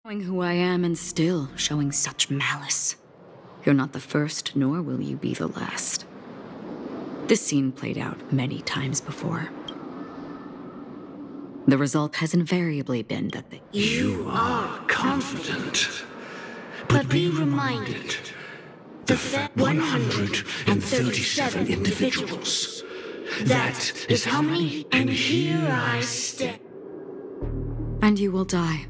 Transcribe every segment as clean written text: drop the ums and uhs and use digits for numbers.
Knowing who I am and still showing such malice. You're not the first, nor will you be the last. This scene played out many times before. The result has invariably been that You are confident, but be reminded, the 137 individuals. That is how many, and here I stand. And you will die.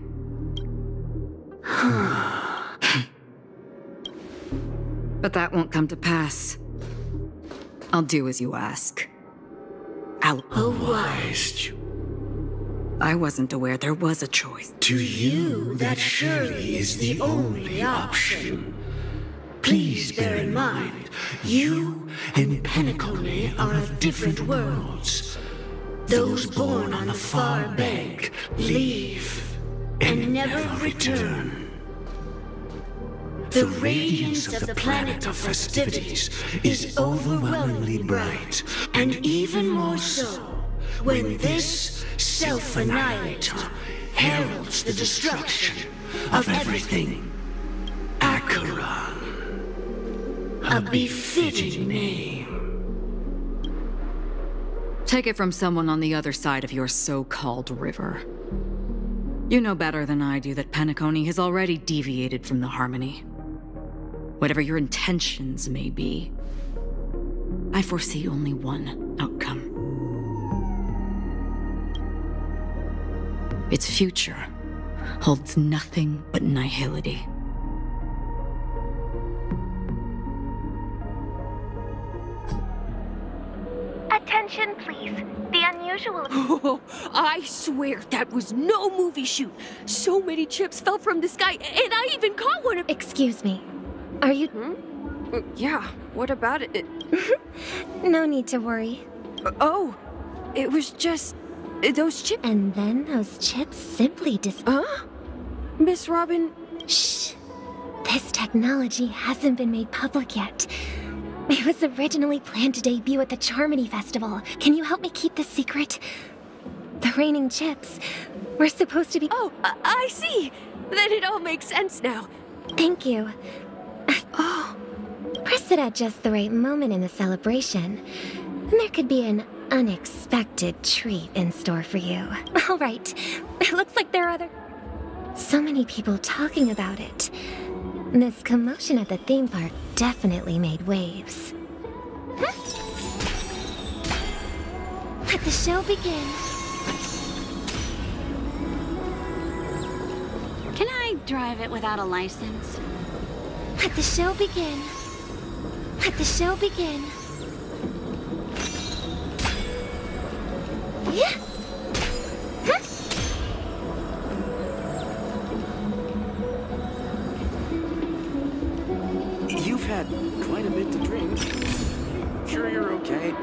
But that won't come to pass. I'll do as you ask. Wise. I wasn't aware there was a choice. To you, that surely is the only option. Please bear in mind, you and Penacony are of different worlds. Those born on the far bank leave and never return. The radiance of the planet of festivities is overwhelmingly bright, and even more so when this self-annihilator heralds the destruction of everything. Acheron. A befitting name. Take it from someone on the other side of your so-called river. You know better than I do that Penacony has already deviated from the harmony. Whatever your intentions may be, I foresee only one outcome. Its future holds nothing but nihility. Attention, please. The unusual... Oh, I swear that was no movie shoot. So many chips fell from the sky, and I even caught one of... Excuse me. Are you... Yeah, what about it? No need to worry. Oh, it was just... those chips... And then those chips simply Huh? Miss Robin... Shh. This technology hasn't been made public yet. It was originally planned to debut at the Charmony Festival. Can you help me keep this secret? The raining chips were supposed to be... Oh, I see. Then it all makes sense now. Thank you. Oh. Press it at just the right moment in the celebration, and there could be an unexpected treat in store for you. All right. It looks like there are other... So many people talking about it. This commotion at the theme park definitely made waves. Let the show begin. Can I drive it without a license? Let the show begin. Let the show begin. Yeah. Huh? You've had quite a bit to drink. Sure you're okay?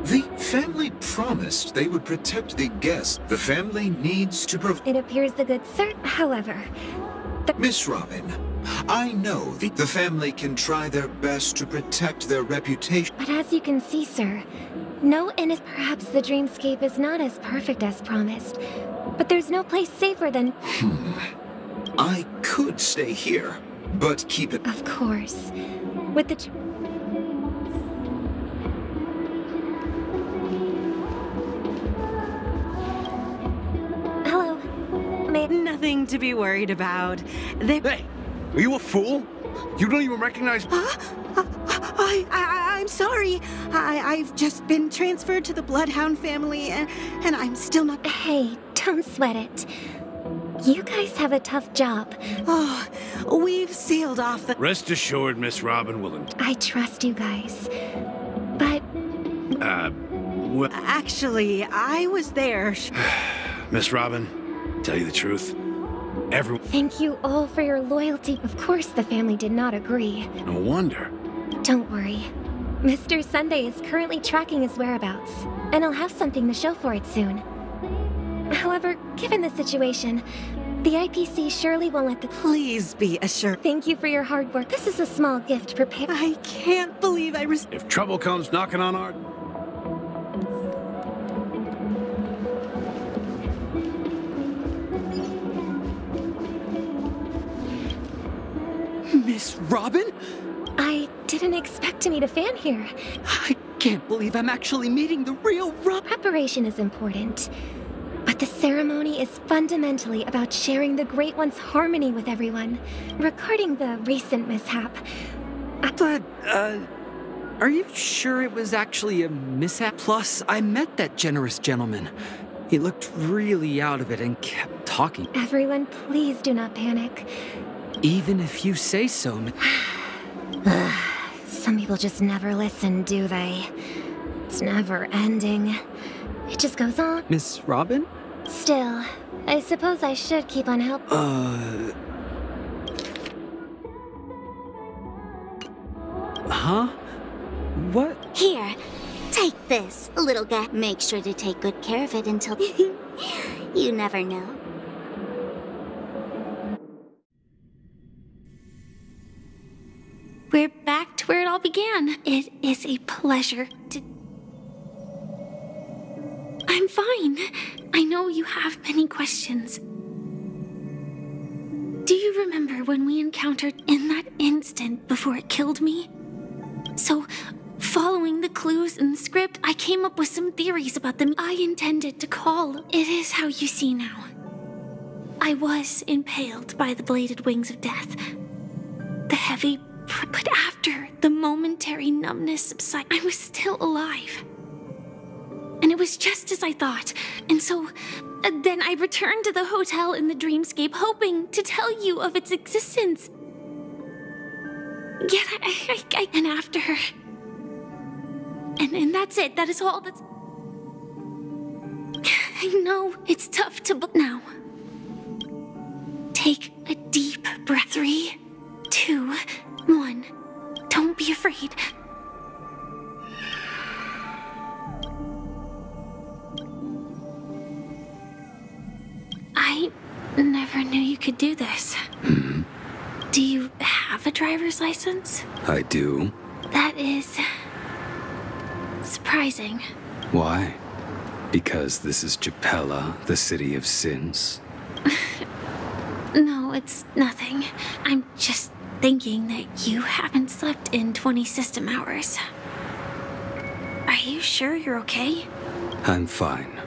The family promised they would protect the guest. The family needs to It appears the good sir, however... Miss Robin, I know the family can try their best to protect their reputation. But as you can see, sir, no innocent... Perhaps the dreamscape is not as perfect as promised, but there's no place safer than... I could stay here, but keep it... Of course. With the... Hello. Nothing to be worried about. Hey, are you a fool? You don't even recognize... I'm sorry. I've just been transferred to the Bloodhound family, and I'm still not... Hey, don't sweat it. You guys have a tough job. Oh, we've sealed off the... Rest assured, Miss Robin will... I trust you guys. But... Well... Actually, I was there. Miss Robin, tell you the truth, everyone... Thank you all for your loyalty. Of course the family did not agree. No wonder. Don't worry. Mr. Sunday is currently tracking his whereabouts, and I'll have something to show for it soon. However, given the situation, the IPC surely won't let the... Please be assured. Thank you for your hard work. This is a small gift prepared... I can't believe I If trouble comes knocking on our... Miss Robin? I didn't expect to meet a fan here. I can't believe I'm actually meeting the real Robin. Preparation is important, but the ceremony is fundamentally about sharing the Great One's harmony with everyone. Regarding the recent mishap, But, are you sure it was actually a mishap? Plus, I met that generous gentleman. He looked really out of it and kept talking. Everyone, please do not panic. Even if you say so. Some people just never listen, do they? It's never ending. It just goes on. Miss Robin? Still, I suppose I should keep on helping. Huh? What? Here, take this, little guy. Make sure to take good care of it until... You never know. We're back to where it all began. It is a pleasure to... I'm fine. I know you have many questions. Do you remember when we encountered in that instant before it killed me? So, following the clues in the script, I came up with some theories about them I intended to call. It is how you see now. I was impaled by the bladed wings of death. The heavy... But after the momentary numbness subsided, I was still alive. And it was just as I thought. And so, then I returned to the hotel in the dreamscape, hoping to tell you of its existence. Yet and after her. And that's it. That is all that's... I know it's tough to... But now. Take a deep breath. 3, 2, 1. Don't be afraid. I never knew you could do this. Do you have a driver's license? I do. That is... surprising. Why? Because this is Japella, the city of sins? No, it's nothing. I'm just thinking that you haven't slept in 20 system hours. Are you sure you're okay? I'm fine.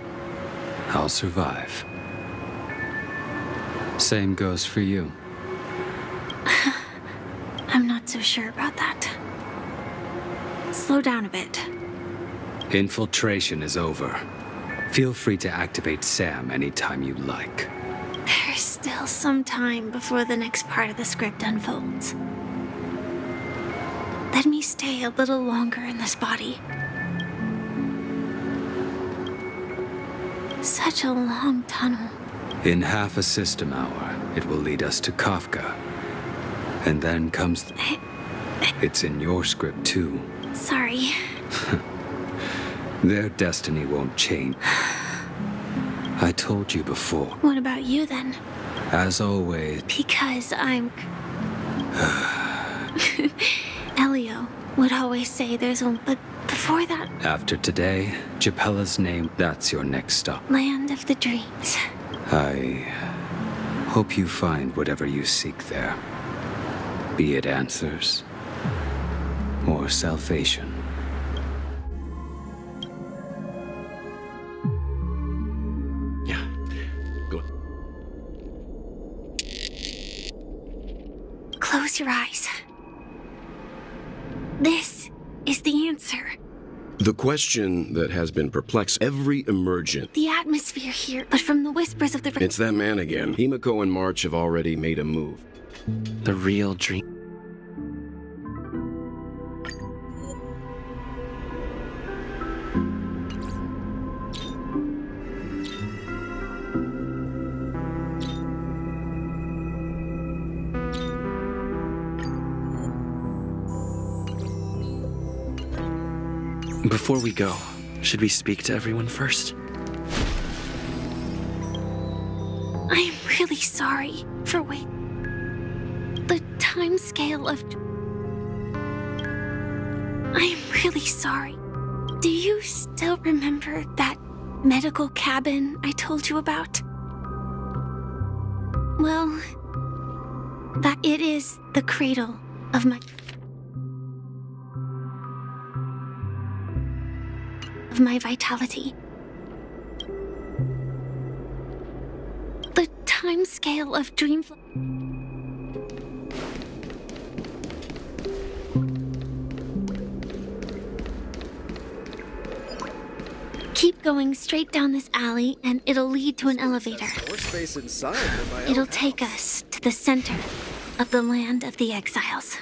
I'll survive. Same goes for you. I'm not so sure about that. Slow down a bit. Infiltration is over. Feel free to activate Sam anytime you like. There's still some time before the next part of the script unfolds. Let me stay a little longer in this body. Such a long tunnel. In half a system hour, it will lead us to Kafka. And then comes... It's in your script, too. Sorry. Their destiny won't change. I told you before. What about you, then? As always... Because I'm... Elio would always say there's one, but before that... After today, Japella's name, that's your next stop. Land of the dreams. I hope you find whatever you seek there. Be it answers or salvation. Yeah, go. Close your eyes. This is the answer. The question that has been perplexed every emergent. The atmosphere here, but from the whispers of the... It's that man again. Himiko and March have already made a move. The real dream. Before we go, should we speak to everyone first? I'm really sorry for the time scale of... I'm really sorry. Do you still remember that medical cabin I told you about? Well, that it is the cradle of my vitality. The time scale of dream. Keep going straight down this alley, and it'll lead to an elevator. More space inside than my It'll own take house. us to the center of the land of the exiles.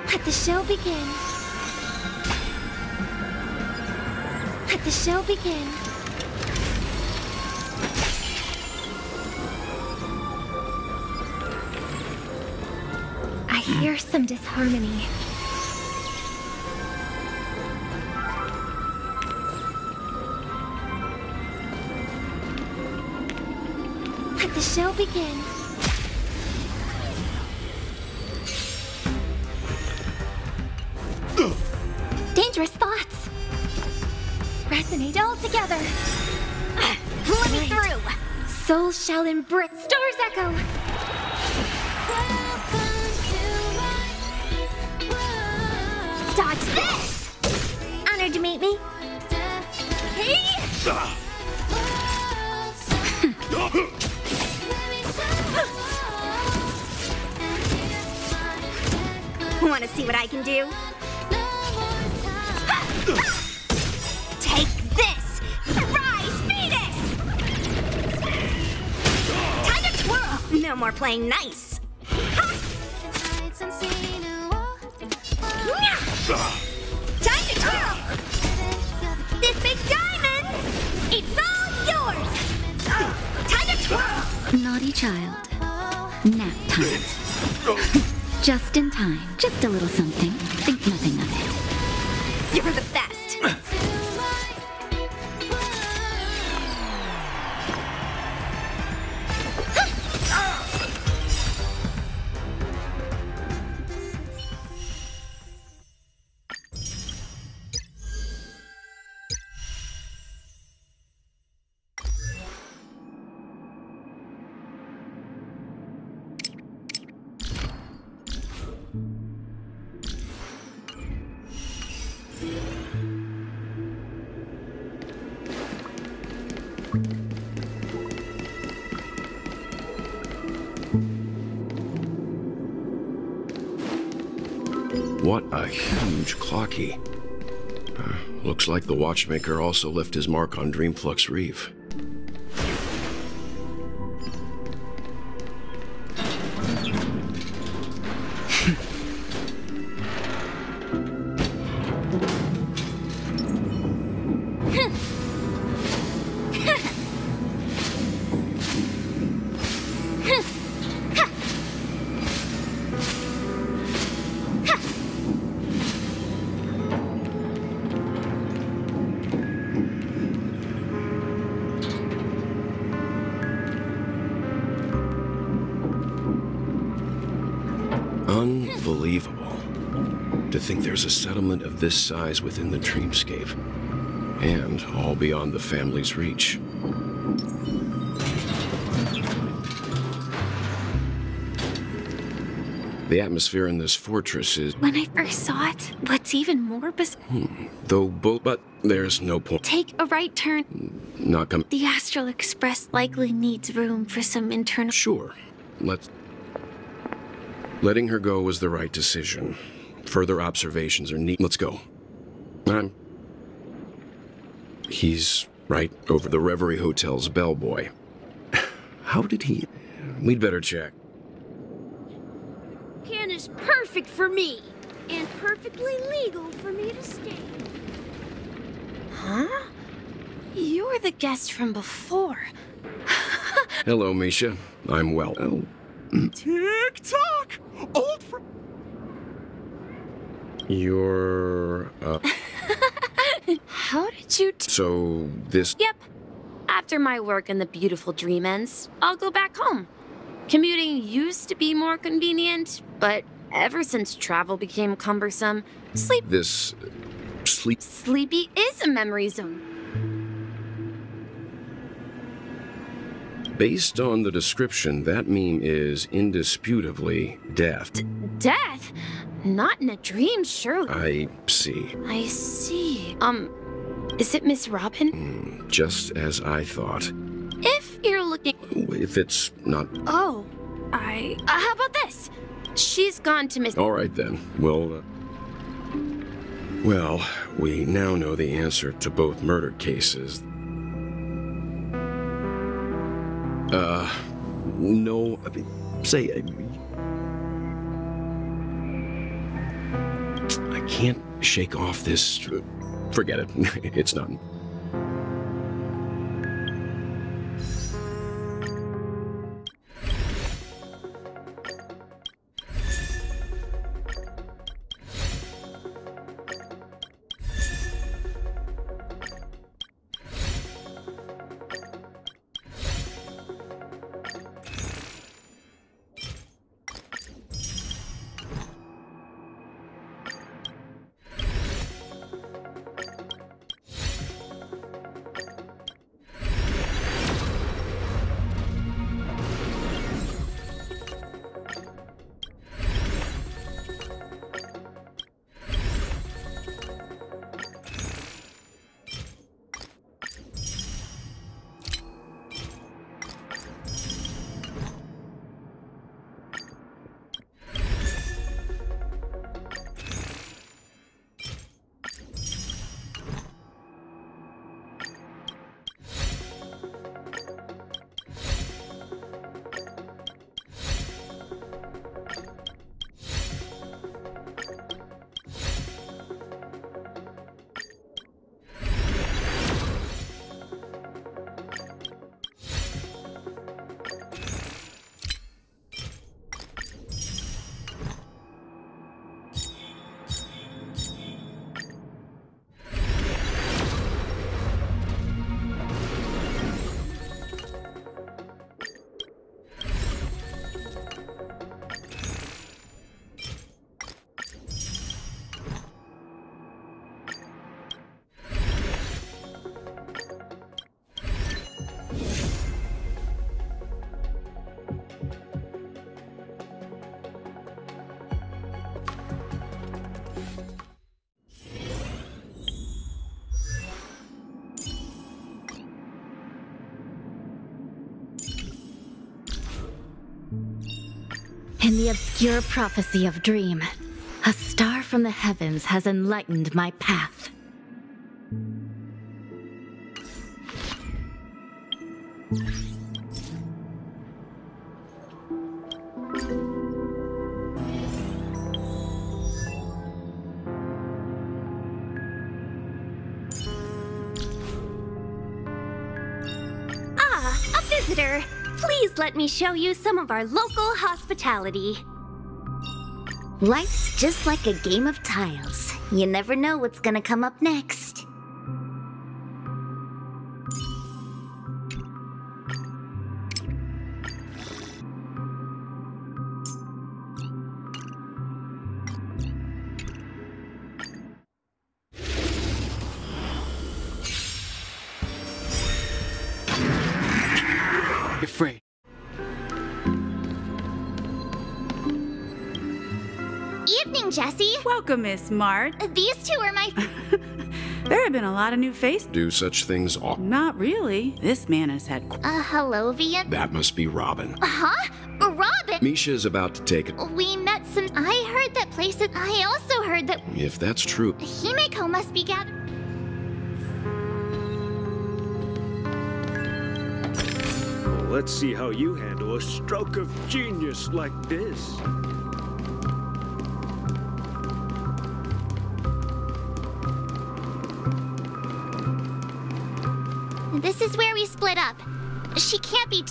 Let the show begin. Let the show begin. I hear some disharmony. Let the show begin. Dangerous thoughts. Resonate all together. Let me through. Souls shall embrace. Stars echo. Dodge this. Honored to meet me. Hey. Want to see what I can do? Take this! Rise, Venus! Time to twirl! No more playing nice. Time to twirl! This big diamond! It's all yours! Time to twirl! Naughty child. Nap time. Just in time. Just a little something. Think nothing of it. You're the best. What a huge clocky. Looks like the watchmaker also left his mark on Dreamflux Reef. Unbelievable. To think there's a settlement of this size within the dreamscape, and all beyond the family's reach. The atmosphere in this fortress is... When I first saw it, what's even more bizarre... But there's no point. Take a right turn. Not come... The Astral Express likely needs room for some internal... Sure. Letting her go was the right decision. further observations are neat. Let's go. He's right over the Reverie Hotel's bellboy. How did he... We'd better check. Can is perfect for me, and perfectly legal for me to stay. Huh? You're the guest from before. Hello, Misha. I'm well. Oh. Tick-tock! Old fr... You're, How did you... So, this... Yep. After my work in the beautiful Dream ends, I'll go back home. Commuting used to be more convenient, but ever since travel became cumbersome, Sleepy is a memory zone. Based on the description, that meme is indisputably death. Death? Not in a dream, surely. I see. I see. Is it Miss Robin? Just as I thought. If you're looking... If it's not... Oh, how about this? She's gone to Miss... All right, then. Well, we now know the answer to both murder cases. No, I can't shake off this... Forget it. It's not... In the obscure prophecy of Dream, a star from the heavens has enlightened my path. Ah, a visitor. Please let me show you some of our local hospitality. Life's just like a game of tiles. You never know what's gonna come up next. Afraid. Evening, Jessie. Welcome, Miss Mart. These two are my... There have been a lot of new faces. Do such things often? Not really. This man has had... hello, Vian? That must be Robin. Huh? Robin? Misha is about to take it. We met some... I heard that places. I also heard that If that's true, Himeko must be gathered. Let's see how you handle a stroke of genius like this. This is where we split up. She can't be.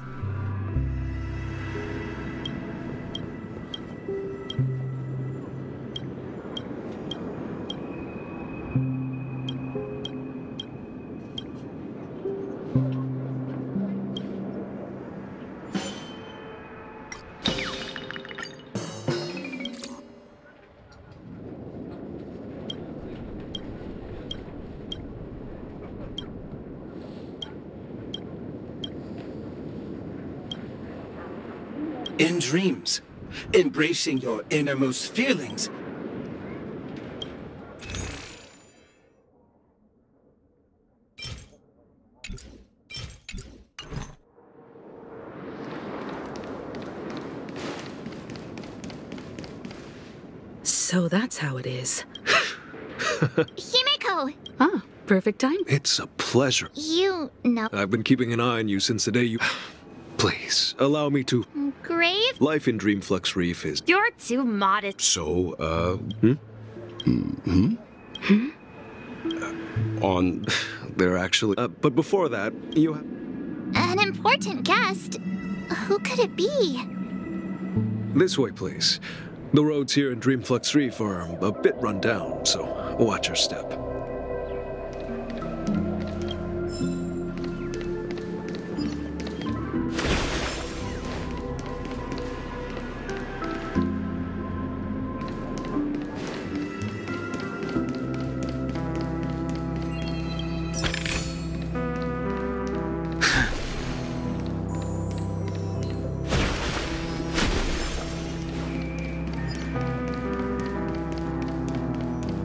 In dreams, embracing your innermost feelings. So that's how it is. Himeko! Ah, perfect time. It's a pleasure. You know. I've been keeping an eye on you since the day you... Please, allow me to... Grave? Life in Dreamflux Reef is... You're too modest. So, on... They're actually... but before that, you... An important guest? Who could it be? This way, please. The roads here in Dreamflux Reef are a bit run down, so watch your step.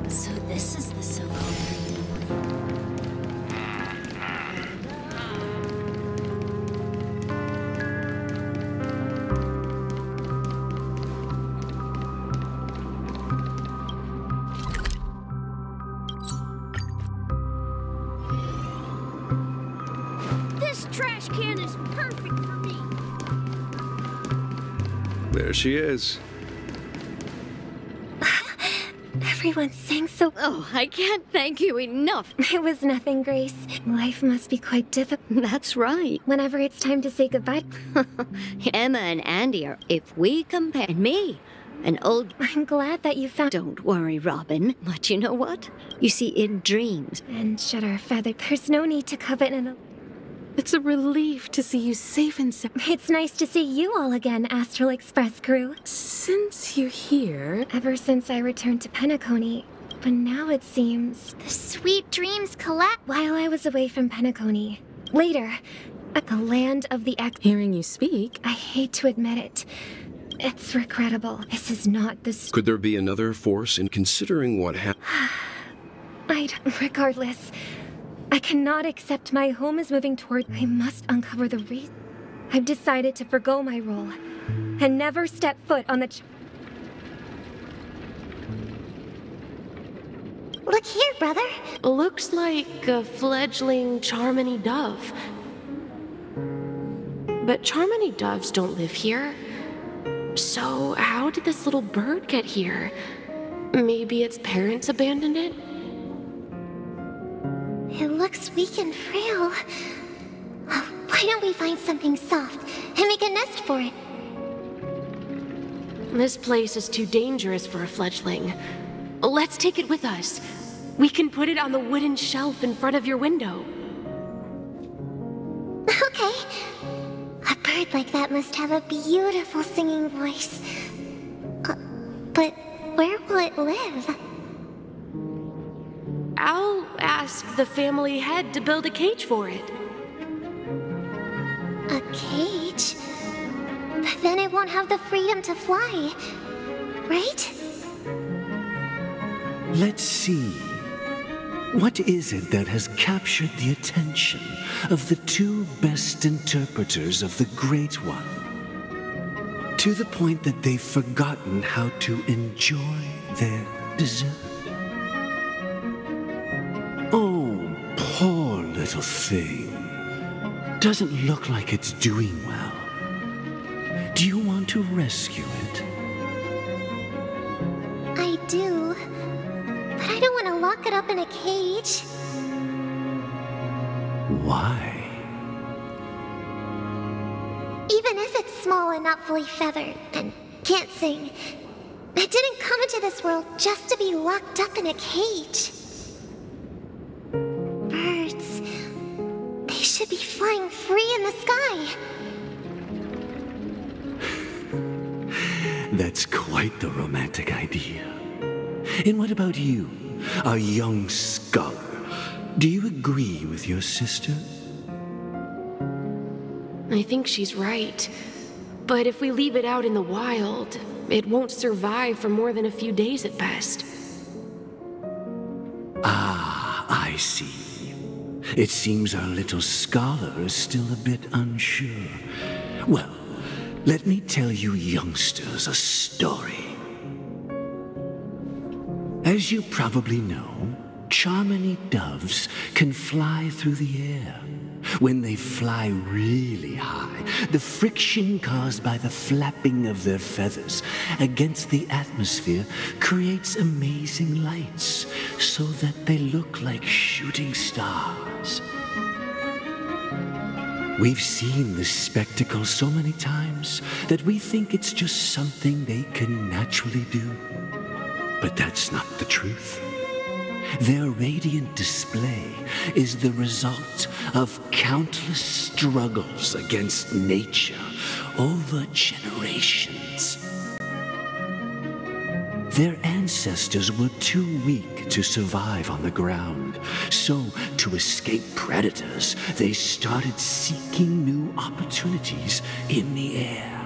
So this is the so-called This trash can is perfect for me. There she is. Everyone sang so... Oh, I can't thank you enough. It was nothing, Grace. Life must be quite difficult. That's right. Whenever it's time to say goodbye. Emma and Andy are, if we compare me, an old... I'm glad that you found... Don't worry, Robin. But you know what? You see, in dreams... And should our feather... There's no need to covet an... It's a relief to see you safe and sound. It's nice to see you all again, Astral Express crew. Since you're here... Ever since I returned to Penacony. But now it seems... The sweet dreams collapse. While I was away from Penacony. Later, at the land of the Hearing you speak... I hate to admit it. It's regrettable. This is not the... Could there be another force in considering what happened? Regardless... I cannot accept my home is moving toward... I must uncover the reason. I've decided to forgo my role and never step foot on the... Look here, brother. Looks like a fledgling Charmony dove. But Charmony doves don't live here. So how did this little bird get here? Maybe its parents abandoned it? It looks weak and frail. Why don't we find something soft and make a nest for it? This place is too dangerous for a fledgling. Let's take it with us. We can put it on the wooden shelf in front of your window. Okay. A bird like that must have a beautiful singing voice. But where will it live? I'll ask the family head to build a cage for it. A cage? But then it won't have the freedom to fly, right? Let's see. What is it that has captured the attention of the two best interpreters of the Great One? To the point that they've forgotten how to enjoy their dessert. Oh, poor little thing. Doesn't look like it's doing well. Do you want to rescue it? I do. But I don't want to lock it up in a cage. Why? Even if it's small and not fully feathered and can't sing, it didn't come into this world just to be locked up in a cage. Birds, they should be flying free in the sky. That's quite the romantic idea. And what about you, a young scholar? Do you agree with your sister? I think she's right. But if we leave it out in the wild, it won't survive for more than a few days at best. Ah, I see. It seems our little scholar is still a bit unsure. Well, let me tell you youngsters a story. As you probably know, Charmony doves can fly through the air. When they fly really high, the friction caused by the flapping of their feathers against the atmosphere creates amazing lights, so that they look like shooting stars. We've seen this spectacle so many times that we think it's just something they can naturally do. But that's not the truth. Their radiant display is the result of countless struggles against nature over generations. Their ancestors were too weak to survive on the ground, so to escape predators, they started seeking new opportunities in the air.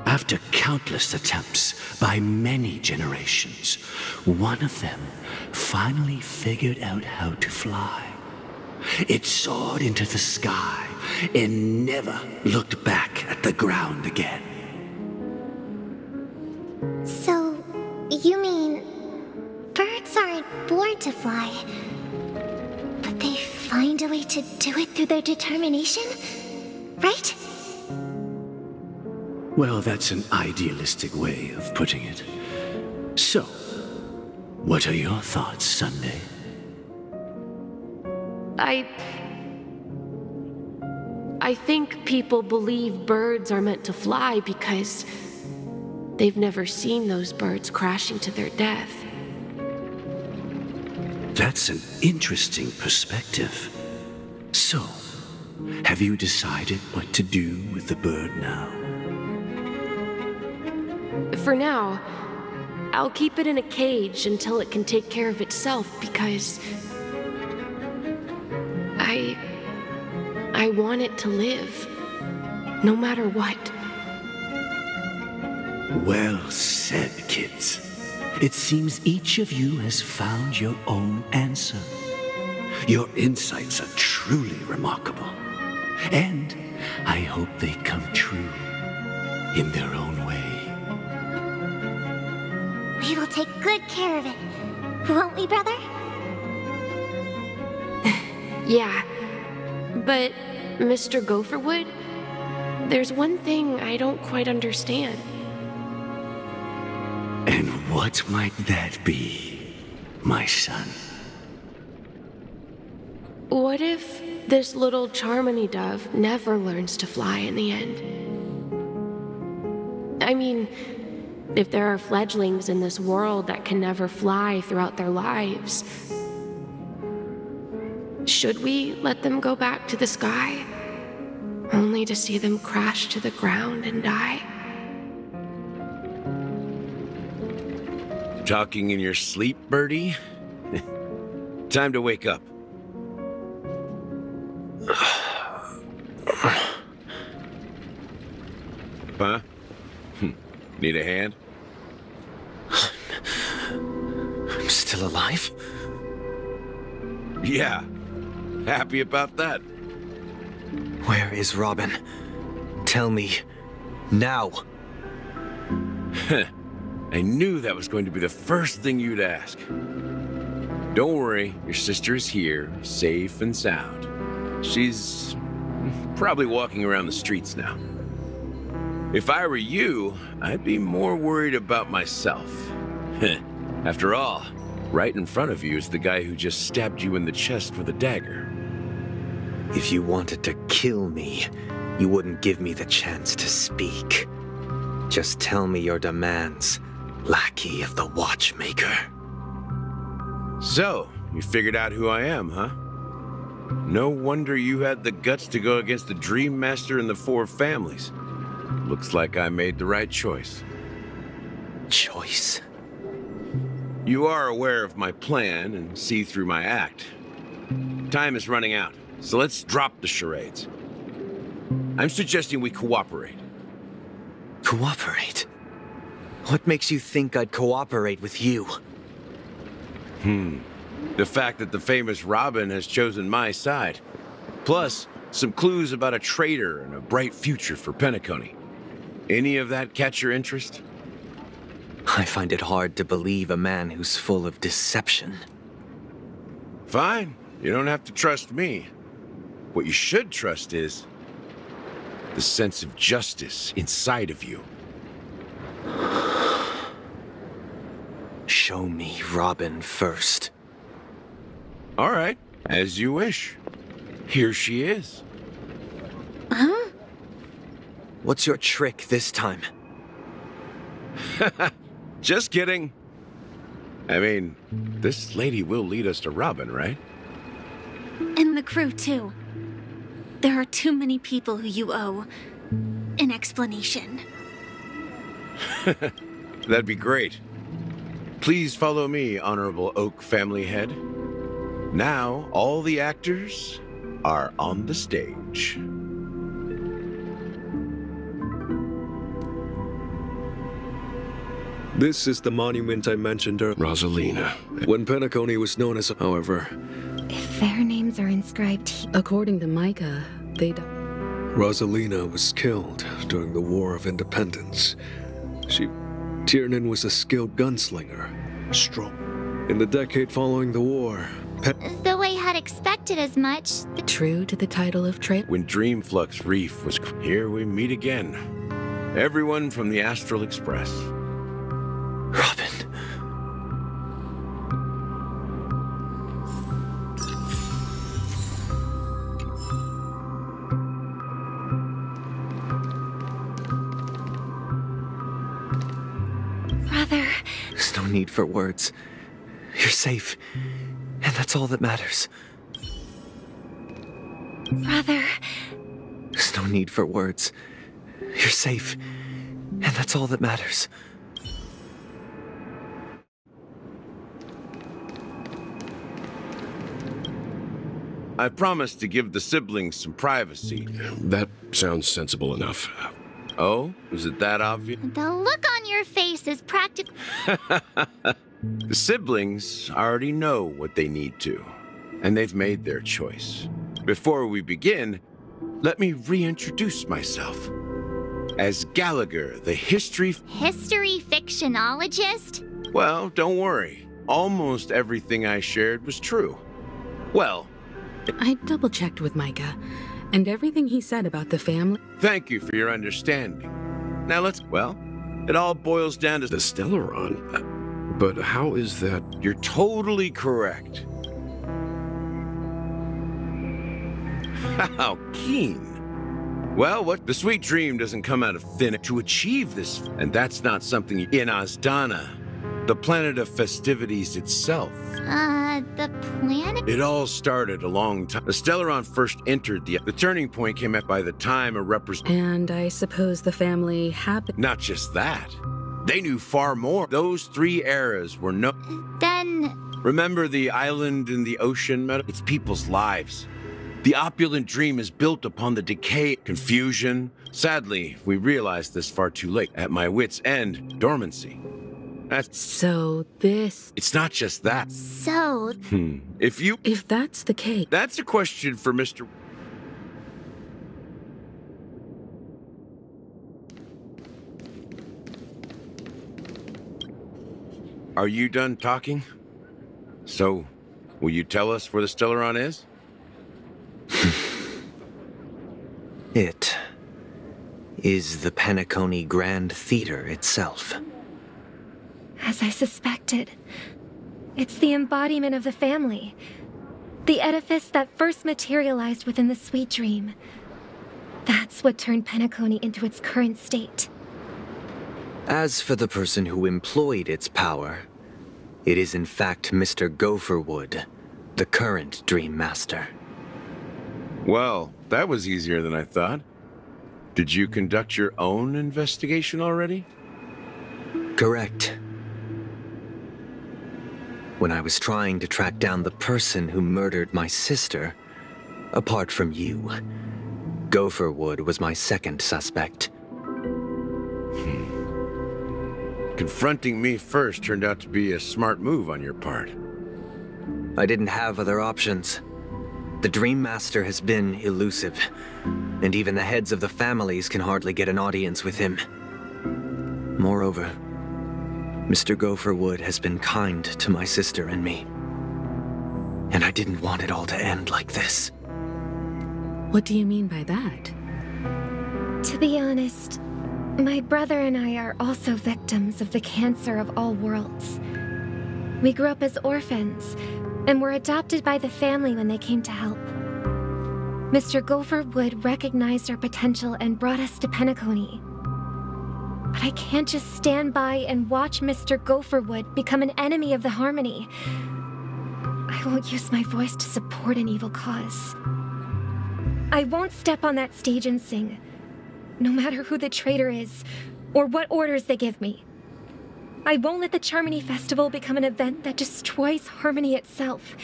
After countless attempts by many generations, one of them finally figured out how to fly. It soared into the sky and never looked back at the ground again. So, you mean birds aren't born to fly, but they find a way to do it through their determination, right? Well, that's an idealistic way of putting it. So, what are your thoughts, Sunday? I think people believe birds are meant to fly because they've never seen those birds crashing to their death. That's an interesting perspective. So, have you decided what to do with the bird now? For now, I'll keep it in a cage until it can take care of itself because I want it to live, no matter what. Well said, kids. It seems each of you has found your own answer. Your insights are truly remarkable. And I hope they come true in their own way. We will take good care of it, won't we, brother? Yeah, but Mr. Gopherwood, there's one thing I don't quite understand. And what might that be, my son? What if this little Charmony dove never learns to fly in the end? I mean, if there are fledglings in this world that can never fly throughout their lives, should we let them go back to the sky, only to see them crash to the ground and die? Talking in your sleep, Birdie? Time to wake up. Huh? Need a hand? I'm still alive? Yeah. Happy about that? Where is Robin? Tell me. Now. I knew that was going to be the first thing you'd ask. Don't worry, your sister is here, safe and sound. She's probably walking around the streets now. If I were you, I'd be more worried about myself. After all, right in front of you is the guy who just stabbed you in the chest with a dagger. If you wanted to kill me, you wouldn't give me the chance to speak. Just tell me your demands, lackey of the Watchmaker. So, you figured out who I am, huh? No wonder you had the guts to go against the Dream Master and the Four Families. Looks like I made the right choice. Choice? You are aware of my plan and see through my act. Time is running out, so let's drop the charades. I'm suggesting we cooperate. Cooperate? What makes you think I'd cooperate with you? The fact that the famous Robin has chosen my side. Plus, some clues about a traitor and a bright future for Penacony. Any of that catch your interest? I find it hard to believe a man who's full of deception. Fine. You don't have to trust me. What you should trust is the sense of justice inside of you. Show me Robin first. All right, as you wish. Here she is. Huh? What's your trick this time? Just kidding. I mean, this lady will lead us to Robin, right? And the crew, too. There are too many people who you owe an explanation. That'd be great. Please follow me, Honorable Oak Family Head. Now, all the actors are on the stage. This is the monument I mentioned earlier. Rosalina. When Penacony was known as, however. If their names are inscribed here. According to Micah, they died. Rosalina was killed during the War of Independence. Tiernan was a skilled gunslinger. Strong. In the decade following the war, Though I had expected as much. True to the title of Trail. When Dreamflux Reef was here, we meet again. Everyone from the Astral Express. Robin. Brother. There's no need for words. You're safe, and that's all that matters. Brother. There's no need for words. You're safe, and that's all that matters. I promised to give the siblings some privacy. That sounds sensible enough. Oh? Was it that obvious? The look on your face is practical. The siblings already know what they need to, and they've made their choice. Before we begin, let me reintroduce myself. As Gallagher, the history fictionologist? Well, don't worry. Almost everything I shared was true. Well, I double-checked with Micah, and everything he said about the family. Thank you for your understanding. Now it all boils down to the Stellaron. But how is that? You're totally correct. How keen. Well, the sweet dream doesn't come out of thin air. To achieve this, and that's not something in Asdana, the planet of festivities itself. The planet? It all started a long time. The Stellaron first entered the turning point came up by the time a And I suppose the family happened. Not just that. They knew far more. Those three eras were Then... Remember the island in the ocean? It's people's lives. The opulent dream is built upon the decay, confusion. Sadly, we realized this far too late. At my wit's end, dormancy. So this... It's not just that. So... If that's the case... That's a question for Mr. are you done talking? So, will you tell us where the Stellaron is? It is the Penacony Grand Theater itself. As I suspected, it's the embodiment of the family. The edifice that first materialized within the Sweet Dream. That's what turned Penacony into its current state. As for the person who employed its power, it is in fact Mr. Gopherwood, the current Dream Master. Well, that was easier than I thought. Did you conduct your own investigation already? Correct. When I was trying to track down the person who murdered my sister, apart from you, Gopherwood was my second suspect. Confronting me first turned out to be a smart move on your part. I didn't have other options. The Dream Master has been elusive, and even the heads of the families can hardly get an audience with him. Moreover, Mr. Gopherwood has been kind to my sister and me. And I didn't want it all to end like this. What do you mean by that? To be honest, my brother and I are also victims of the cancer of all worlds. We grew up as orphans, and were adopted by the family when they came to help. Mr. Gopherwood recognized our potential and brought us to Penacony. But I can't just stand by and watch Mr. Gopherwood become an enemy of the Harmony. I won't use my voice to support an evil cause. I won't step on that stage and sing, no matter who the traitor is, or what orders they give me. I won't let the Charmony Festival become an event that destroys Harmony itself,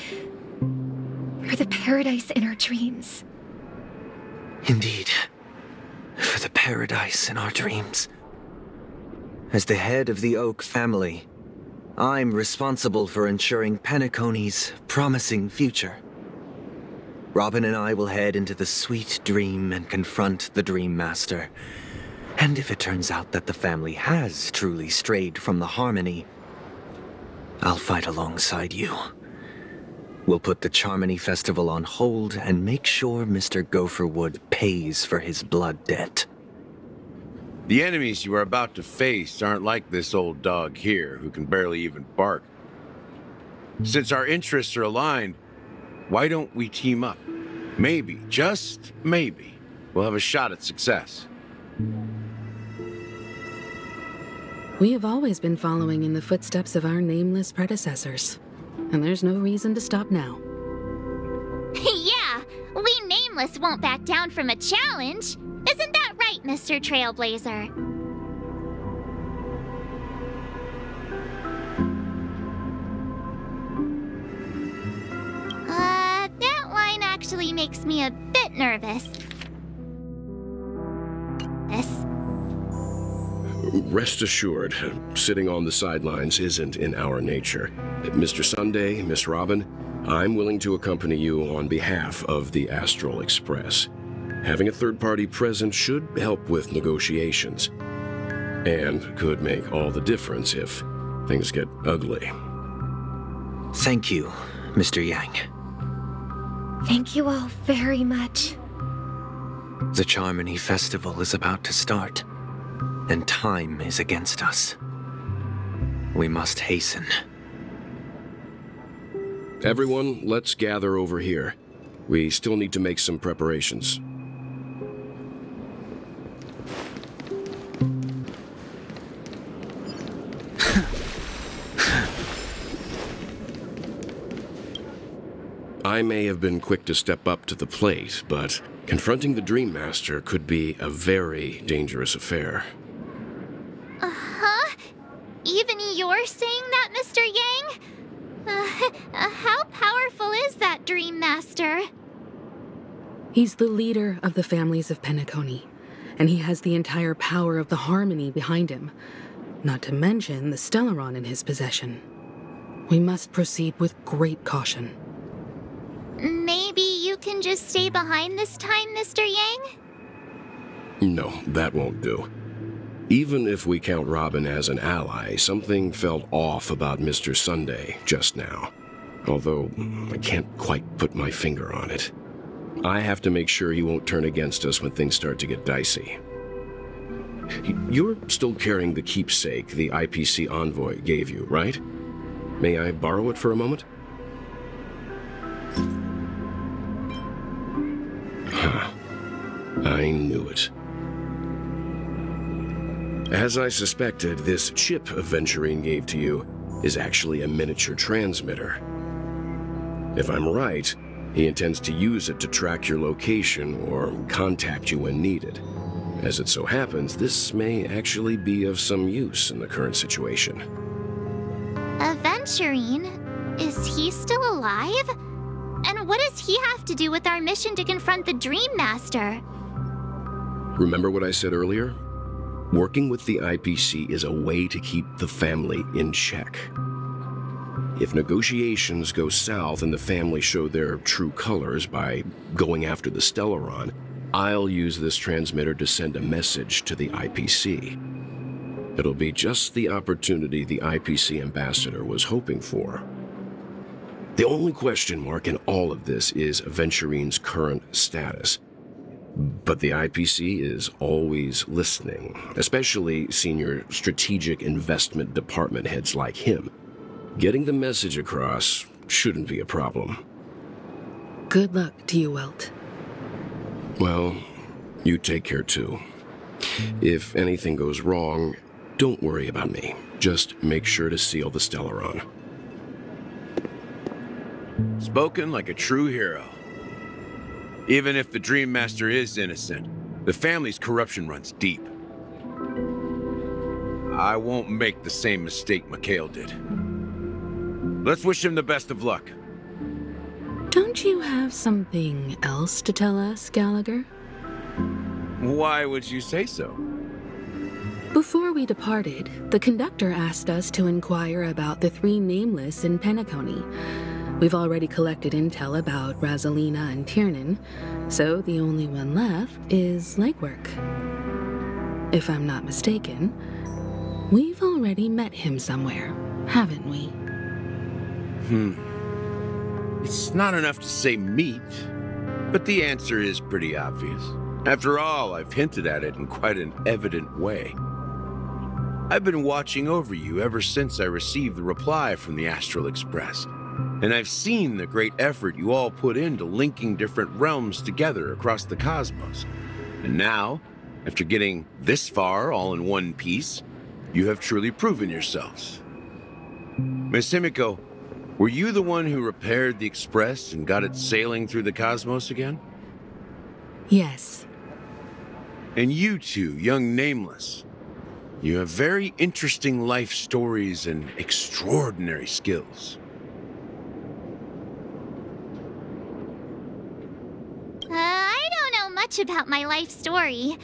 or the paradise in our dreams. Indeed, for the paradise in our dreams. As the head of the Oak family, I'm responsible for ensuring Penacony's promising future. Robin and I will head into the Sweet Dream and confront the Dream Master. And if it turns out that the family has truly strayed from the Harmony, I'll fight alongside you. We'll put the Charmony Festival on hold and make sure Mr. Gopherwood pays for his blood debt. The enemies you are about to face aren't like this old dog here, who can barely even bark. Since our interests are aligned, why don't we team up? Maybe, just maybe, we'll have a shot at success. We have always been following in the footsteps of our nameless predecessors, and there's no reason to stop now. Yeah, we Nameless won't back down from a challenge. Isn't that right, Mr. Trailblazer? That line actually makes me a bit nervous. Rest assured, sitting on the sidelines isn't in our nature. Mr. Sunday, Miss Robin, I'm willing to accompany you on behalf of the Astral Express. Having a third party present should help with negotiations, and could make all the difference if things get ugly. Thank you, Mr. Yang. Thank you all very much. The Charmony Festival is about to start, and time is against us. We must hasten. Everyone, let's gather over here. We still need to make some preparations. I may have been quick to step up to the plate, but confronting the Dream Master could be a very dangerous affair. Uh-huh? Even you're saying that, Mr. Yang? How powerful is that Dream Master? He's the leader of the families of Penacony, and he has the entire power of the Harmony behind him, not to mention the Stellaron in his possession. We must proceed with great caution. Maybe you can just stay behind this time, Mr. Yang? No, that won't do. Even if we count Robin as an ally, something felt off about Mr. Sunday just now. Although, I can't quite put my finger on it. I have to make sure he won't turn against us when things start to get dicey. You're still carrying the keepsake the IPC envoy gave you, right? May I borrow it for a moment? Huh. I knew it. As I suspected, this chip Aventurine gave to you is actually a miniature transmitter. If I'm right, he intends to use it to track your location or contact you when needed. As it so happens, this may actually be of some use in the current situation. Aventurine? Is he still alive? And what does he have to do with our mission to confront the Dream Master? Remember what I said earlier? Working with the IPC is a way to keep the family in check. If negotiations go south and the family show their true colors by going after the Stellaron, I'll use this transmitter to send a message to the IPC. It'll be just the opportunity the IPC ambassador was hoping for. The only question mark in all of this is Aventurine's current status. But the IPC is always listening, especially senior strategic investment department heads like him. Getting the message across shouldn't be a problem. Good luck to you, Welt. Well, you take care too. If anything goes wrong, don't worry about me. Just make sure to seal the Stellaron. Spoken like a true hero. Even if the Dream Master is innocent, the family's corruption runs deep. I won't make the same mistake Mikhail did. Let's wish him the best of luck. Don't you have something else to tell us, Gallagher? Why would you say so? Before we departed, the conductor asked us to inquire about the 3 nameless in Penacony. We've already collected intel about Rosalina and Tiernan, so the only one left is Legwork. If I'm not mistaken, we've already met him somewhere, haven't we? It's not enough to say meet, but the answer is pretty obvious. After all, I've hinted at it in quite an evident way. I've been watching over you ever since I received the reply from the Astral Express. And I've seen the great effort you all put into linking different realms together across the cosmos. And now, after getting this far all in one piece, you have truly proven yourselves. Miss Himiko, were you the one who repaired the Express and got it sailing through the cosmos again? Yes. And you two, young Nameless, you have very interesting life stories and extraordinary skills. I don't know much about my life story,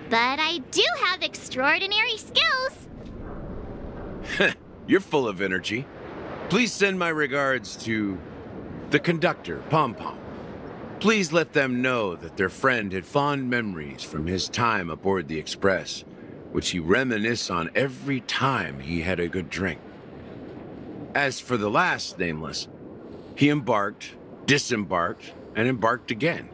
but I do have extraordinary skills. You're full of energy. Please send my regards to the conductor, Pom Pom. Please let them know that their friend had fond memories from his time aboard the Express, which he reminisced on every time he had a good drink. As for the last Nameless, he embarked, disembarked, and embarked again,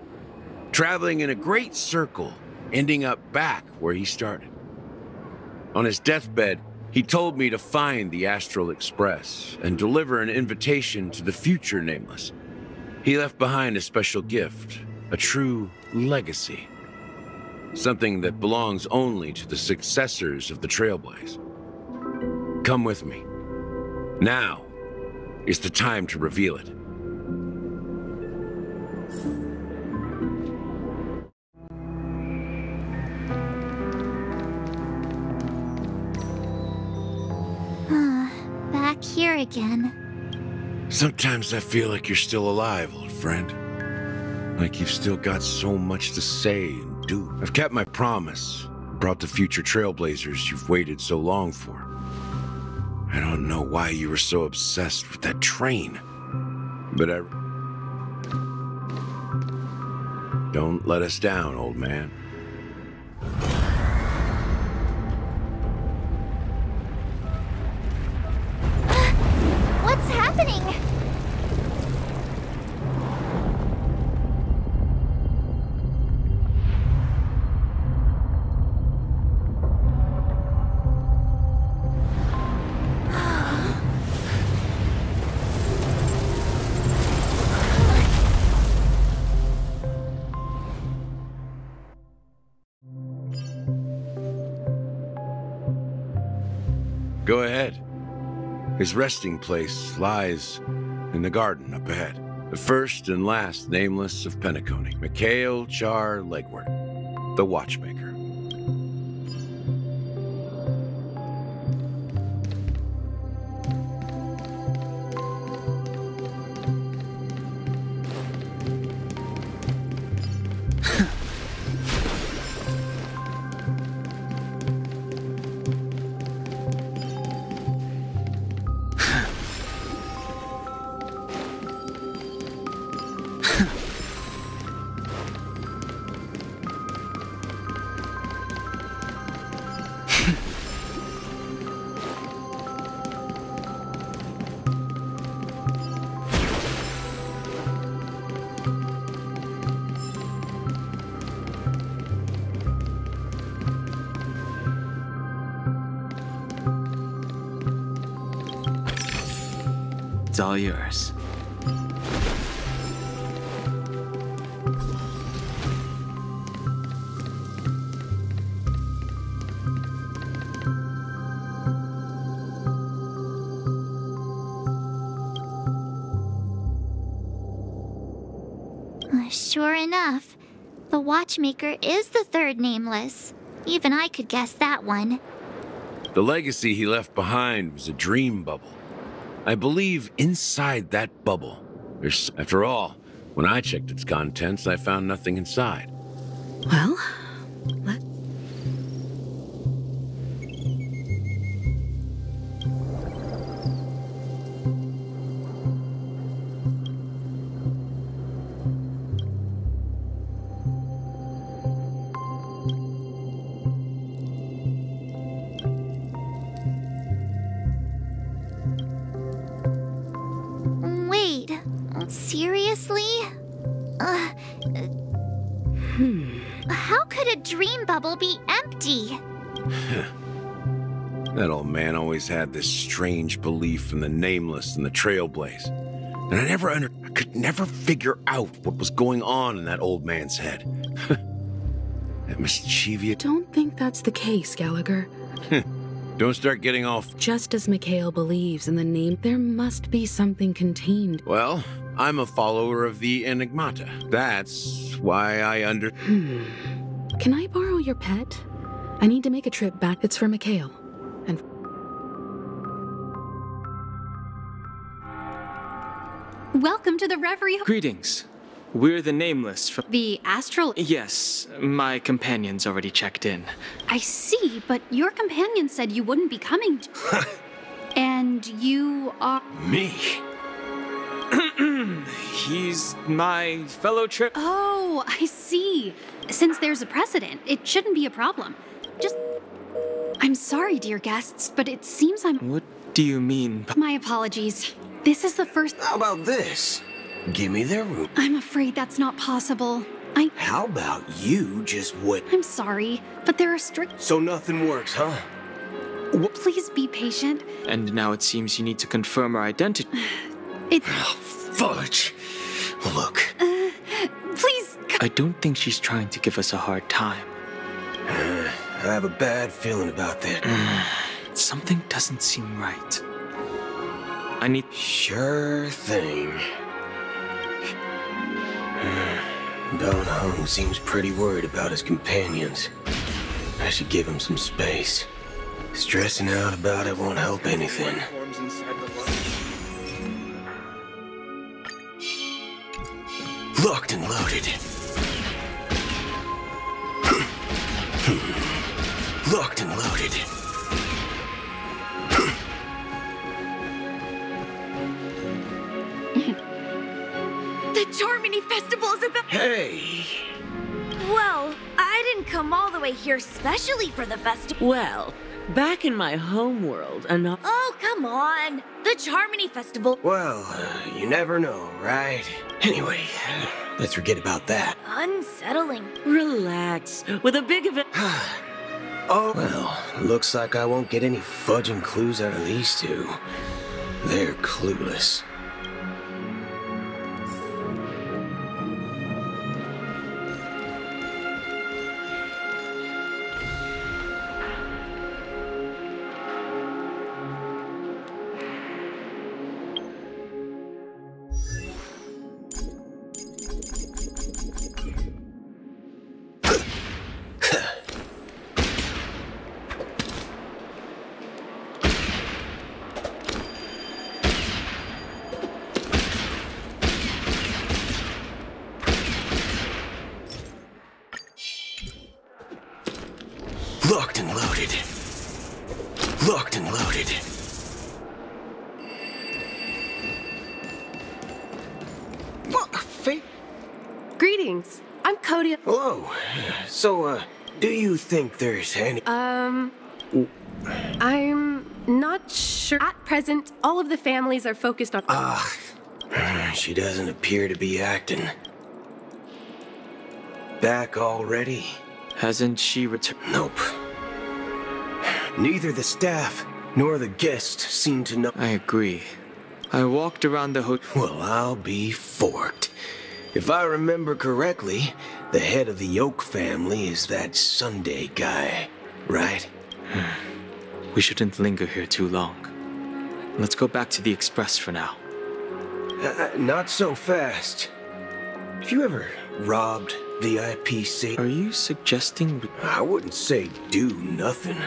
traveling in a great circle, ending up back where he started. On his deathbed, he told me to find the Astral Express and deliver an invitation to the future Nameless. He left behind a special gift, a true legacy. Something that belongs only to the successors of the Trailblaze. Come with me. Now is the time to reveal it. Back here again. Sometimes I feel like you're still alive, old friend. Like you've still got so much to say and do. I've kept my promise, brought the future Trailblazers you've waited so long for. I don't know why you were so obsessed with that train, but Don't let us down, old man. Go ahead. His resting place lies in the garden up ahead. The first and last nameless of Penacony, Mikhail Char Legward, the Watchmaker. It's all yours. Sure enough, the Watchmaker is the third nameless. Even I could guess that one. The legacy he left behind was a dream bubble. I believe inside that bubble, after all, when I checked its contents, I found nothing inside. Well, Wait, seriously? How could a dream bubble be empty? That old man always had this strange belief in the nameless and the trailblaze. And I could never figure out what was going on in that old man's head. That mischievous... Don't think that's the case, Gallagher. Don't start getting off... Just as Mikhail believes in the name, there must be something contained. Well, I'm a follower of the Enigmata. That's why I Can I borrow your pet? I need to make a trip back. It's for Mikhail. And... Welcome to the Reverie... Greetings. We're the Nameless from... The Astral... Yes, my companion's already checked in. I see, but your companion said you wouldn't be coming And you are... Me? He's my fellow trip... Oh, I see. Since there's a precedent, it shouldn't be a problem. Just... I'm sorry, dear guests, but it seems I'm... What do you mean? My apologies. This is the first... How about this? Give me their room. I'm afraid that's not possible. How about you just wait? I'm sorry, but there are strict... So nothing works, huh? Please be patient. And now it seems you need to confirm our identity. Oh, fudge. Look. Please... I don't think she's trying to give us a hard time. I have a bad feeling about that. Something doesn't seem right. I need... Sure thing. Don Hung seems pretty worried about his companions. I should give him some space. Stressing out about it won't help anything. Locked and loaded. Locked and loaded. The Charmony Festival is about... Hey! Well, I didn't come all the way here specially for the festival. Well, back in my home world, Oh, come on! The Charmony Festival... Well, you never know, right? Anyway, let's forget about that. Unsettling. Relax. With a big event... Oh, well, looks like I won't get any fudging clues out of these two. They're clueless. loaded. Locked and loaded. What? Greetings. I'm Cody. Hello. So, do you think there's any... I'm not sure. At present, all of the families are focused on... she doesn't appear to be acting. Back already? Hasn't she returned? Nope. Neither the staff nor the guests seem to know. I agree. I walked around the hotel. Well, I'll be forked. If I remember correctly, the head of the Oak family is that Sunday guy, right? We shouldn't linger here too long. Let's go back to the Express for now. Not so fast. Have you ever robbed VIPC? Are you suggesting... I wouldn't say do nothing.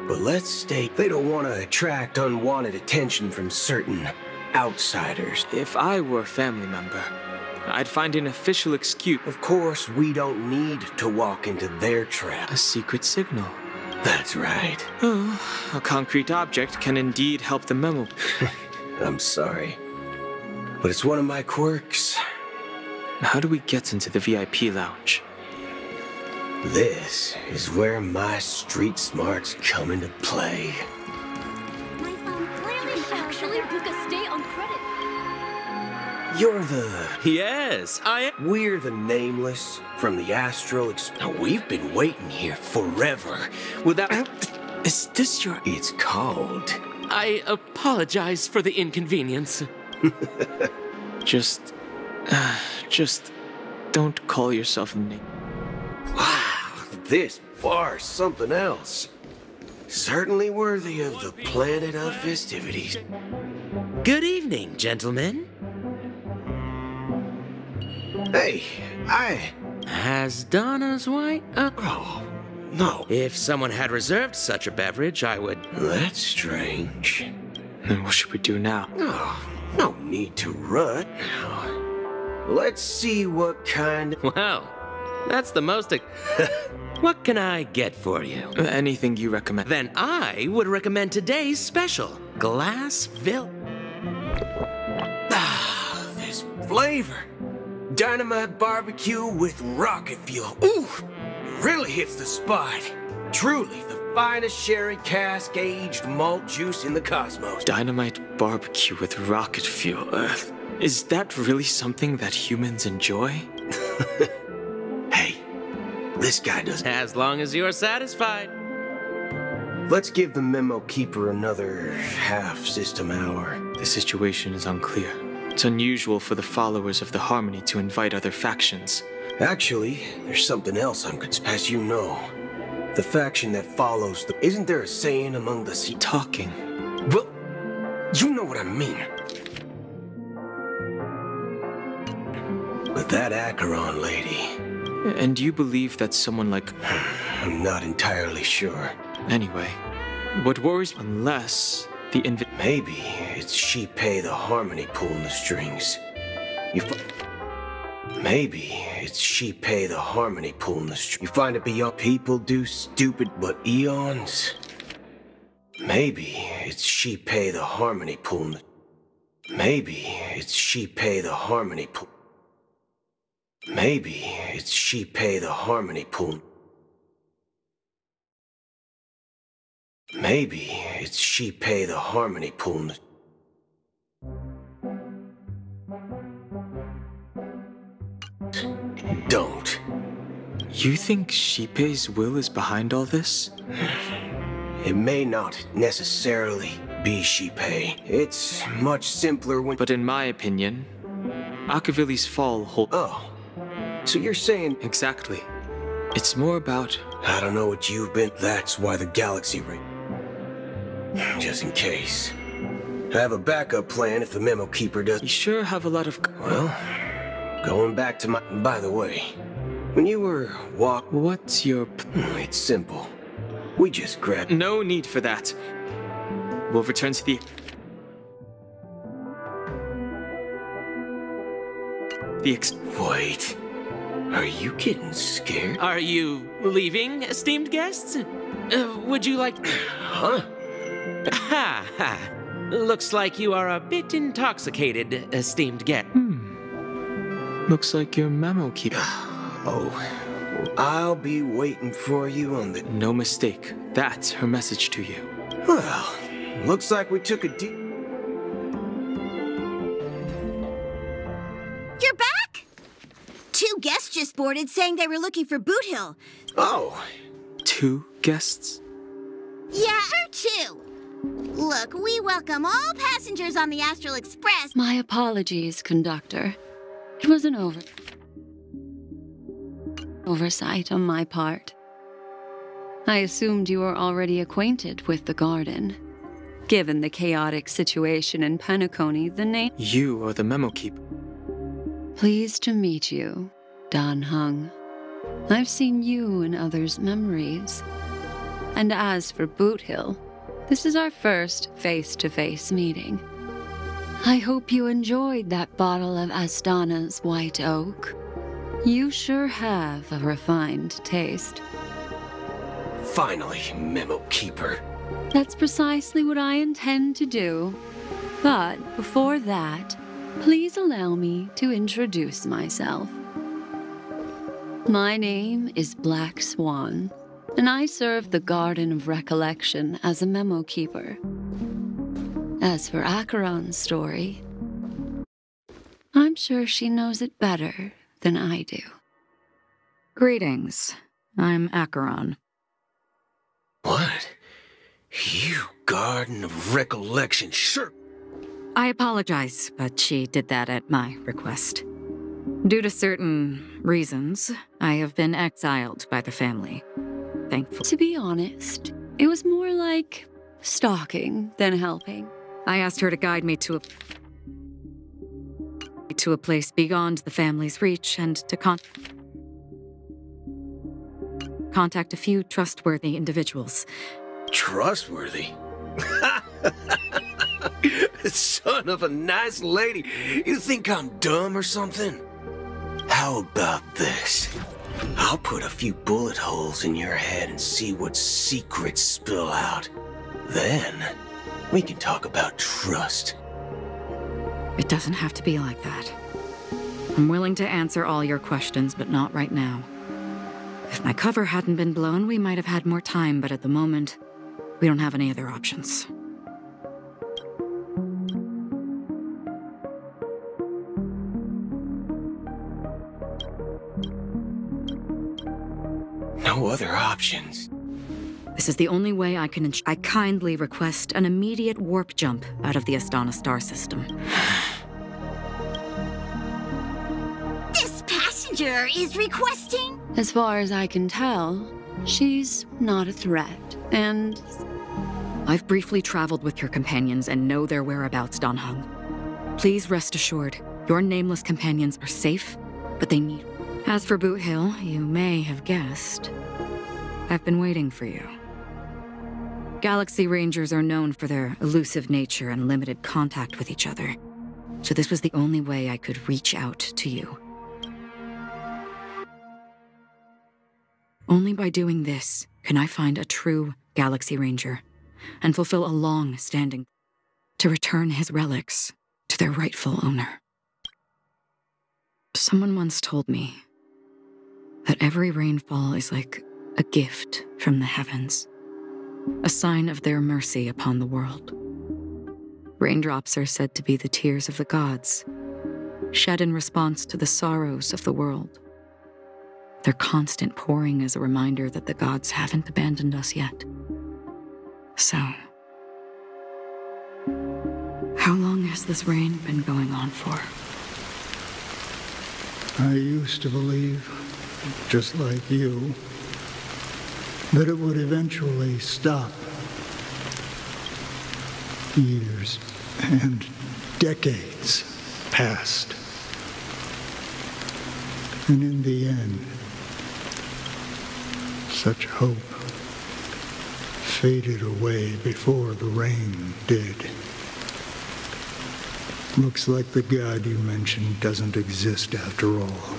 But let's state they don't want to attract unwanted attention from certain outsiders. If I were a family member, I'd find an official excuse. Of course, we don't need to walk into their trap. A secret signal. That's right. Oh, a concrete object can indeed help the memo. I'm sorry, but it's one of my quirks. How do we get into the VIP lounge? This is where my street smarts come into play. My phone clearly actually book a stay on credit. You're the... Yes, I am. We're the Nameless from the Astral Now, we've been waiting here forever without... Is this your... It's called... I apologize for the inconvenience. Just don't call yourself a name. Wow, this bar's something else. Certainly worthy of the planet of festivities. Good evening, gentlemen. Hey, Has Donna's white... Oh, no. If someone had reserved such a beverage, I would... That's strange. Then what should we do now? Oh, no need to run. Let's see what kind... Wow, that's the most... What can I get for you? Anything you recommend. Then I would recommend today's special, Glassville. This flavor. Dynamite barbecue with rocket fuel. Ooh, it really hits the spot. Truly the finest sherry cask-aged malt juice in the cosmos. Dynamite barbecue with rocket fuel. Is that really something that humans enjoy? Hey, this guy doesn't... As long as you're satisfied. Let's give the memo keeper another half-system hour. The situation is unclear. It's unusual for the followers of the Harmony to invite other factions. Actually, there's something else I'm concerned. As you know, the faction that follows the... Isn't there a saying among the... Talking. Well, you know what I mean. But that Acheron lady... And you believe that someone like... I'm not entirely sure. Anyway, what worries me, unless the Maybe it's she pay the Harmony pulling the strings. Maybe it's she pay the Harmony pulling the strings. You find it beyond people do stupid but eons? Maybe it's she pay the Harmony pulling the... Maybe it's she pay the Harmony pull... Maybe it's she pay the Harmony pull... Maybe it's she pay the Harmony pull... Don't. You think Shippei's will is behind all this? It may not necessarily be Shippei. It's much simpler when... But in my opinion, Akavili's fall hold... Oh. So you're saying... Exactly. It's more about... I don't know what you've been... That's why the galaxy ring... Just in case. I have a backup plan if the memo keeper does... You sure have a lot of... Well, going back to my... By the way, when you were What's your... It's simple. We just grabbed... No need for that. We'll return to the... Wait. Are you getting scared? Are you leaving, esteemed guests? Would you like... Huh? Ha ha. Looks like you are a bit intoxicated, esteemed guest. Looks like your memo keeper. Oh, I'll be waiting for you on the... No mistake. That's her message to you. Well, looks like we took a deep... You're back? 2 guests just boarded saying they were looking for Boot Hill. Oh. 2 guests? Yeah, or 2. Look, we welcome all passengers on the Astral Express. My apologies, conductor. It was an oversight on my part. I assumed you were already acquainted with the garden. Given the chaotic situation in Penacony, the name... You are the memo keeper. Pleased to meet you, Dan Hung. I've seen you in others' memories. And as for Boot Hill, this is our first face-to-face meeting. I hope you enjoyed that bottle of Astana's White Oak. You sure have a refined taste. Finally, memo keeper. That's precisely what I intend to do. But before that, please allow me to introduce myself. My name is Black Swan, and I serve the Garden of Recollection as a memo keeper. As for Acheron's story, I'm sure she knows it better than I do. Greetings. I'm Acheron. What? You Garden of Recollection, sure. I apologize, but she did that at my request. Due to certain reasons, I have been exiled by the family. Thankful. To be honest, it was more like stalking than helping. I asked her to guide me to a place beyond the family's reach and to contact a few trustworthy individuals. Trustworthy? Son of a nice lady. You think I'm dumb or something? How about this? I'll put a few bullet holes in your head and see what secrets spill out. Then, we can talk about trust. It doesn't have to be like that. I'm willing to answer all your questions, but not right now. If my cover hadn't been blown, we might have had more time, but at the moment, we don't have any other options. No other options. This is the only way I can I kindly request an immediate warp jump out of the Astana star system. This passenger is requesting? As far as I can tell, she's not a threat, and... I've briefly traveled with your companions and know their whereabouts, Dan Hung. Please rest assured, your nameless companions are safe, but they need... As for Boot Hill, you may have guessed. I've been waiting for you. Galaxy Rangers are known for their elusive nature and limited contact with each other, so this was the only way I could reach out to you. Only by doing this can I find a true Galaxy Ranger and fulfill a long-standing to return his relics to their rightful owner. Someone once told me that every rainfall is like a gift from the heavens, a sign of their mercy upon the world. Raindrops are said to be the tears of the gods, shed in response to the sorrows of the world. Their constant pouring is a reminder that the gods haven't abandoned us yet. So, how long has this rain been going on for? I used to believe, just like you, that it would eventually stop. Years and decades passed. And in the end, such hope faded away before the rain did. Looks like the god you mentioned doesn't exist after all.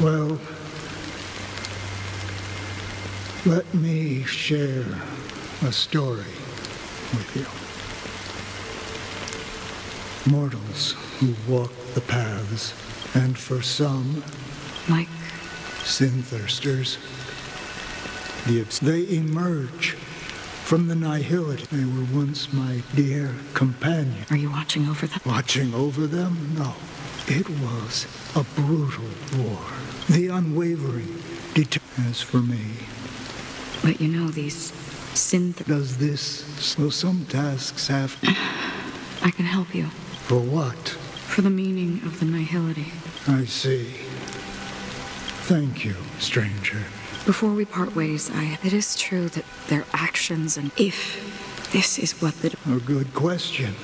Well, let me share a story with you. Mortals who walk the paths, and for some, like sin thirsters, they emerge from the nihility. They were once my dear companion. Are you watching over them? Watching over them? No. It was a brutal war. The unwavering as for me. But you know, these does this, so some tasks have... I can help you. For what? For the meaning of the nihility. I see. Thank you, stranger. Before we part ways, it is true that their actions and if this is what the... A good question.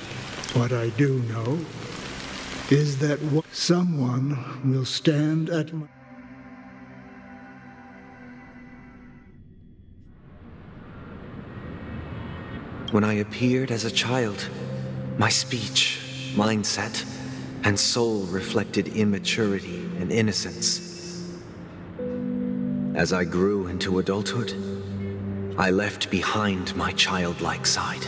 What I do know is that someone will stand at my... When I appeared as a child, my speech, mindset, and soul reflected immaturity and innocence. As I grew into adulthood, I left behind my childlike side.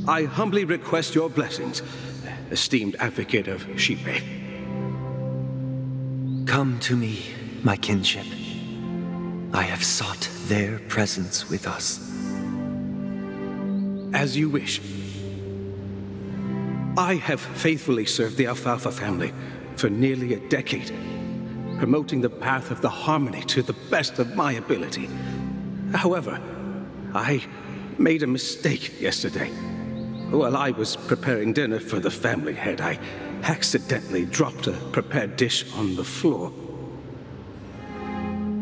I humbly request your blessings, esteemed advocate of Shipe. Come to me, my kinship. I have sought their presence with us. As you wish. I have faithfully served the Alfalfa family for nearly a decade, promoting the path of the harmony to the best of my ability. However, I made a mistake yesterday. While I was preparing dinner for the family head, I accidentally dropped a prepared dish on the floor.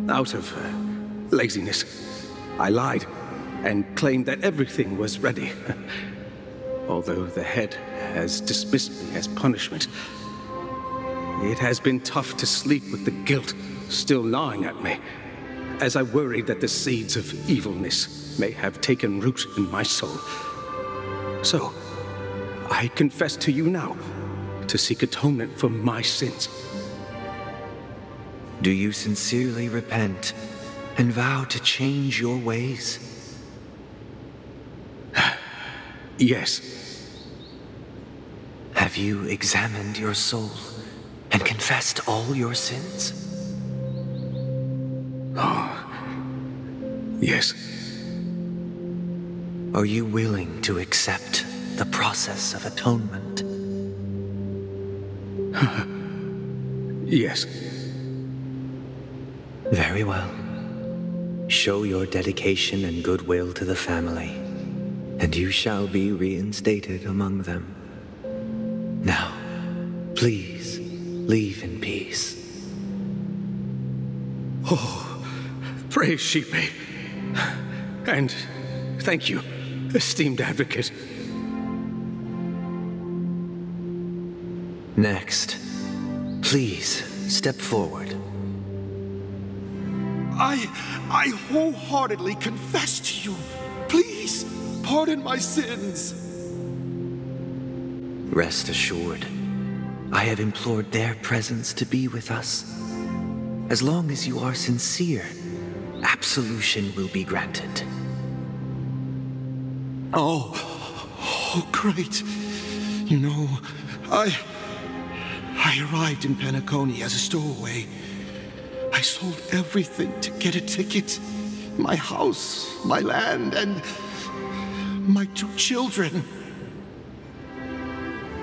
Out of laziness, I lied and claimed that everything was ready. Although the head has dismissed me as punishment, it has been tough to sleep with the guilt still gnawing at me, as I worried that the seeds of evilness may have taken root in my soul. So, I confess to you now to seek atonement for my sins. Do you sincerely repent and vow to change your ways? Yes. Have you examined your soul and confessed all your sins? Oh, yes. Are you willing to accept the process of atonement? Yes. Very well. Show your dedication and goodwill to the family, and you shall be reinstated among them. Now, please, leave in peace. Oh, praise Shipe. And thank you, esteemed advocate. Next, please step forward. I wholeheartedly confess to you. Please, pardon my sins. Rest assured, I have implored their presence to be with us. As long as you are sincere, absolution will be granted. Oh, great. You know, I arrived in Penacony as a stowaway. I sold everything to get a ticket. My house, my land, and my 2 children.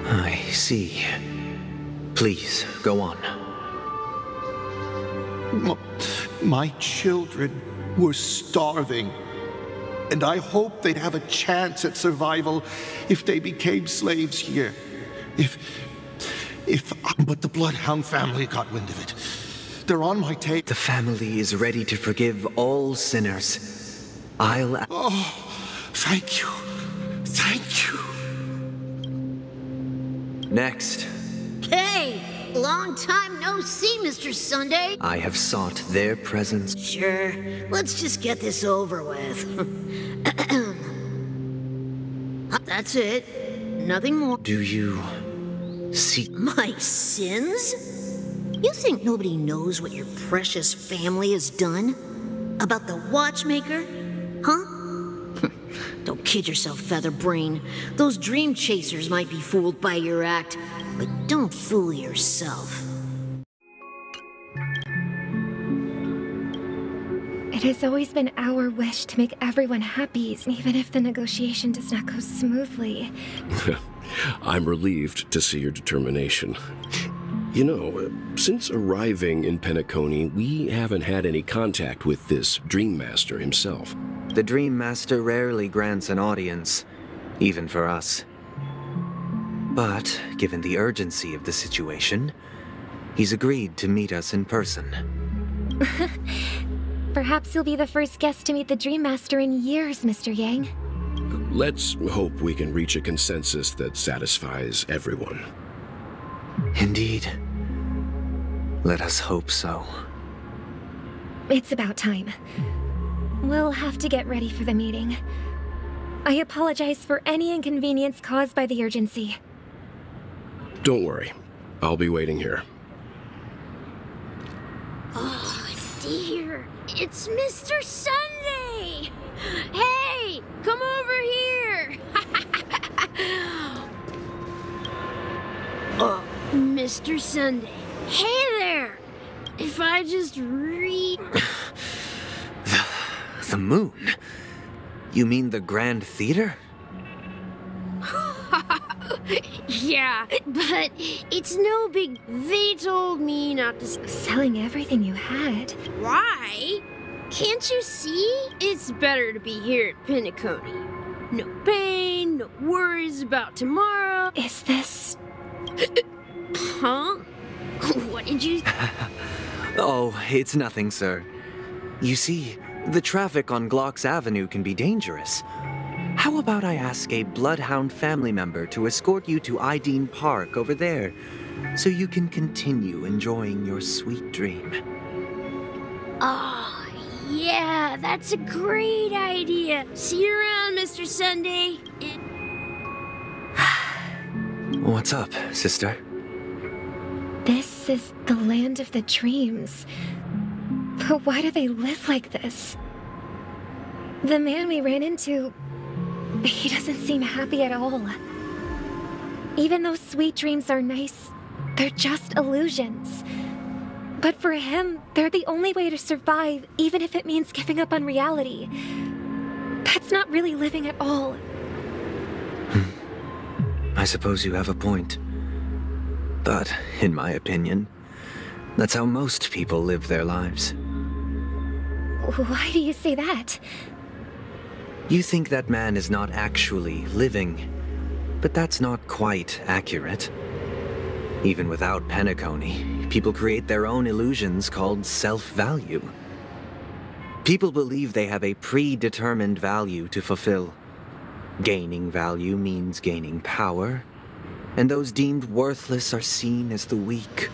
I see. Please, go on. My children were starving, and I hoped they'd have a chance at survival if they became slaves here. But the Bloodhound family got wind of it. They're on my tape. The family is ready to forgive all sinners. Oh, thank you. Thank you. Next. Hey, long time no see, Mr. Sunday. I have sought their presence. Sure, let's just get this over with. That's it. nothing more. Do you see My sins? You think nobody knows what your precious family has done? About the watchmaker? Huh? Don't kid yourself, Featherbrain. Those dream chasers might be fooled by your act, but don't fool yourself. It has always been our wish to make everyone happy, even if the negotiation does not go smoothly. I'm relieved to see your determination. You know, since arriving in Penacony, we haven't had any contact with this Dream Master himself. The Dream Master rarely grants an audience, even for us. But, given the urgency of the situation, he's agreed to meet us in person. Perhaps you'll be the first guest to meet the Dream Master in years, Mr. Yang. Let's hope we can reach a consensus that satisfies everyone. Indeed. Let us hope so. It's about time. We'll have to get ready for the meeting. I apologize for any inconvenience caused by the urgency. Don't worry. I'll be waiting here. Oh, dear. It's Mr. Sunday! Hey, come over here! Mr. Sunday. Hey there! If I just read... The moon? You mean the Grand Theater? Yeah, but it's no big... They told me not to... Selling everything you had. Why? Can't you see? It's better to be here at Penacony. No pain, no worries about tomorrow. Is this... Huh? What did you... Oh, it's nothing, sir. You see, the traffic on Glock's Avenue can be dangerous. How about I ask a Bloodhound family member to escort you to Aiden Park over there, so you can continue enjoying your sweet dream? Oh, yeah, that's a great idea. See you around, Mr. Sunday. What's up, sister? This is the land of the dreams. But why do they live like this? The man we ran into... he doesn't seem happy at all. Even though sweet dreams are nice, they're just illusions. But for him, they're the only way to survive, even if it means giving up on reality. That's not really living at all. I suppose you have a point. But, in my opinion, that's how most people live their lives. Why do you say that? You think that man is not actually living, but that's not quite accurate. Even without Penacony, people create their own illusions called self-value. People believe they have a predetermined value to fulfill. Gaining value means gaining power, and those deemed worthless are seen as the weak.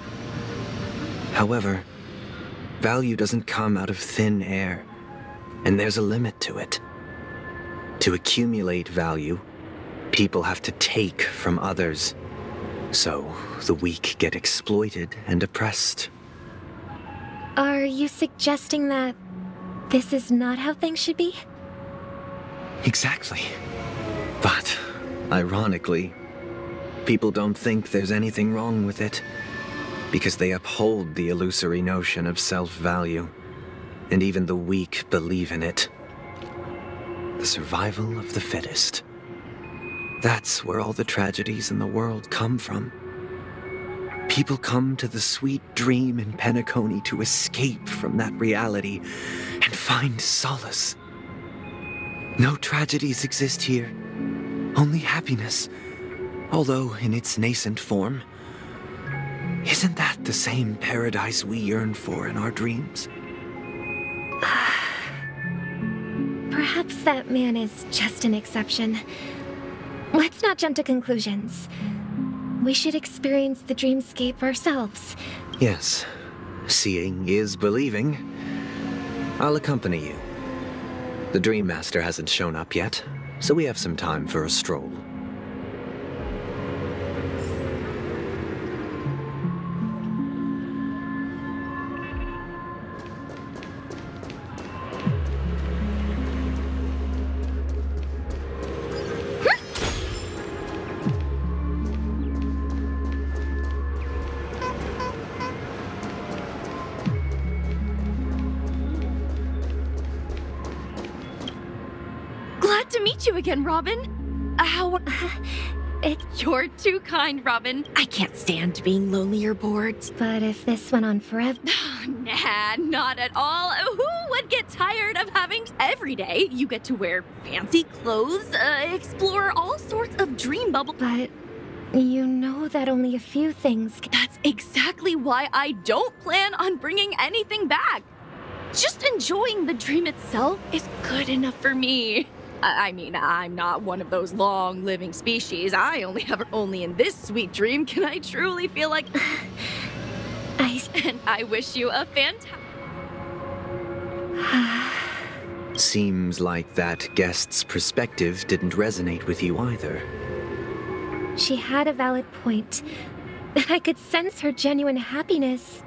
However, value doesn't come out of thin air, and there's a limit to it. To accumulate value, people have to take from others. So, the weak get exploited and oppressed. Are you suggesting that this is not how things should be? Exactly. But, ironically, people don't think there's anything wrong with it, because they uphold the illusory notion of self-value, and even the weak believe in it. The survival of the fittest. That's where all the tragedies in the world come from. People come to the sweet dream in Penacony to escape from that reality and find solace. No tragedies exist here, only happiness, although in its nascent form. Isn't that the same paradise we yearn for in our dreams? Perhaps that man is just an exception. Let's not jump to conclusions. We should experience the dreamscape ourselves. Yes, seeing is believing. I'll accompany you. The Dream Master hasn't shown up yet, so we have some time for a stroll. meet you again, Robin. How... You're too kind, Robin. I can't stand being lonely or bored. But if this went on forever... Nah, not at all. Who would get tired of having... Every day, you get to wear fancy clothes, explore all sorts of dream bubble... But you know that only a few things... That's exactly why I don't plan on bringing anything back. Just enjoying the dream itself is good enough for me. I mean, I'm not one of those long-living species. Only in this sweet dream can I truly feel like... And I wish you a fantastic... Seems like that guest's perspective didn't resonate with you either. She had a valid point. And I could sense her genuine happiness.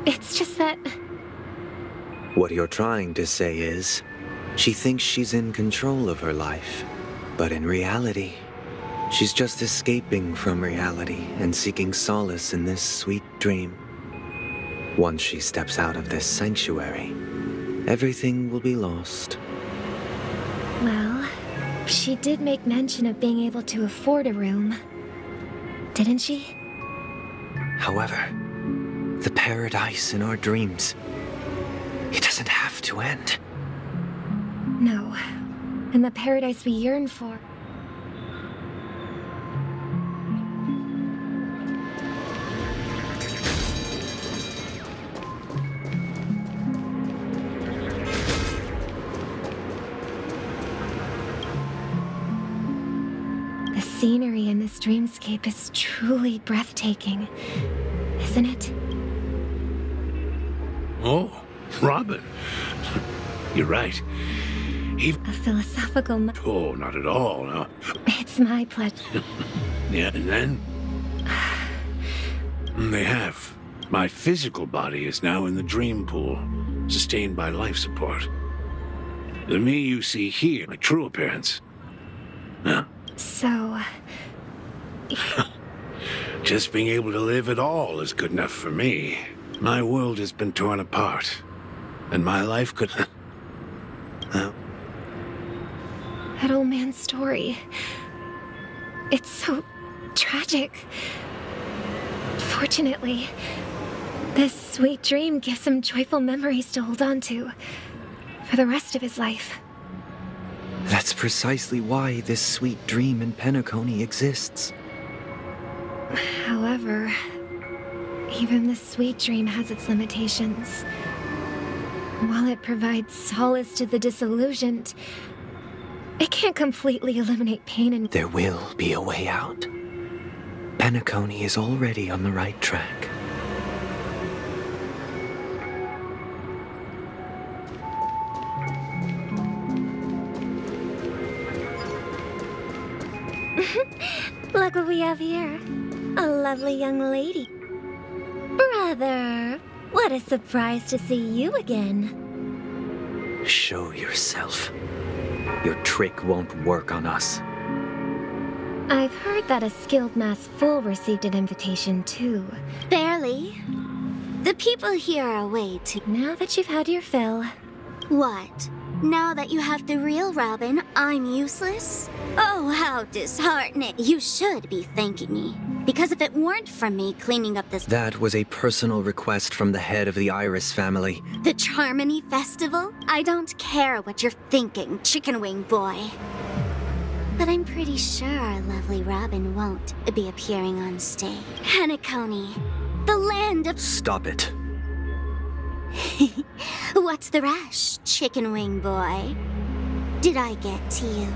It's just that... What you're trying to say is, she thinks she's in control of her life. But in reality, she's just escaping from reality and seeking solace in this sweet dream. Once she steps out of this sanctuary, everything will be lost. Well, she did make mention of being able to afford a room. Didn't she? However, the paradise in our dreams, it doesn't have to end. No. And the paradise we yearn for. The scenery in this dreamscape is truly breathtaking, isn't it? Oh, Robin. You're right. A philosophical... Oh, not at all, no. It's my pleasure. Yeah, and then? They have. My physical body is now in the dream pool, sustained by life support. The me you see here, my true appearance. Huh? So... Just being able to live at all is good enough for me. My world has been torn apart, and my life could... That old man's story. It's so tragic. Fortunately, this sweet dream gives him joyful memories to hold on to for the rest of his life. That's precisely why this sweet dream in Penacony exists. However, even this sweet dream has its limitations. While it provides solace to the disillusioned, it can't completely eliminate pain and... There will be a way out. Penacony is already on the right track. Look what we have here. A lovely young lady. Brother, what a surprise to see you again. Show yourself. Your trick won't work on us. I've heard that a skilled mass fool received an invitation too. Barely. The people here are way too... Now that you've had your fill. What? Now that you have the real Robin, I'm useless? Oh, how disheartening. You should be thanking me. Because if it weren't for me cleaning up this... That was a personal request from the head of the Iris family. The Charmony Festival? I don't care what you're thinking, chicken wing boy. But I'm pretty sure our lovely Robin won't be appearing on stage. Penacony, the land of... Stop it. What's the rush, chicken wing boy? Did I get to you?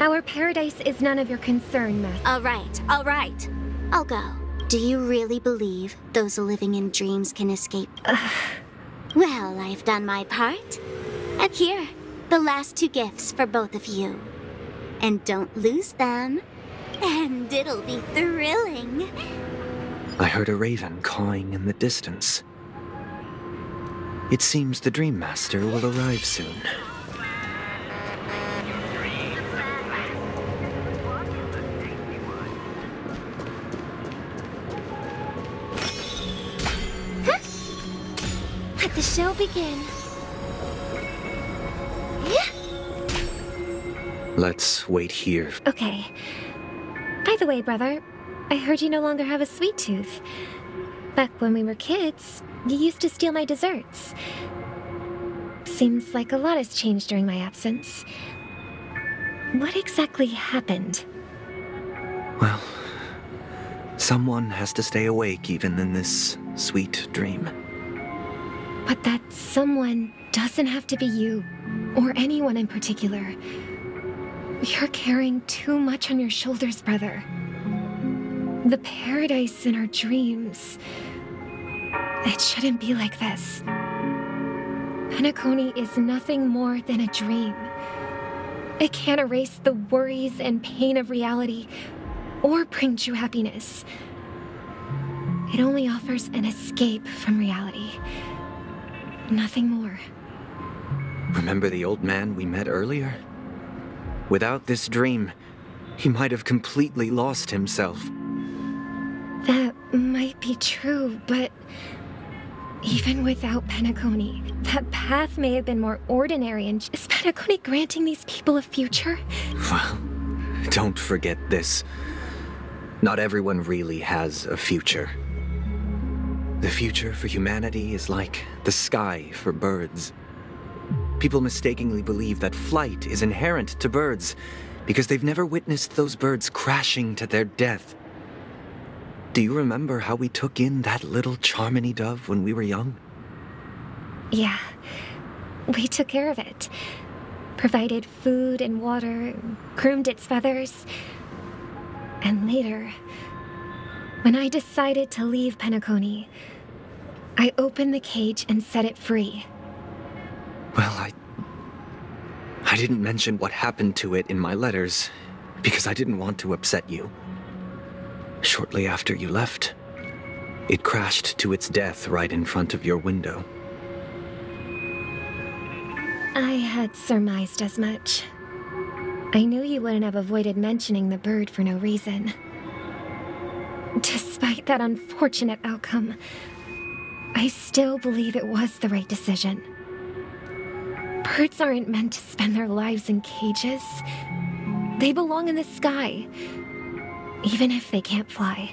Our paradise is none of your concern, Master. All right. I'll go. Do you really believe those living in dreams can escape? Well, I've done my part. And here, the last 2 gifts for both of you. And don't lose them. And it'll be thrilling. I heard a raven cawing in the distance. It seems the Dream Master will arrive soon. Let the show begin. Let's wait here. Okay. By the way, brother, I heard you no longer have a sweet tooth. Back when we were kids, you used to steal my desserts. Seems like a lot has changed during my absence. What exactly happened? Well, someone has to stay awake even in this sweet dream. But that someone doesn't have to be you, or anyone in particular. You're carrying too much on your shoulders, brother. The paradise in our dreams. It shouldn't be like this. Penacony is nothing more than a dream. It can't erase the worries and pain of reality, or bring true happiness. It only offers an escape from reality. Nothing more. Remember the old man we met earlier? Without this dream, he might have completely lost himself. That might be true, but even without Penacony, that path may have been more ordinary. And is Penacony granting these people a future? Well, don't forget this. Not everyone really has a future. The future for humanity is like the sky for birds. People mistakenly believe that flight is inherent to birds because they've never witnessed those birds crashing to their death. Do you remember how we took in that little Charmony dove when we were young? Yeah, we took care of it. Provided food and water, groomed its feathers. And later, when I decided to leave Penacony, I opened the cage and set it free. Well, I didn't mention what happened to it in my letters because I didn't want to upset you. Shortly after you left, it crashed to its death right in front of your window. I had surmised as much. I knew you wouldn't have avoided mentioning the bird for no reason. Despite that unfortunate outcome, I still believe it was the right decision. Birds aren't meant to spend their lives in cages. They belong in the sky, even if they can't fly.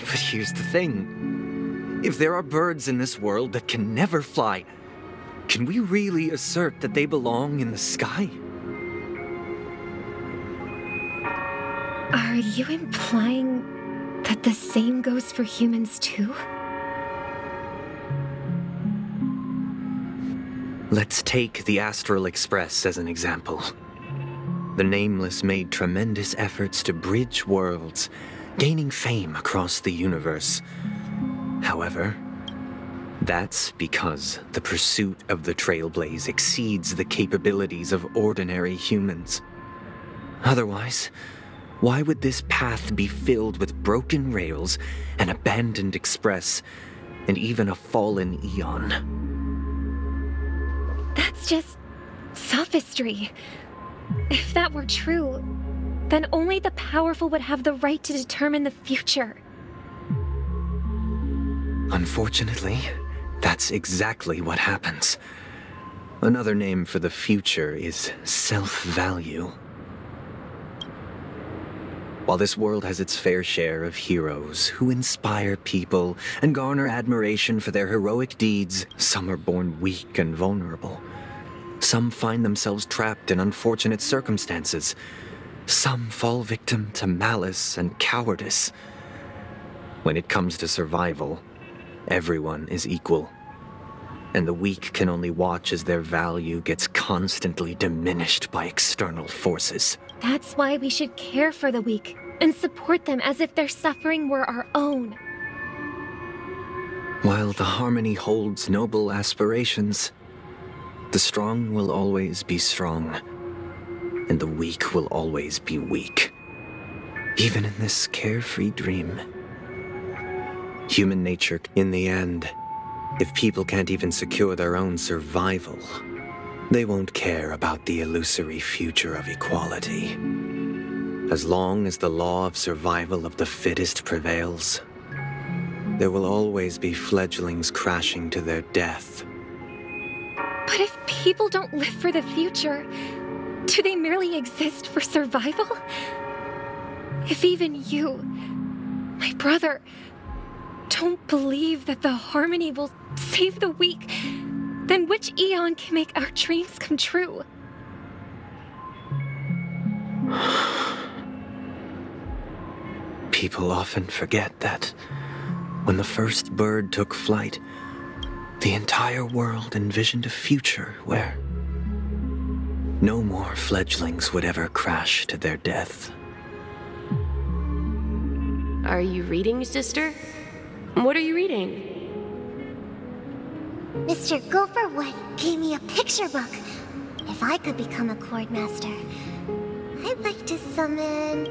But here's the thing. If there are birds in this world that can never fly, can we really assert that they belong in the sky? Are you implying that the same goes for humans too? Let's take the Astral Express as an example. The Nameless made tremendous efforts to bridge worlds, gaining fame across the universe. However, that's because the pursuit of the Trailblaze exceeds the capabilities of ordinary humans. Otherwise, why would this path be filled with broken rails, an abandoned express, and even a fallen Eon? That's just sophistry. If that were true, then only the powerful would have the right to determine the future. Unfortunately, that's exactly what happens. Another name for the future is self-value. While this world has its fair share of heroes who inspire people and garner admiration for their heroic deeds, some are born weak and vulnerable. Some find themselves trapped in unfortunate circumstances. Some fall victim to malice and cowardice. When it comes to survival, everyone is equal. And the weak can only watch as their value gets constantly diminished by external forces. That's why we should care for the weak and support them as if their suffering were our own. While the Harmony holds noble aspirations, the strong will always be strong, and the weak will always be weak. Even in this carefree dream. Human nature, in the end, if people can't even secure their own survival, they won't care about the illusory future of equality. As long as the law of survival of the fittest prevails, there will always be fledglings crashing to their death. But if people don't live for the future, Do they merely exist for survival? If even you, my brother, don't believe that the harmony will save the weak, then which eon can make our dreams come true? People often forget that when the first bird took flight, the entire world envisioned a future where no more fledglings would ever crash to their death. Are you reading, sister? What are you reading? Mr. Gopherwood gave me a picture book. If I could become a Chordmaster, I'd like to summon...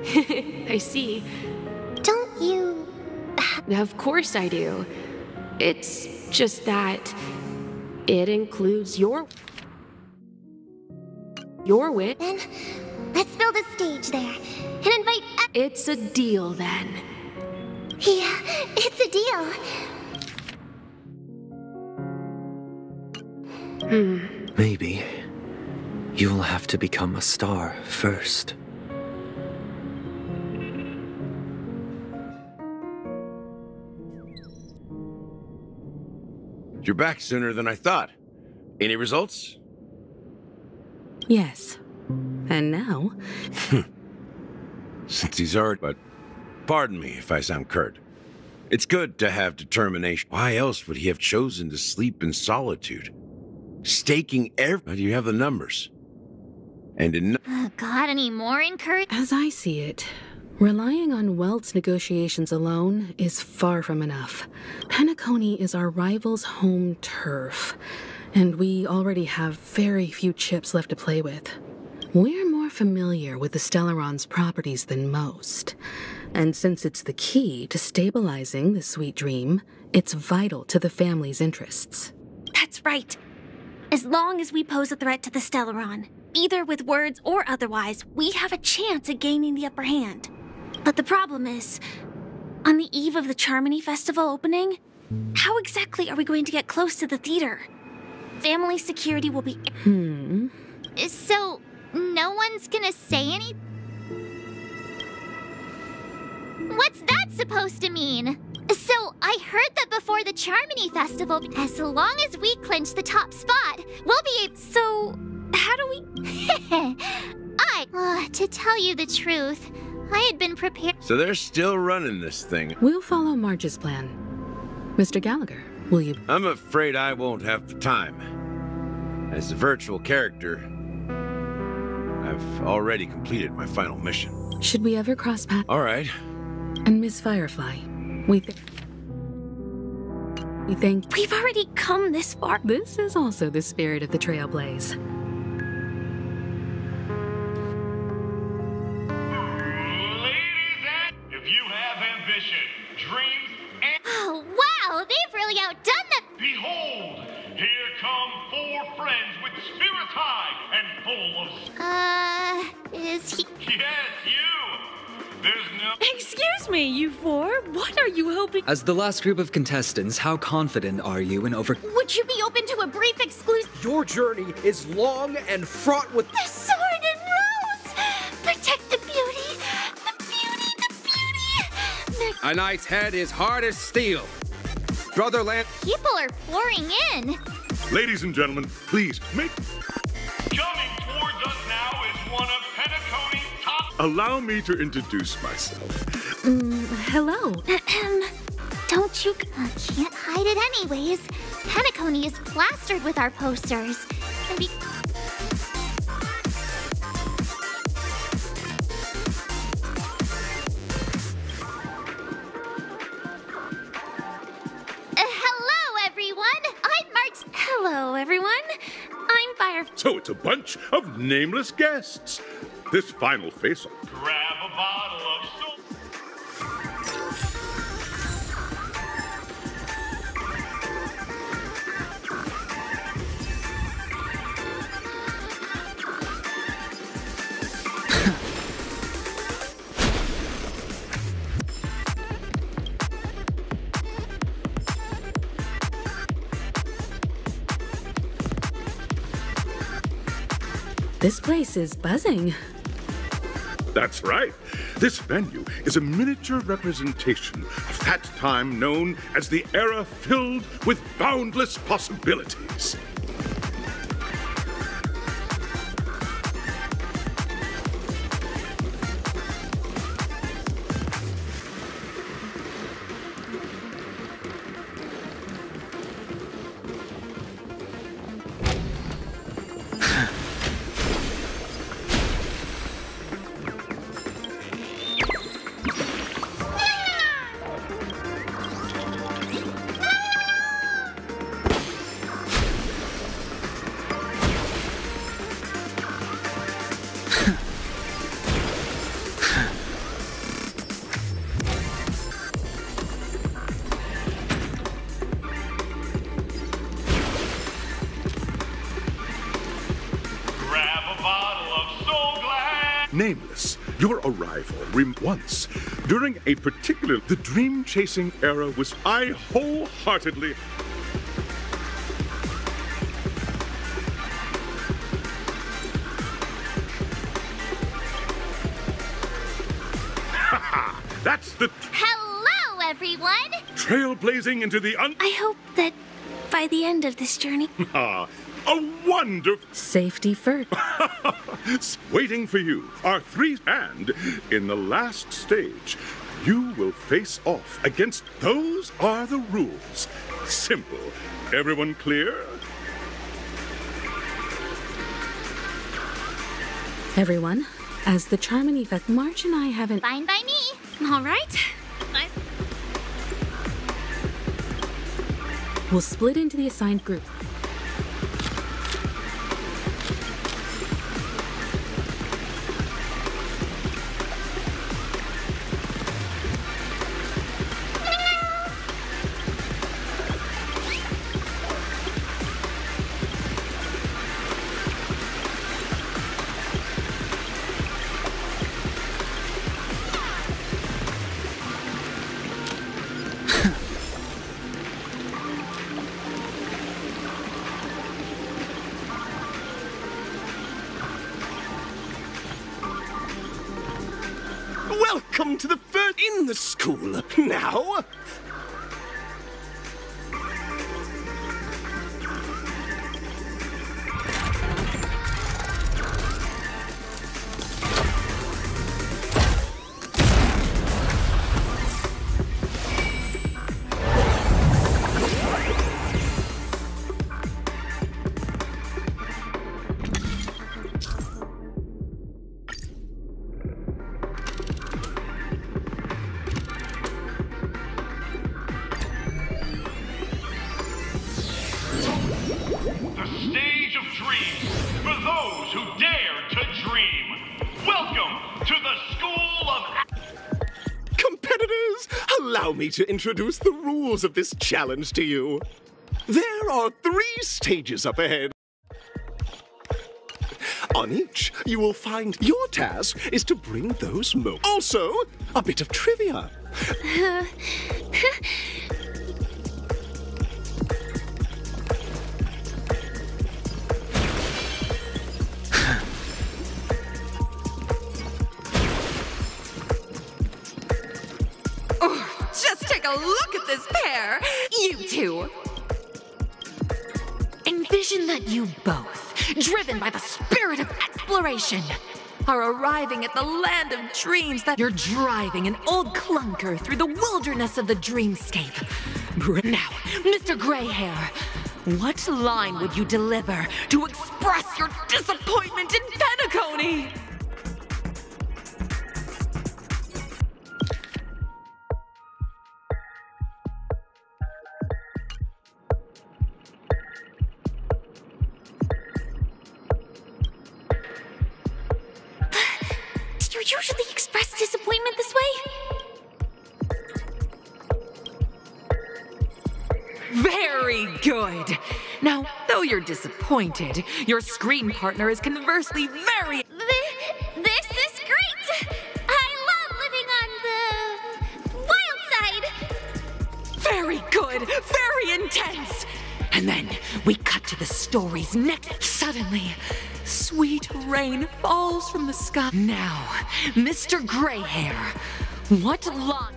I see. Don't you... Of course I do. It's just that it includes your wit. Then let's build a stage there and invite... It's a deal then. Yeah, it's a deal. Maybe you'll have to become a star first. You're back sooner than I thought. Any results? Yes. And now? Since he's already... But pardon me if I sound curt. It's good to have determination. Why else would he have chosen to sleep in solitude? Staking every... Do you have the numbers? And in... Got any more encouragement? As I see it, relying on Welt's negotiations alone is far from enough. Penacony is our rival's home turf, and we already have very few chips left to play with. We're more familiar with the Stellaron's properties than most, and since it's the key to stabilizing the sweet dream, it's vital to the family's interests. That's right. As long as we pose a threat to the Stellaron, either with words or otherwise, we have a chance at gaining the upper hand. But the problem is, on the eve of the Charmony Festival opening, how exactly are we going to get close to the theater? Family security will be... So, no one's gonna say anything? What's that supposed to mean? So, I heard that before the Charmony Festival, as long as we clinch the top spot, we'll be able... So, how do we... to tell you the truth, I had been prepared... So they're still running this thing. We'll follow Marge's plan. Mr. Gallagher, will you... I'm afraid I won't have the time. As a virtual character, I've already completed my final mission. Should we ever cross paths? All right. And Miss Firefly, we think... We've already come this far. This is also the spirit of the Trailblaze. If you have ambition, dreams, and... Oh, wow! They've really outdone them! Behold! Here come 4 friends with spirits high and full of... Is he... Yes, you! There's no... Excuse me, you 4. What are you hoping... As the last group of contestants, how confident are you in over... Would you be open to a brief exclusive... Your journey is long and fraught with... The sword and rose! Protect the beauty! A knight's head is hard as steel. Brotherland... People are pouring in. Ladies and gentlemen, please, make... Coming towards us now is one of Penacony's top... Allow me to introduce myself. Hello. Don't you... can't hide it anyways. Penacony is plastered with our posters. And Hello, everyone. I'm Fire... So it's a bunch of nameless guests. This final face-off. Grab a bottle of soap. This place is buzzing. That's right. This venue is a miniature representation of that time known as the era filled with boundless possibilities. Nameless, your arrival once, during a particular, the dream-chasing era was I wholeheartedly... That's the... Hello, everyone! Trailblazing into the I hope that by the end of this journey... A wonderful... Safety first. Waiting for you are three, and in the last stage, you will face off against those are the rules. Simple. Everyone clear? Everyone, as the Charmony Fest, March and I haven't... Fine by me. All right. We'll split into the assigned group. Welcome to the first in the school. Now... Allow me to introduce the rules of this challenge to you. There are 3 stages up ahead. On each, you will find your task is to bring those moments. Also, a bit of trivia. Just take a look at this pair! You two! Envision that you both, driven by the spirit of exploration, are arriving at the land of dreams that you're driving an old clunker through the wilderness of the dreamscape. Now, Mr. Greyhair, what line would you deliver to express your disappointment in Penacony? you usually express disappointment this way? Very good. Now, though you're disappointed, your screen partner is conversely very... This is great! I love living on the wild side! Very good, very intense. And then we cut to the story's next. Suddenly, Sweet rain falls from the sky. Now, Mr. Greyhair, what line?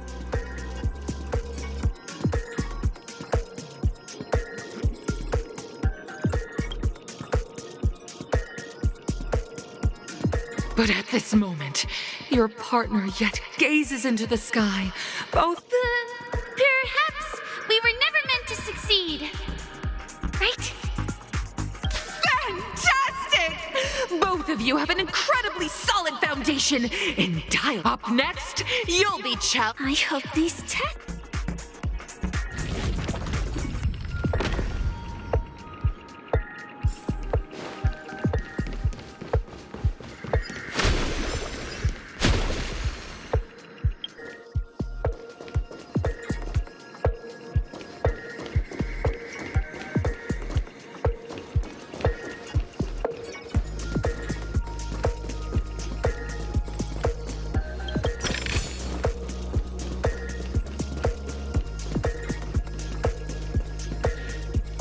But at this moment, your partner yet gazes into the sky, both... Perhaps we were never meant to succeed. Right? Fantastic! Both of you have an incredibly solid foundation in dialogue. Up next, you'll be I hope these tests...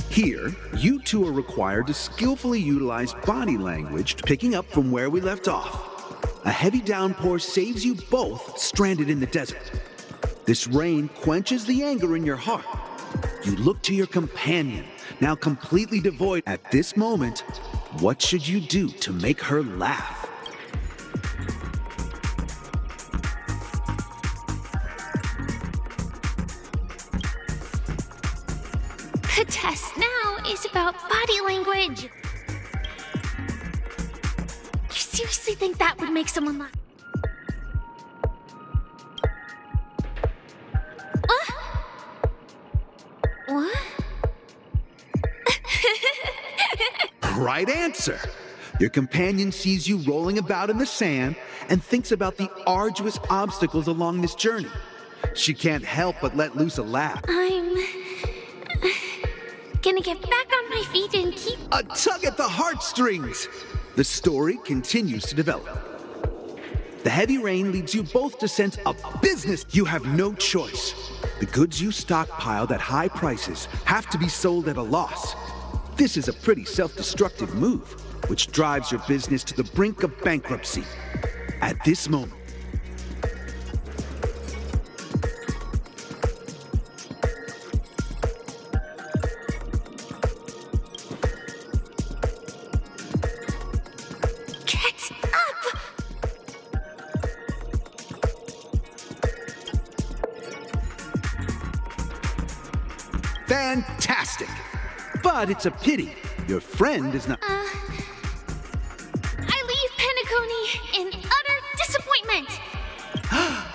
Here, you two are required to skillfully utilize body language, picking up from where we left off. A heavy downpour saves you both stranded in the desert. This rain quenches the anger in your heart. You look to your companion, now completely devoid. At this moment, what should you do to make her laugh? The test now is about body language. You seriously think that would make someone laugh? What? Right answer. Your companion sees you rolling about in the sand and thinks about the arduous obstacles along this journey. She can't help but let loose a laugh. I'm gonna get back on my feet and keep... A tug at the heartstrings! The story continues to develop. The heavy rain leads you both to sense a business. You have no choice. The goods you stockpiled at high prices have to be sold at a loss. This is a pretty self-destructive move, which drives your business to the brink of bankruptcy. At this moment, fantastic! But it's a pity your friend is not... I leave Penacony in utter disappointment!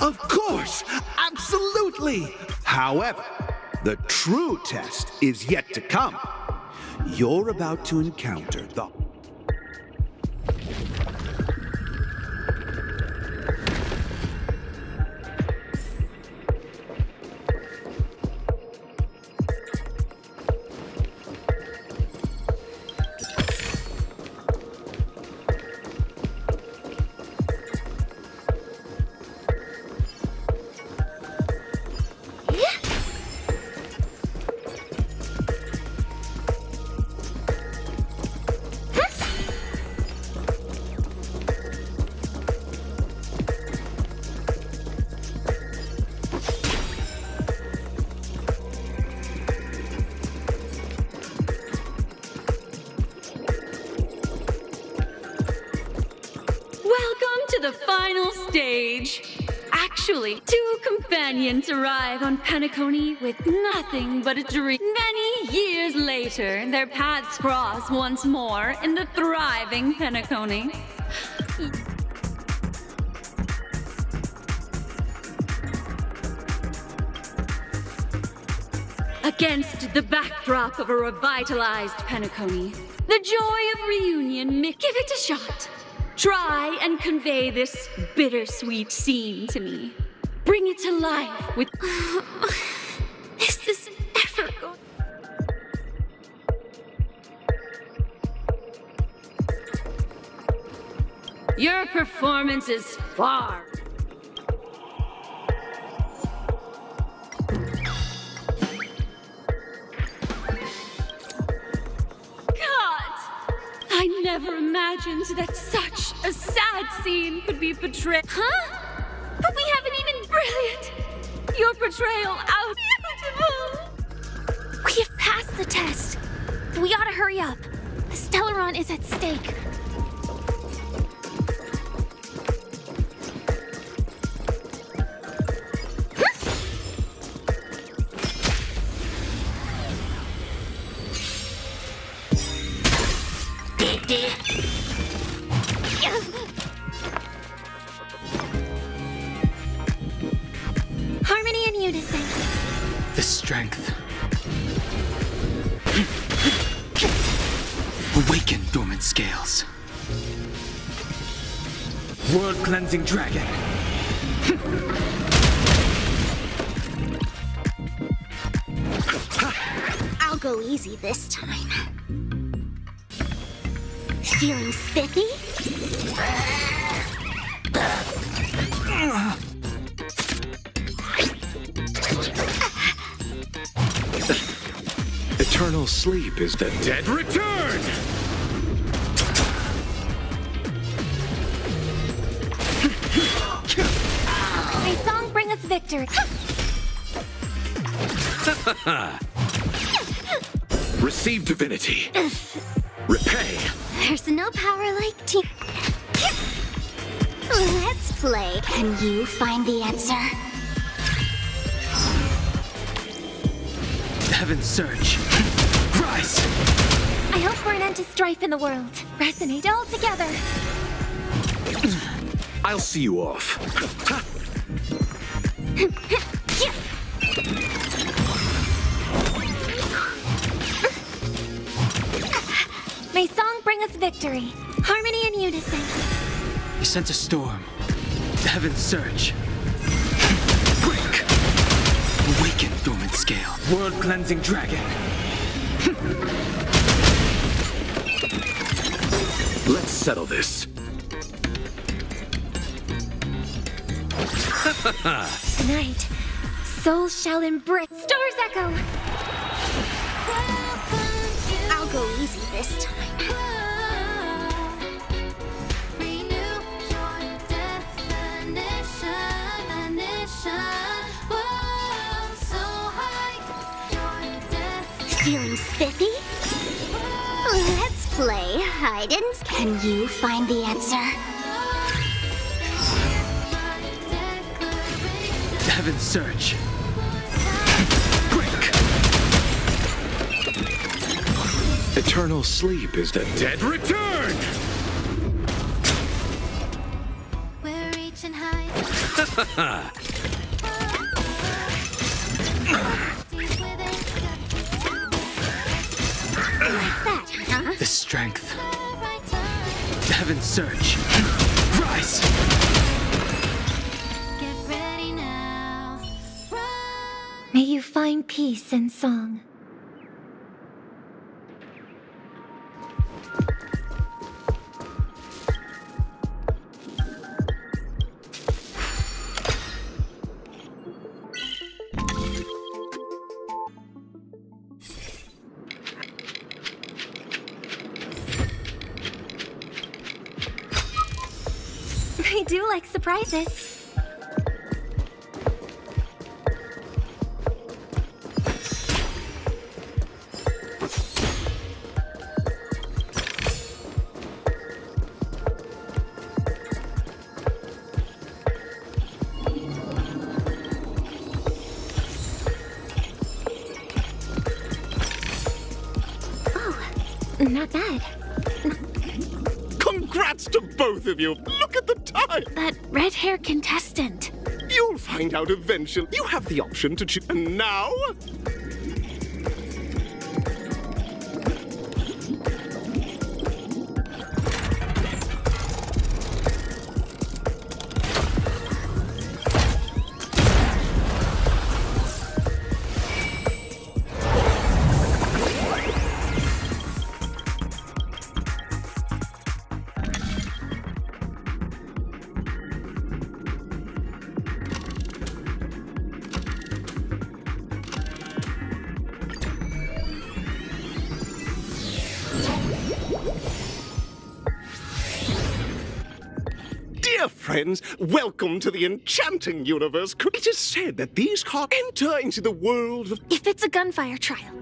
Of course! Absolutely! However, the true test is yet to come. You're about to encounter the... The final stage. Actually, two companions arrive on Penacony with nothing but a dream. Many years later, their paths cross once more in the thriving Penacony. Against the backdrop of a revitalized Penacony, the joy of reunion, give it a shot. Try and convey this bittersweet scene to me. Bring it to life with... This isn't ever going... Your performance is far... God! I I never imagined that such a sad scene could be portrayed. Huh? But we haven't even brilliant. Your portrayal out. Beautiful. We have passed the test. We ought to hurry up. The Stellaron is at stake. Harmony and unison. The strength. Awaken dormant scales. World-cleansing dragon. I'll go easy this time. Feeling spiffy? Eternal sleep is the Dead return! May song bring us victory. Receive divinity. Repay. There's no power like team. Let's play. Can you find the answer? Heaven's surge. Rise! I hope for an end to strife in the world. Resonate all together. I'll see you off. May song bring us victory. Harmony and unison. You sent a storm. Heaven's surge. Break! Awaken dormant scale. World-cleansing dragon. Let's settle this. Tonight, souls shall embrace. Stars echo. I'll go easy this time. Feeling spiffy? Let's play hide and... Can you find the answer? Heaven's surge. Break! Eternal sleep is the Dead return! We're reaching high. The strength. Heaven's surge. Rise! Get ready now. May you find peace in song. I do like surprises. Oh, not bad. Congrats to both of you! Look at the time! That red-haired contestant. You'll find out eventually. You have the option to choose. And now? Dear friends, welcome to the enchanting universe. It is said that these cards enter into the world of... If it's a gunfire trial.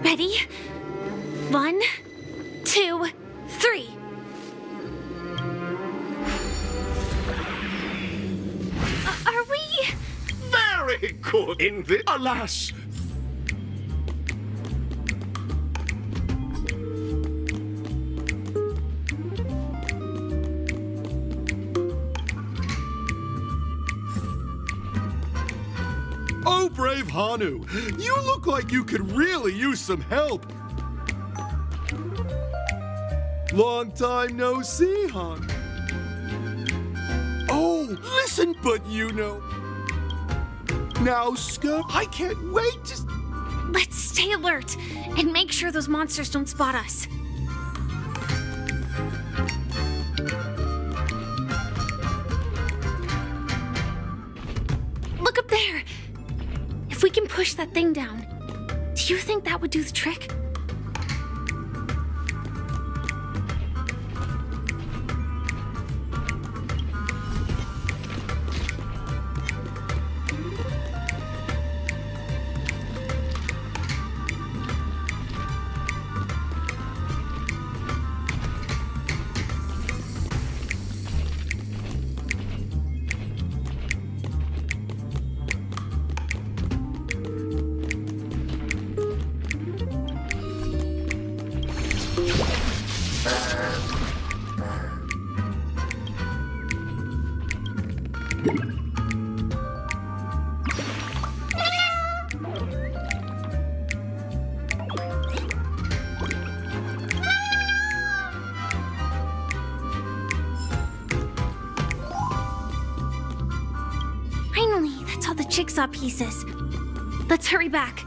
Ready? 1, 2, 3. Are we? Very good in the... Alas! Oh, brave Hanu, you look like you could really use some help. Long time no see, Han. Oh, listen, but you know. Now, Scud, I can't wait to... Let's stay alert and make sure those monsters don't spot us. Look up there. If we can push that thing down, do you think that would do the trick? Finally, that's all the jigsaw pieces. Let's hurry back.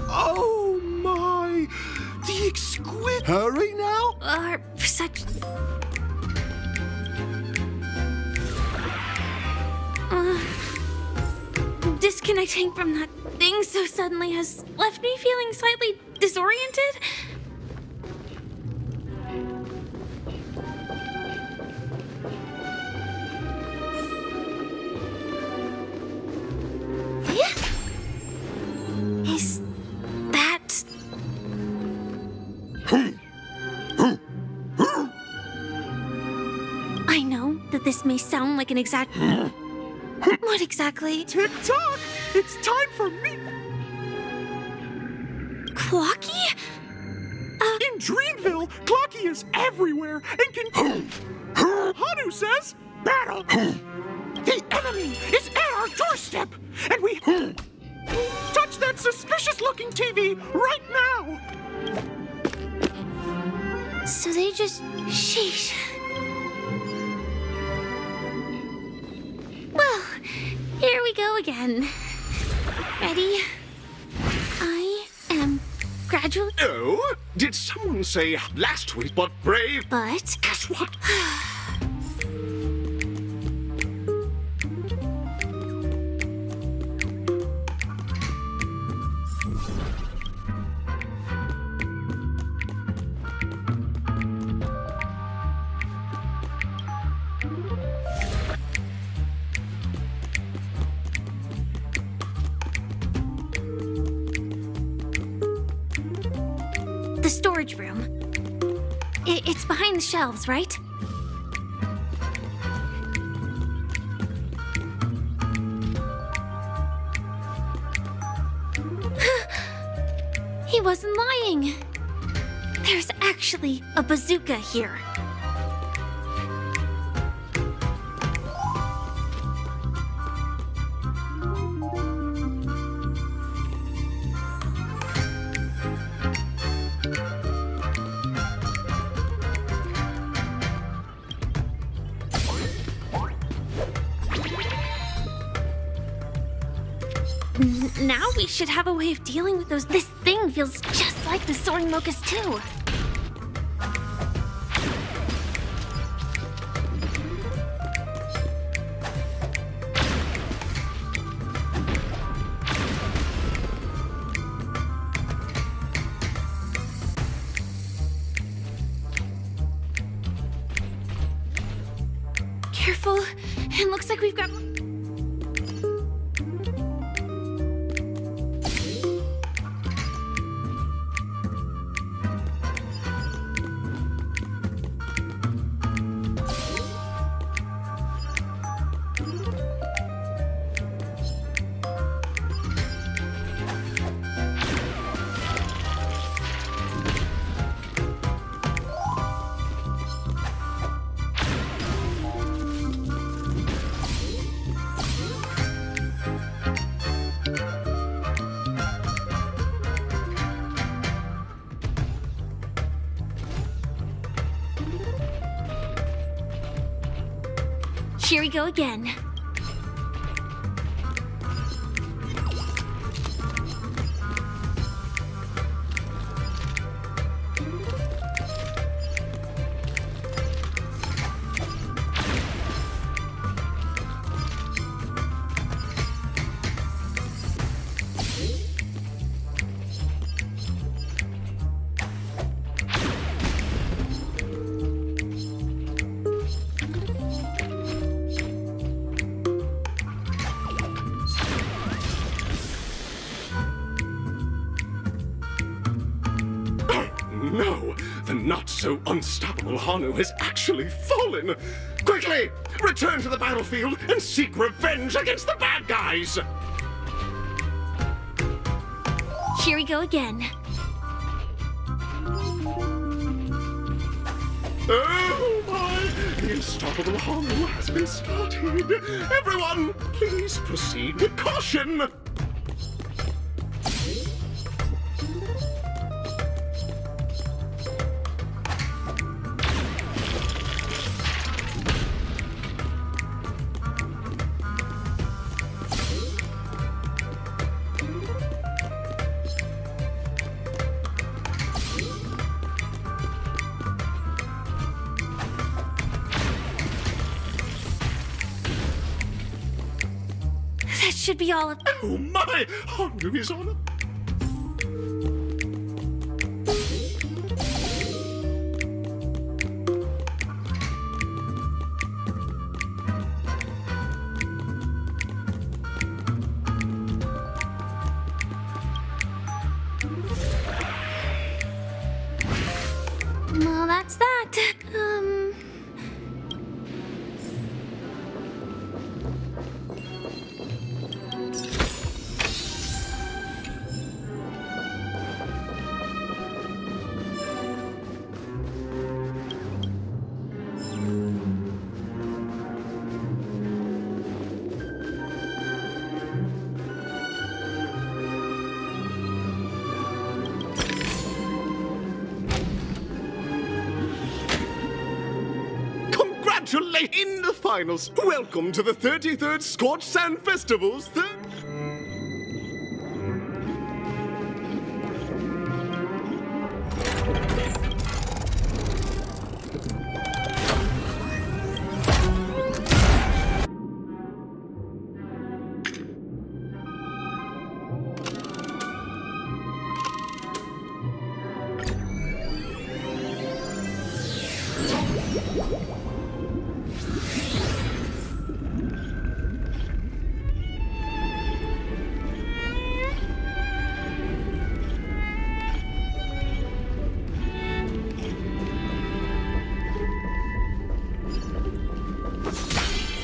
Oh, my! The exquisite... Hurry now! Such... Disconnecting from that thing so suddenly has left me feeling slightly disoriented. Is that... I know that this may sound like an exact... What exactly? Tick-tock! It's time for me! Clocky? In Dreamville, Clocky is everywhere and can... Hanu says, battle! The enemy is at our doorstep, and we... Touch that suspicious-looking TV right now! So they just... Sheesh. Well, here we go again. Ready? I am gradually... Oh? Did someone say last week, but brave? But... Guess what? The storage room. It's behind the shelves, right? He wasn't lying. There's actually a bazooka here. Now we should have a way of dealing with those. This thing feels just like the soaring locust too. Careful. It looks like we've got... Here we go again. No, the not-so-unstoppable Hanu has actually fallen! Quickly! Return to the battlefield and seek revenge against the bad guys! Here we go again. Oh my! The unstoppable Hanu has been spotted! Everyone, please proceed with caution! That should be all of... Oh my! Hanu is on a... Well, that's that. In the finals, welcome to the 33rd Scorched Sand Festival's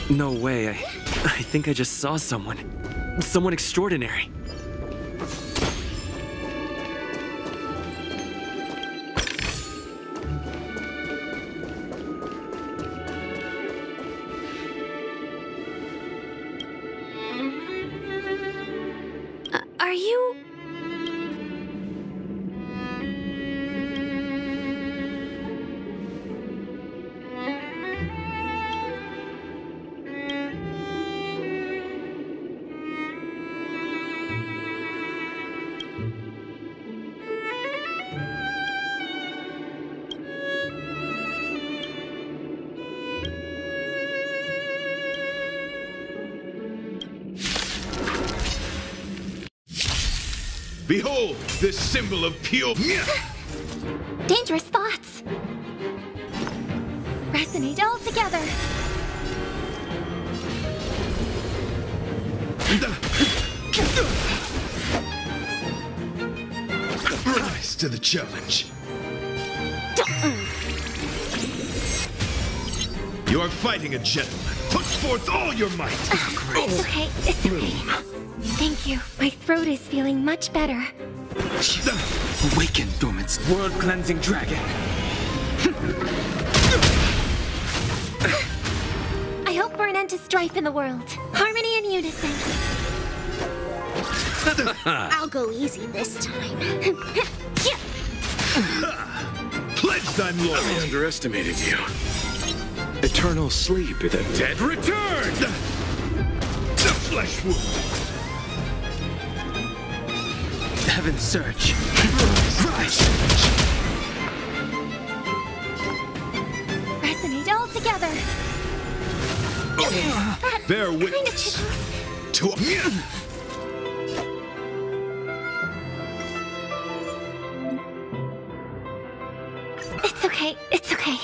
No way. I think I just saw someone. Someone extraordinary. Are you... Behold, this symbol of pure... Dangerous thoughts. Resonate all together. Rise to the challenge. You are fighting a gentleman. Put forth all your might. It's okay. It's okay. Thank you. My throat is feeling much better. Awaken, dormant world-cleansing dragon. I hope for an end to strife in the world. Harmony and unison. I'll go easy this time. Pledge thine loyalty. I underestimated you. Eternal sleep, the dead return! The flesh wound. Heaven's search. Rise. Resonate all together. Bear witness to It's okay. It's okay.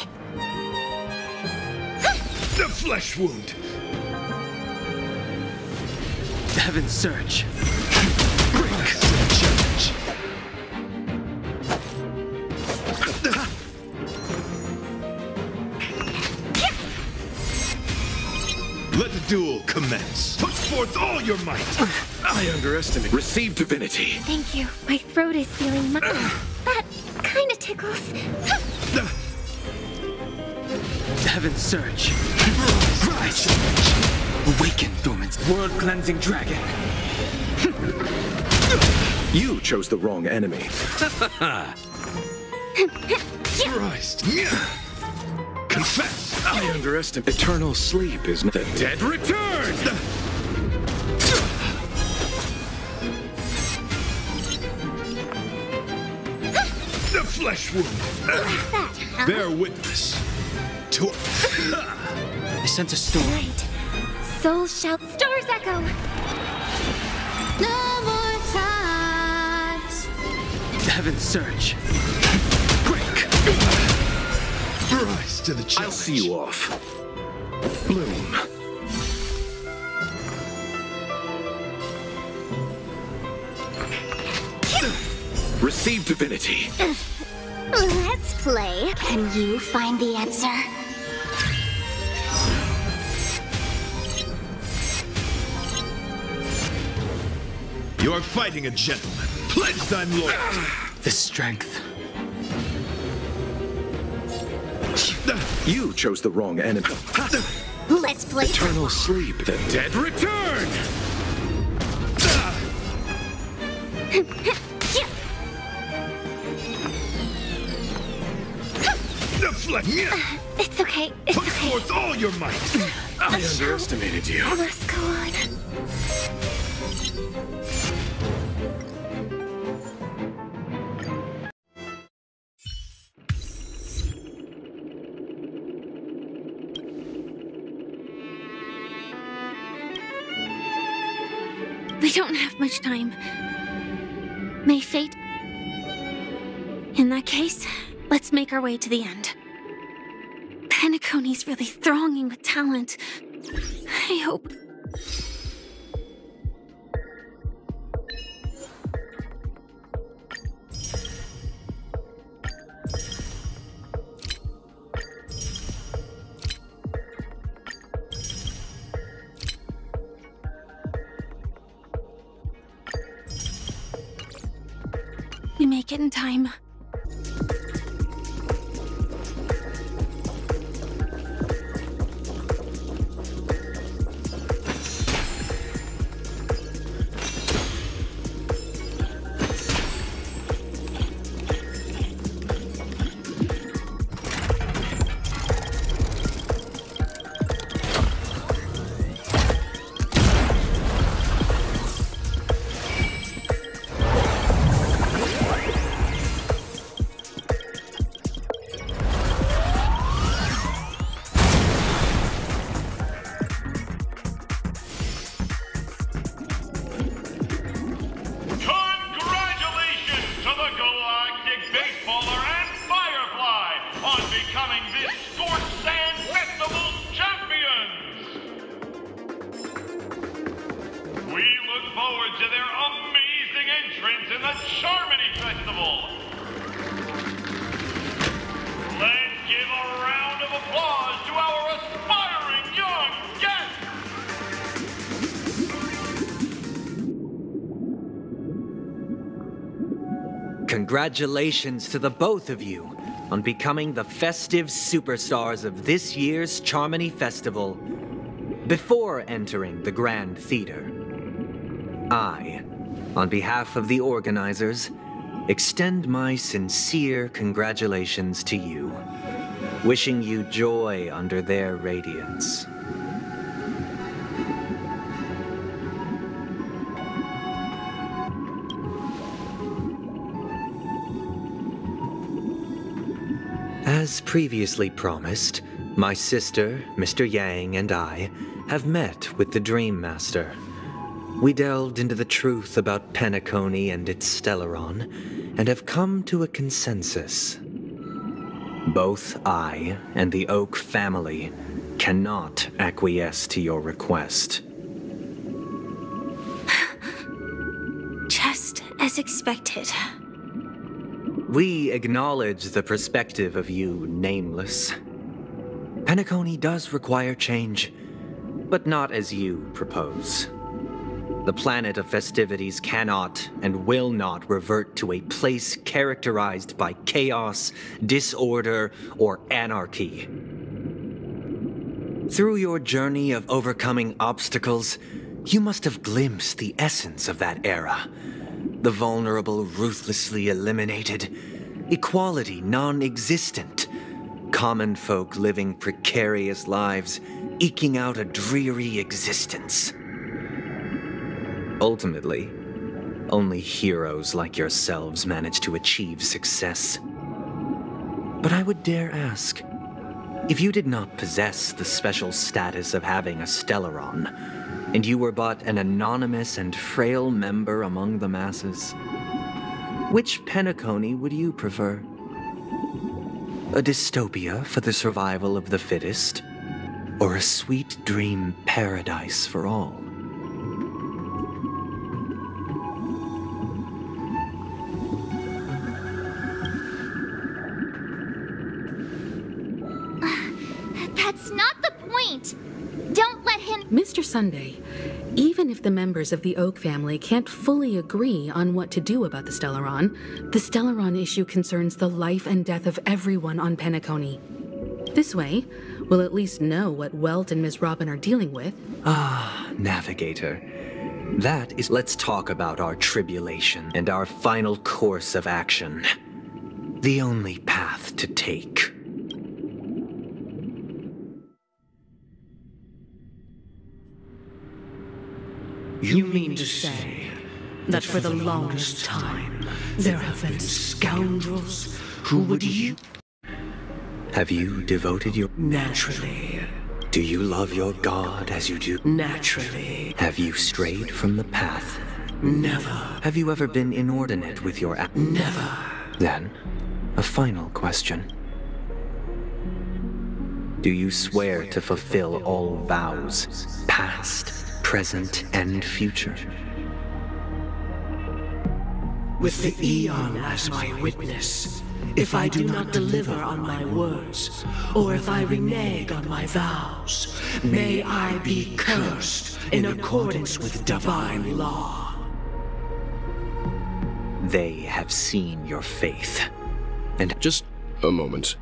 the flesh wound. Heaven's search. Bring us to the challenge. Let the duel commence. Put forth all your might. I underestimate. Receive divinity. Thank you. My throat is feeling much. That kind of tickles. Heaven's search. Rise. Awaken, dormant world-cleansing dragon. You chose the wrong enemy. Christ. Confess. I underestimate. Eternal sleep is the dead return. The flesh wound. Bear witness to. I sense a storm. Right. Souls shout, stars echo. No more times. Heaven's search. Break. Rise to the challenge. I'll see you off. Bloom. Receive divinity. Let's play. Can you find the answer? You are fighting a gentleman. Pledge thine loyalty. The strength. You chose the wrong enemy. Let's play. Eternal sleep. The dead return. The flesh. It's okay. It's Put okay. forth all your might. I underestimated you. I must go on. We don't have much time. May fate... In that case, let's make our way to the end. Penacony's really thronging with talent. I hope... it in time. Congratulations to the both of you on becoming the festive superstars of this year's Charmony Festival. Before entering the Grand Theater, I, on behalf of the organizers, extend my sincere congratulations to you, wishing you joy under their radiance. As previously promised, my sister, Mr. Yang, and I have met with the Dream Master. We delved into the truth about Penacony and its Stellaron, and have come to a consensus. Both I and the Oak family cannot acquiesce to your request. Just as expected. We acknowledge the perspective of you, Nameless. Penacony does require change, but not as you propose. The planet of festivities cannot and will not revert to a place characterized by chaos, disorder, or anarchy. Through your journey of overcoming obstacles, you must have glimpsed the essence of that era. The vulnerable ruthlessly eliminated, equality non-existent, common folk living precarious lives, eking out a dreary existence. Ultimately, only heroes like yourselves manage to achieve success. But I would dare ask, if you did not possess the special status of having a Stellaron, and you were but an anonymous and frail member among the masses, which Penacony would you prefer? A dystopia for the survival of the fittest, or a sweet dream paradise for all? That's not the point! Don't let him— Mr. Sunday, even if the members of the Oak family can't fully agree on what to do about the Stellaron issue concerns the life and death of everyone on Penacony. This way, we'll at least know what Welt and Miss Robin are dealing with. Ah, Navigator. That is— Let's talk about our tribulation and our final course of action. The only path to take. You mean to say that for the longest time, there have been scoundrels who would you— Have you devoted your— Naturally. Do you love your god as you do? Naturally. Have you strayed from the path? Never. Have you ever been inordinate with your— Never. Then, a final question. Do you swear to fulfill all vows, past, present, and future? With the Eon as my witness, if I do not deliver on my words, or if I renege on my vows, may I be cursed in accordance with divine law. They have seen your faith. And just a moment.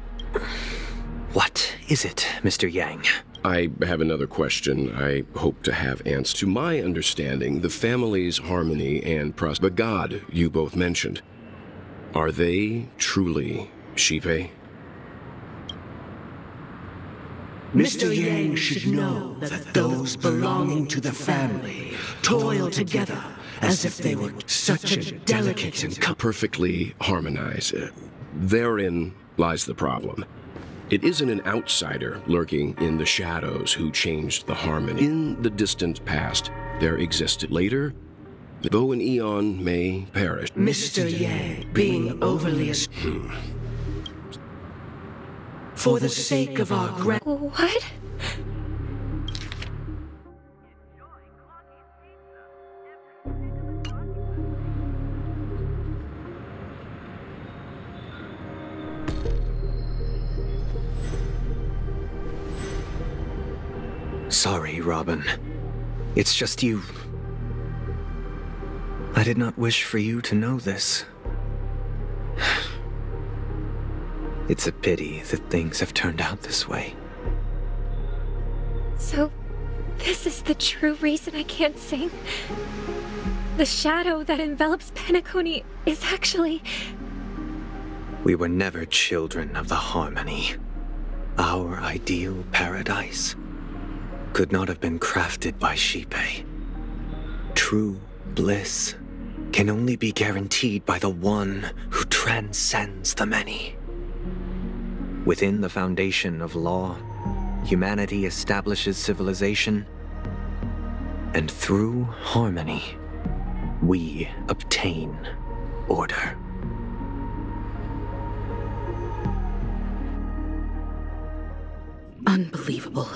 What is it, Mr. Yang? I have another question I hope to have answered. To my understanding, the family's harmony and the god you both mentioned, are they truly Shipe? Mr. Yang should know that those belonging to the family toil together as if they were such a delicate and perfectly harmonized. Therein lies the problem. It isn't an outsider lurking in the shadows who changed the harmony. In the distant past, there existed. Later, though an eon may perish. Mr. Yang being overly for the sake of our What? Sorry, Robin. It's just you. I did not wish for you to know this. It's a pity that things have turned out this way. So, this is the true reason I can't sing? The shadow that envelops Penacony is actually... We were never children of the harmony. Our ideal paradise could not have been crafted by Shipe. True bliss can only be guaranteed by the one who transcends the many. Within the foundation of law, humanity establishes civilization, and through harmony, we obtain order. Unbelievable.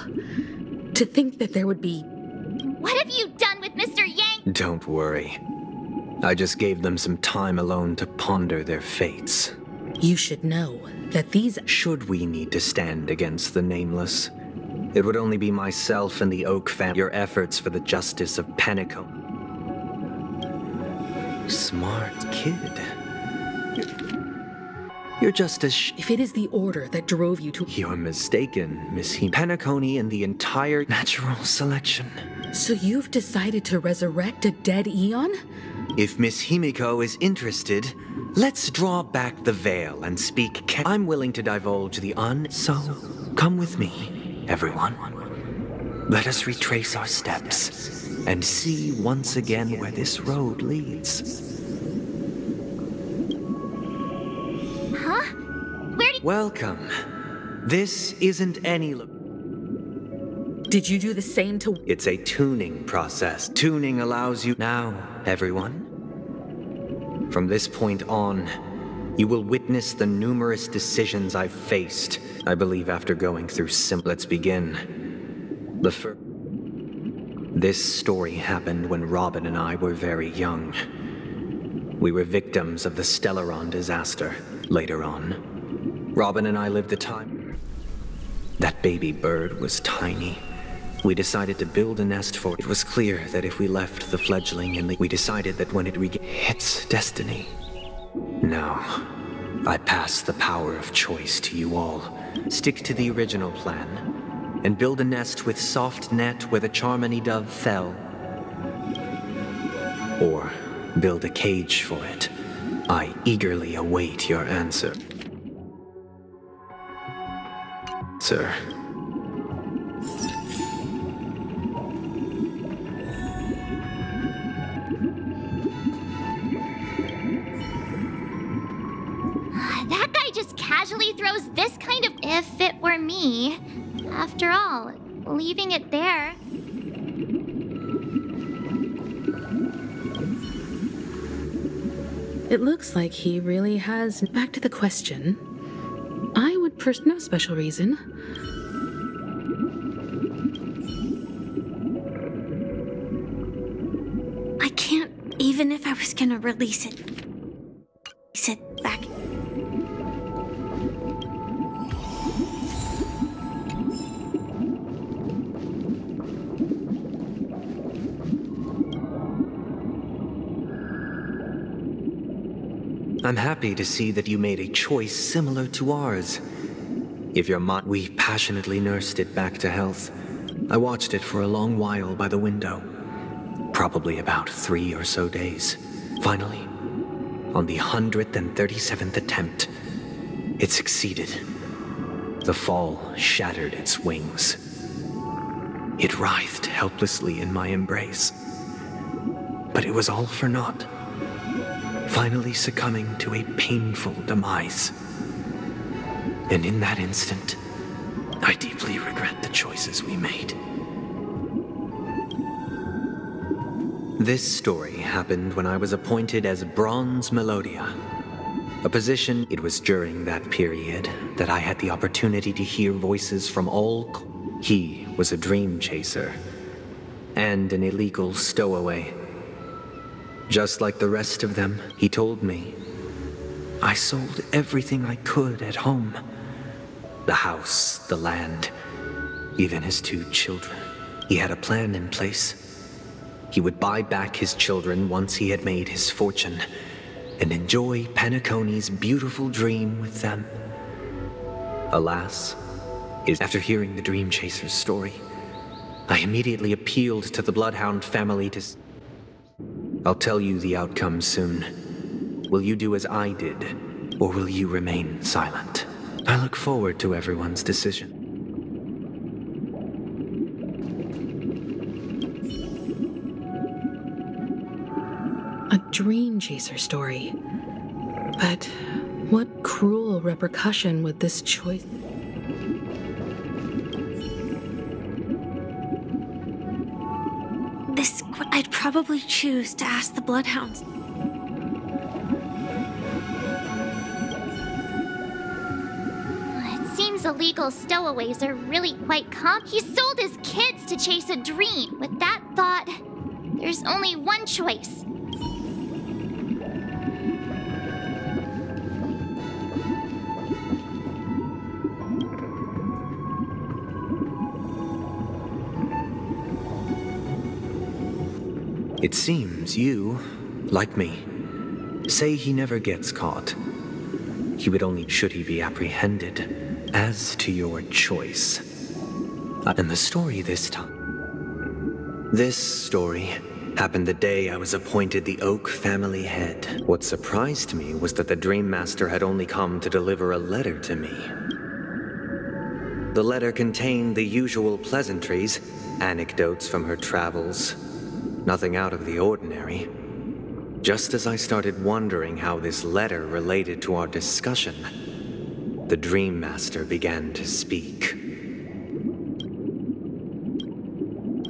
To think that there would be... What have you done with Mr. Yang? Don't worry. I just gave them some time alone to ponder their fates. You should know that these... Should we need to stand against the Nameless, it would only be myself and the Oak family. Your efforts for the justice of Penacony. Smart kid. You're just as If it is the order that drove you to... You're mistaken, Miss Penacony and the entire natural selection. So you've decided to resurrect a dead Eon? If Miss Himiko is interested, let's draw back the veil and speak. I'm willing to divulge the So, come with me, everyone. Let us retrace our steps and see once again where this road leads. Huh? Where did... Welcome. This isn't any... Did you do the same to... It's a tuning process. Tuning allows you... Now, everyone. From this point on, you will witness the numerous decisions I've faced. I believe after going through Let's begin. This story happened when Robin and I were very young. We were victims of the Stellaron disaster. Later on, Robin and I lived a time. That baby bird was tiny. We decided to build a nest for it. It was clear that if we left the fledgling in the... We decided that when it its destiny. Now, I pass the power of choice to you all. Stick to the original plan, and build a nest with soft net where the Charmony dove fell. Or build a cage for it. I eagerly await your answer. Sir. That guy just casually throws this kind of... If it were me. After all, leaving it there... It looks like he really has... Back to the question. I would no special reason. I can't, even if I was gonna release it. Sit back. I'm happy to see that you made a choice similar to ours. If your mind, we passionately nursed it back to health. I watched it for a long while by the window. Probably about 3 or so days. Finally, on the 137th attempt, it succeeded. The fall shattered its wings. It writhed helplessly in my embrace. But it was all for naught, finally succumbing to a painful demise. And in that instant, I deeply regret the choices we made. This story happened when I was appointed as Bronze Melodia, a position. It was during that period that I had the opportunity to hear voices from all. He was a dream chaser and an illegal stowaway. Just like the rest of them, he told me, I sold everything I could at home. The house, the land, even his 2 children. He had a plan in place. He would buy back his children once he had made his fortune, and enjoy Penacony's beautiful dream with them. Alas, after hearing the Dream Chaser's story, I immediately appealed to the Bloodhound family to... I'll tell you the outcome soon. Will you do as I did, or will you remain silent? I look forward to everyone's decision. A dream chaser story. But what cruel repercussion would this choice... I'd probably choose to ask the Bloodhounds. It seems illegal stowaways are really quite common. He sold his kids to chase a dream. With that thought, there's only one choice. It seems you, like me, say he never gets caught. He would only should he be apprehended. As to your choice. And the story this time. This story happened the day I was appointed the Oak family head. What surprised me was that the Dream Master had only come to deliver a letter to me. The letter contained the usual pleasantries, anecdotes from her travels. Nothing out of the ordinary. Just as I started wondering how this letter related to our discussion, the Dream Master began to speak.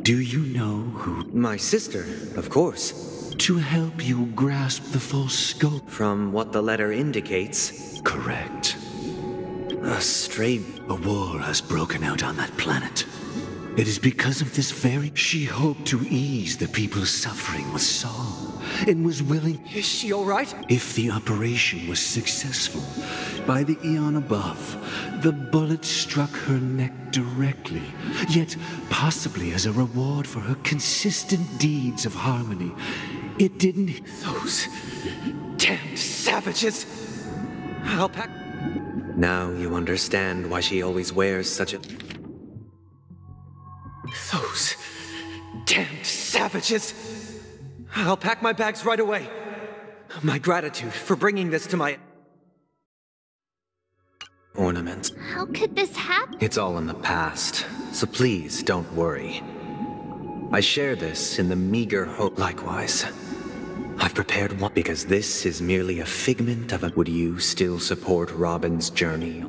Do you know who? My sister, of course. To help you grasp the full scope. From what the letter indicates. Correct. A war has broken out on that planet. It is because of this very... She hoped to ease the people's suffering with song, and was willing... Is she all right? If the operation was successful, by the eon above, the bullet struck her neck directly, yet possibly as a reward for her consistent deeds of harmony. It didn't... Those damned savages! I'll pack... Now you understand why she always wears such a... Those damned savages! I'll pack my bags right away. My gratitude for bringing this to my... ornaments. How could this happen? It's all in the past, so please don't worry. I share this in the meager hope. Likewise, I've prepared one because this is merely a figment of a... Would you still support Robin's journey?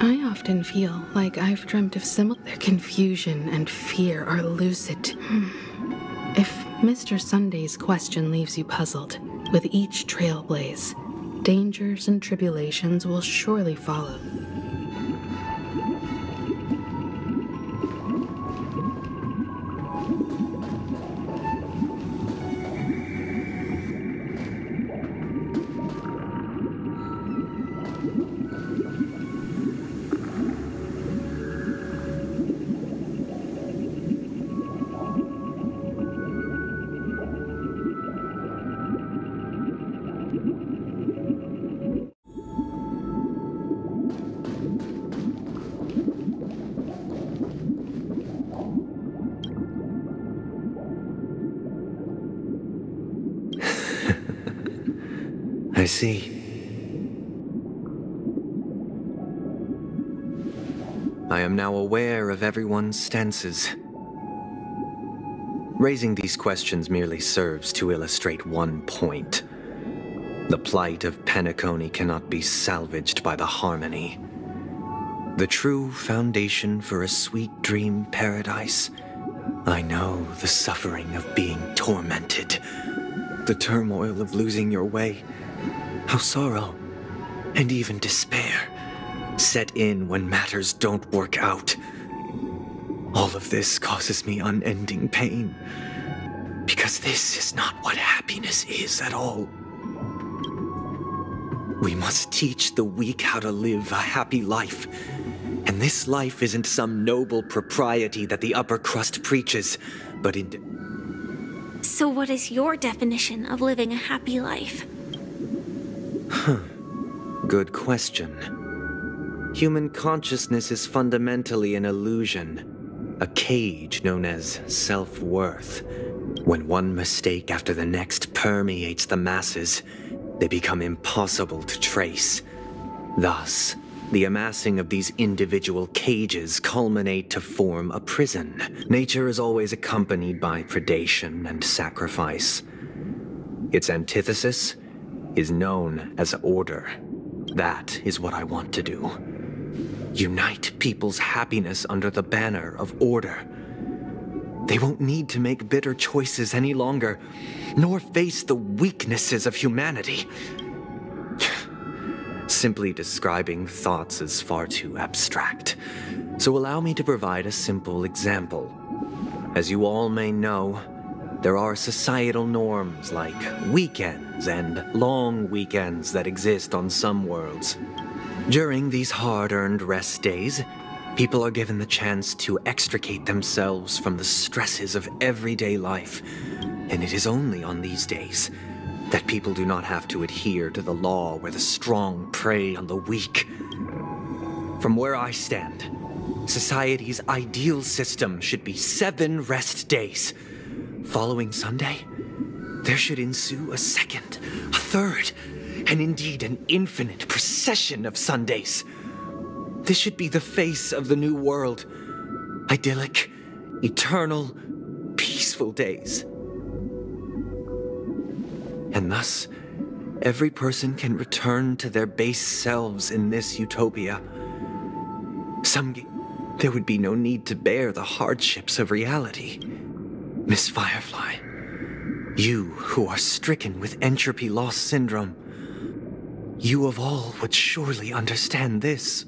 I often feel like I've dreamt of similar... Their confusion and fear are lucid. If Mr. Sunday's question leaves you puzzled, with each trailblaze, dangers and tribulations will surely follow. I see. I am now aware of everyone's stances. Raising these questions merely serves to illustrate one point. The plight of Penacony cannot be salvaged by the harmony. The true foundation for a sweet dream paradise. I know the suffering of being tormented, the turmoil of losing your way, how sorrow and even despair set in when matters don't work out. All of this causes me unending pain, because this is not what happiness is at all. We must teach the weak how to live a happy life, and this life isn't some noble propriety that the upper crust preaches, but So what is your definition of living a happy life? Good question. Human consciousness is fundamentally an illusion, a cage known as self-worth. When one mistake after the next permeates the masses, they become impossible to trace. Thus, the amassing of these individual cages culminate to form a prison. Nature is always accompanied by predation and sacrifice. Its antithesis is known as order. That is what I want to do. Unite people's happiness under the banner of order. They won't need to make bitter choices any longer, nor face the weaknesses of humanity. Simply describing thoughts is far too abstract, so allow me to provide a simple example. As you all may know, there are societal norms like weekends and long weekends that exist on some worlds. During these hard-earned rest days, people are given the chance to extricate themselves from the stresses of everyday life, and it is only on these days that people do not have to adhere to the law where the strong prey on the weak. From where I stand, society's ideal system should be 7 rest days. Following Sunday, there should ensue a second, a third, and indeed an infinite procession of Sundays. This should be the face of the new world. Idyllic, eternal, peaceful days. And thus, every person can return to their base selves in this utopia. There would be no need to bear the hardships of reality. Miss Firefly, you who are stricken with entropy loss syndrome, you of all would surely understand this.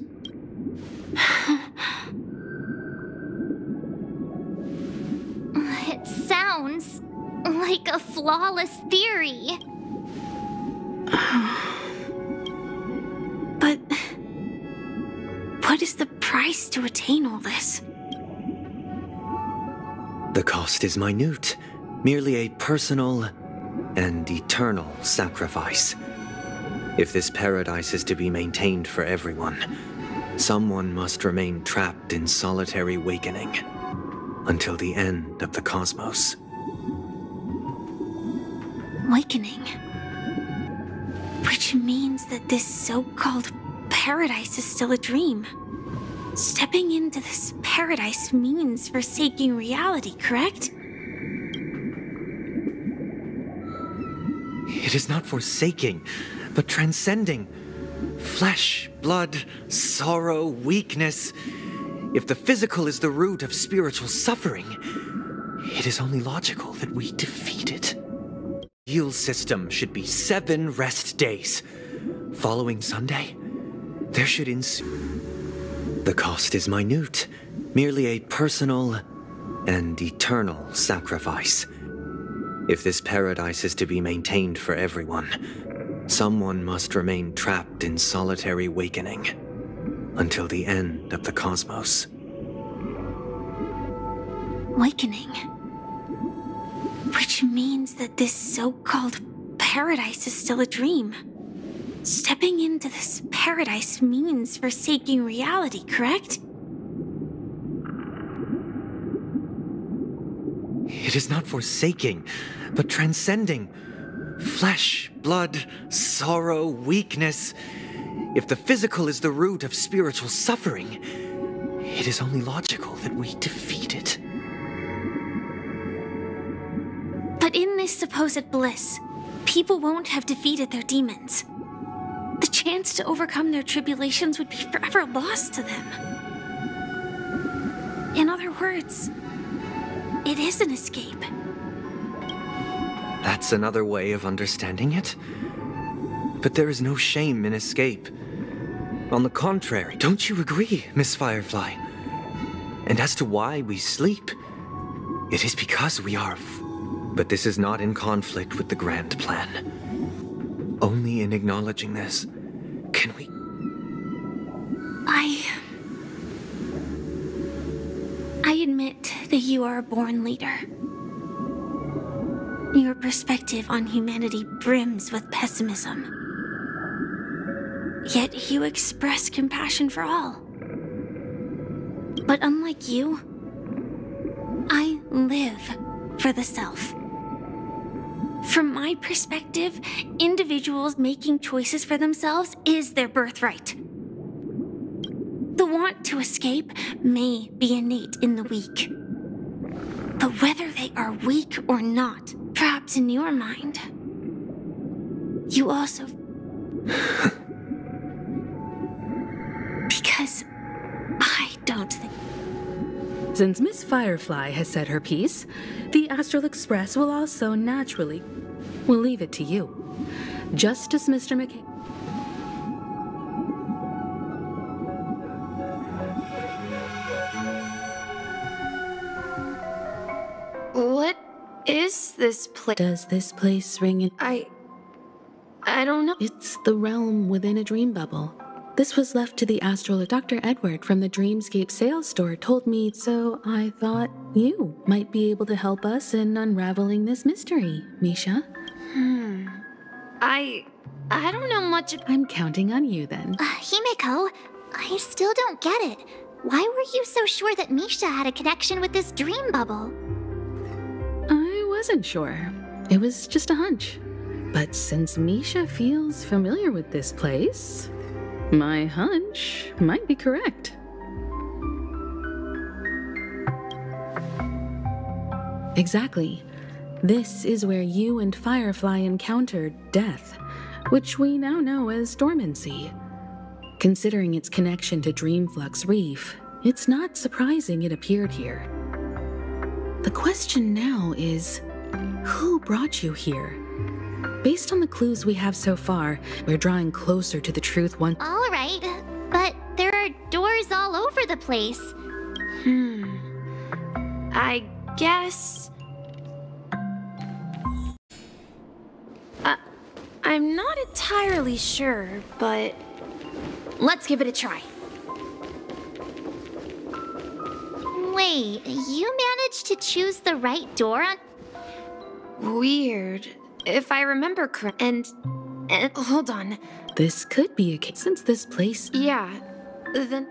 It sounds like a flawless theory. But what is the price to attain all this? The cost is minute, merely a personal and eternal sacrifice. If this paradise is to be maintained for everyone, someone must remain trapped in solitary awakening until the end of the cosmos. Awakening. Which means that this so-called paradise is still a dream. Stepping into this paradise means forsaking reality, correct? It is not forsaking, but transcending. Flesh, blood, sorrow, weakness. If the physical is the root of spiritual suffering, it is only logical that we defeat it. The heal system should be 7 rest days. Following Sunday, there should ensue. The cost is minute, merely a personal and eternal sacrifice. If this paradise is to be maintained for everyone, someone must remain trapped in solitary awakening until the end of the cosmos. Awakening. Which means that this so-called paradise is still a dream. Stepping into this paradise means forsaking reality, correct? It is not forsaking, but transcending. Flesh, blood, sorrow, weakness. If the physical is the root of spiritual suffering, it is only logical that we defeat it. But in this supposed bliss, people won't have defeated their demons. The chance to overcome their tribulations would be forever lost to them. In other words, it is an escape. That's another way of understanding it. But there is no shame in escape. On the contrary, don't you agree, Miss Firefly? And as to why we sleep, it is because we are... But this is not in conflict with the grand plan. Only in acknowledging this can we... I admit that you are a born leader. Your perspective on humanity brims with pessimism. Yet you express compassion for all. But unlike you, I live for the self. From my perspective, individuals making choices for themselves is their birthright. The want to escape may be innate in the weak. But whether they are weak or not, perhaps in your mind, you also... Because I don't think... Since Miss Firefly has said her piece, the Astral Express will also naturally... We'll leave it to you. Just as Mr. McKay... What is this place? Does this place ring in... I don't know. It's the realm within a dream bubble. This was left to the astral. Dr. Edward from the Dreamscape sales store told me, so I thought you might be able to help us in unraveling this mystery, Misha. I don't know much. I'm counting on you then. Himeko, I still don't get it. Why were you so sure that Misha had a connection with this dream bubble? I wasn't sure. It was just a hunch. But since Misha feels familiar with this place, my hunch might be correct. Exactly. This is where you and Firefly encountered death, which we now know as dormancy. Considering its connection to Dreamflux Reef, it's not surprising it appeared here. The question now is, who brought you here? Based on the clues we have so far, we're drawing closer to the truth once... All right, but there are doors all over the place. I guess... I'm not entirely sure, but... Let's give it a try. Wait, you managed to choose the right door on... Weird. If I remember correct... And hold on. This could be a case since this place... Yeah, then...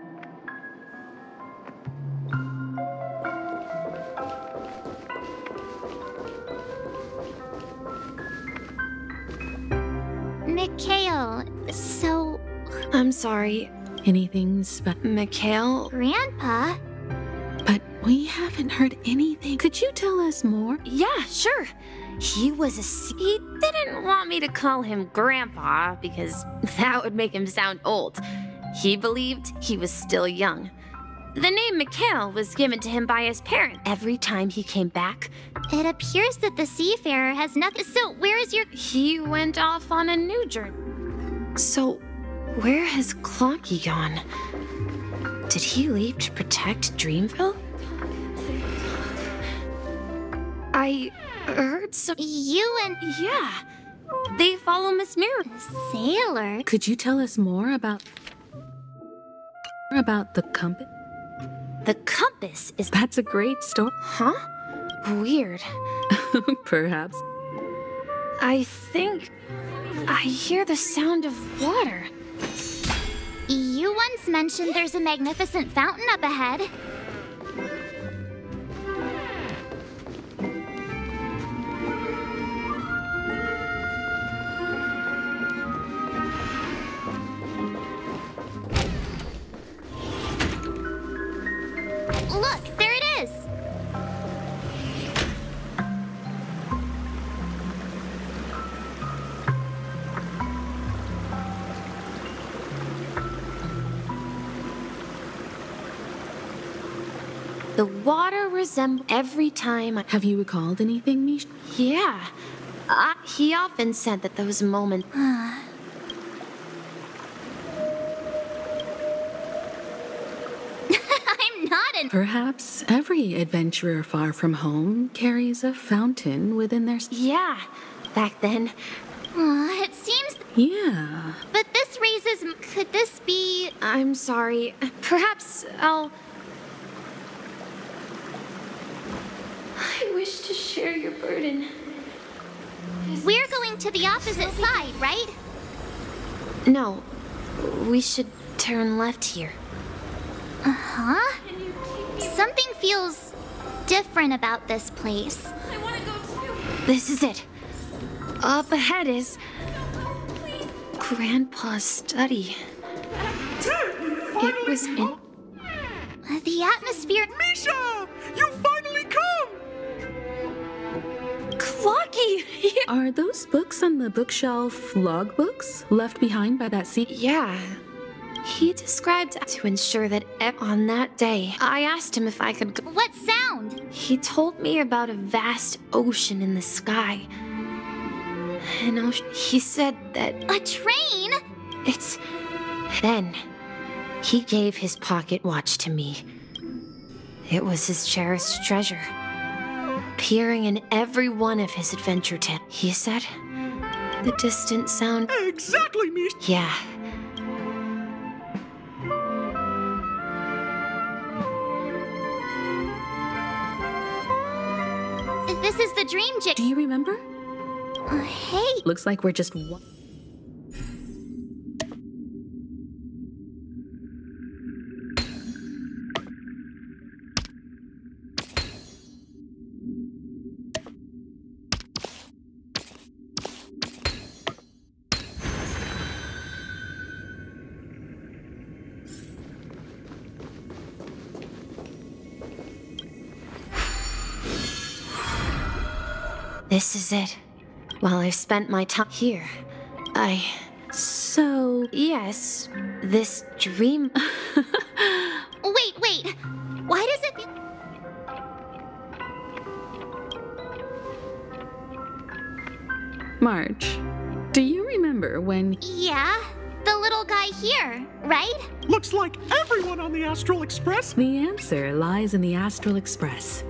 Mikhail, so... I'm sorry. Anything Mikhail? Grandpa? But we haven't heard anything. Could you tell us more? Yeah, sure. He didn't want me to call him Grandpa because that would make him sound old. He believed he was still young. The name Mikhail was given to him by his parents. Every time he came back... It appears that the seafarer has nothing... So where is your... He went off on a new journey. So, where has Clocky gone? Did he leave to protect Dreamville? I heard some... You and... Yeah. They follow Miss Mirror. Sailor? Could you tell us more about the compass? The compass is... That's a great story. Huh? Weird. Perhaps. I think I hear the sound of water. You once mentioned there's a magnificent fountain up ahead. The water resembles every time I... Have you recalled anything, Misha? Yeah. He often said that those moments... I'm not an... Perhaps every adventurer far from home carries a fountain within their... Yeah, back then. It seems... Yeah. But this raises... Could this be... I'm sorry. Perhaps I'll... I wish to share your burden. We're going to the opposite side, right? No. We should turn left here. Uh-huh. Something feels different about this place. I want to go too. This is it. Up ahead is... Grandpa's study. It was in... The atmosphere... Misha! You finally come! Clocky! Are those books on the bookshelf logbooks left behind by that sea? Yeah. He described to ensure that on that day, I asked him if I could go. What sound? He told me about a vast ocean in the sky. An ocean. He said that... A train? It's... Then, he gave his pocket watch to me. It was his cherished treasure. Appearing in every one of his adventure tales. He said, the distant sound... Exactly, Misha! Yeah. This is the dream jig. Do you remember? Hey. Looks like we're just one. This is it. While I've spent my time here, So... Yes, this dream... Wait. Why does it... Marge, do you remember when... Yeah, the little guy here, right? Looks like everyone on the Astral Express... The answer lies in the Astral Express.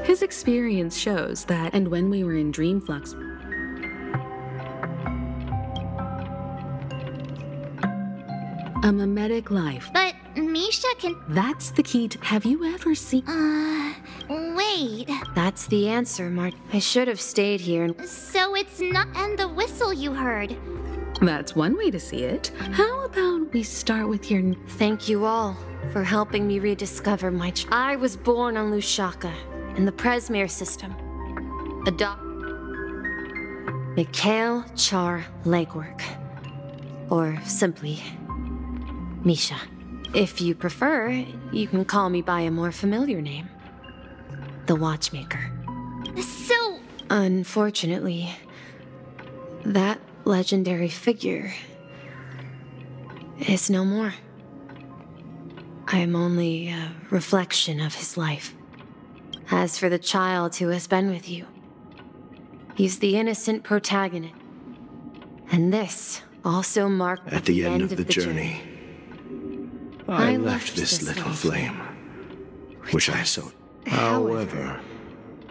His experience shows that, and when we were in Dream Flux, a mimetic life. But Misha can... That's the key to... Have you ever seen... Wait. That's the answer, Mart. I should have stayed here and... So it's not... And the whistle you heard. That's one way to see it. How about we start with your... Thank you all for helping me rediscover my... I was born on Lushaka, in the Presmere system. Mikhail Char Legwork. Or simply... Misha. If you prefer, you can call me by a more familiar name. The Watchmaker. So... Unfortunately, that legendary figure is no more. I am only a reflection of his life. As for the child who has been with you, he's the innocent protagonist. And this also marked at the end of the journey. I left this little flame, which I sowed. However,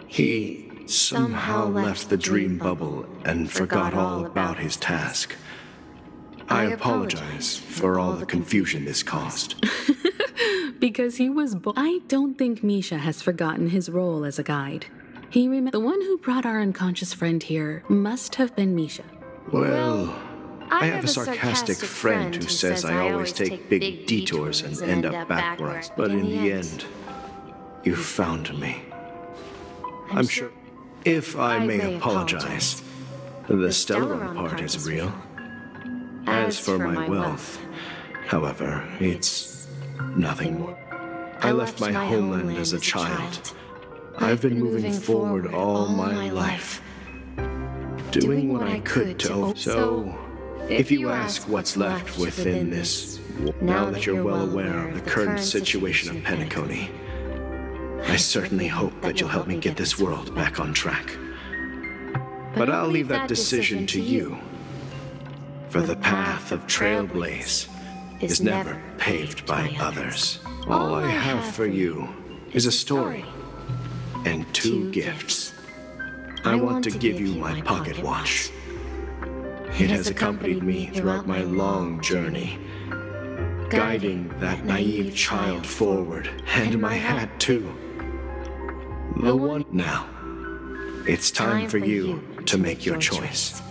he somehow left the dream bubble and forgot all about his task. I apologize for all the confusion this caused. Because he was I don't think Misha has forgotten his role as a guide. He the one who brought our unconscious friend here must have been Misha. Well, I have a sarcastic friend who says I always take big detours and end up backwards. But in the end, you found me. I'm sure, if I may apologize, the Stellaron part is real. As for my wealth, however, it's nothing more. I left my homeland as a child. I've been moving forward all my life, doing what I could to... So, if you ask what's left within this, now that you're well aware of the current situation of Penacony, I certainly hope that you'll help me get this world back on track. But I'll leave that decision to you. For the path of Trailblaze is never paved by others. All I have for you is a story and 2 gifts. I want to give you my pocket watch. It has accompanied me throughout my long journey, guiding that naive child forward, and my hat too. The one now. It's time for you to make your choice.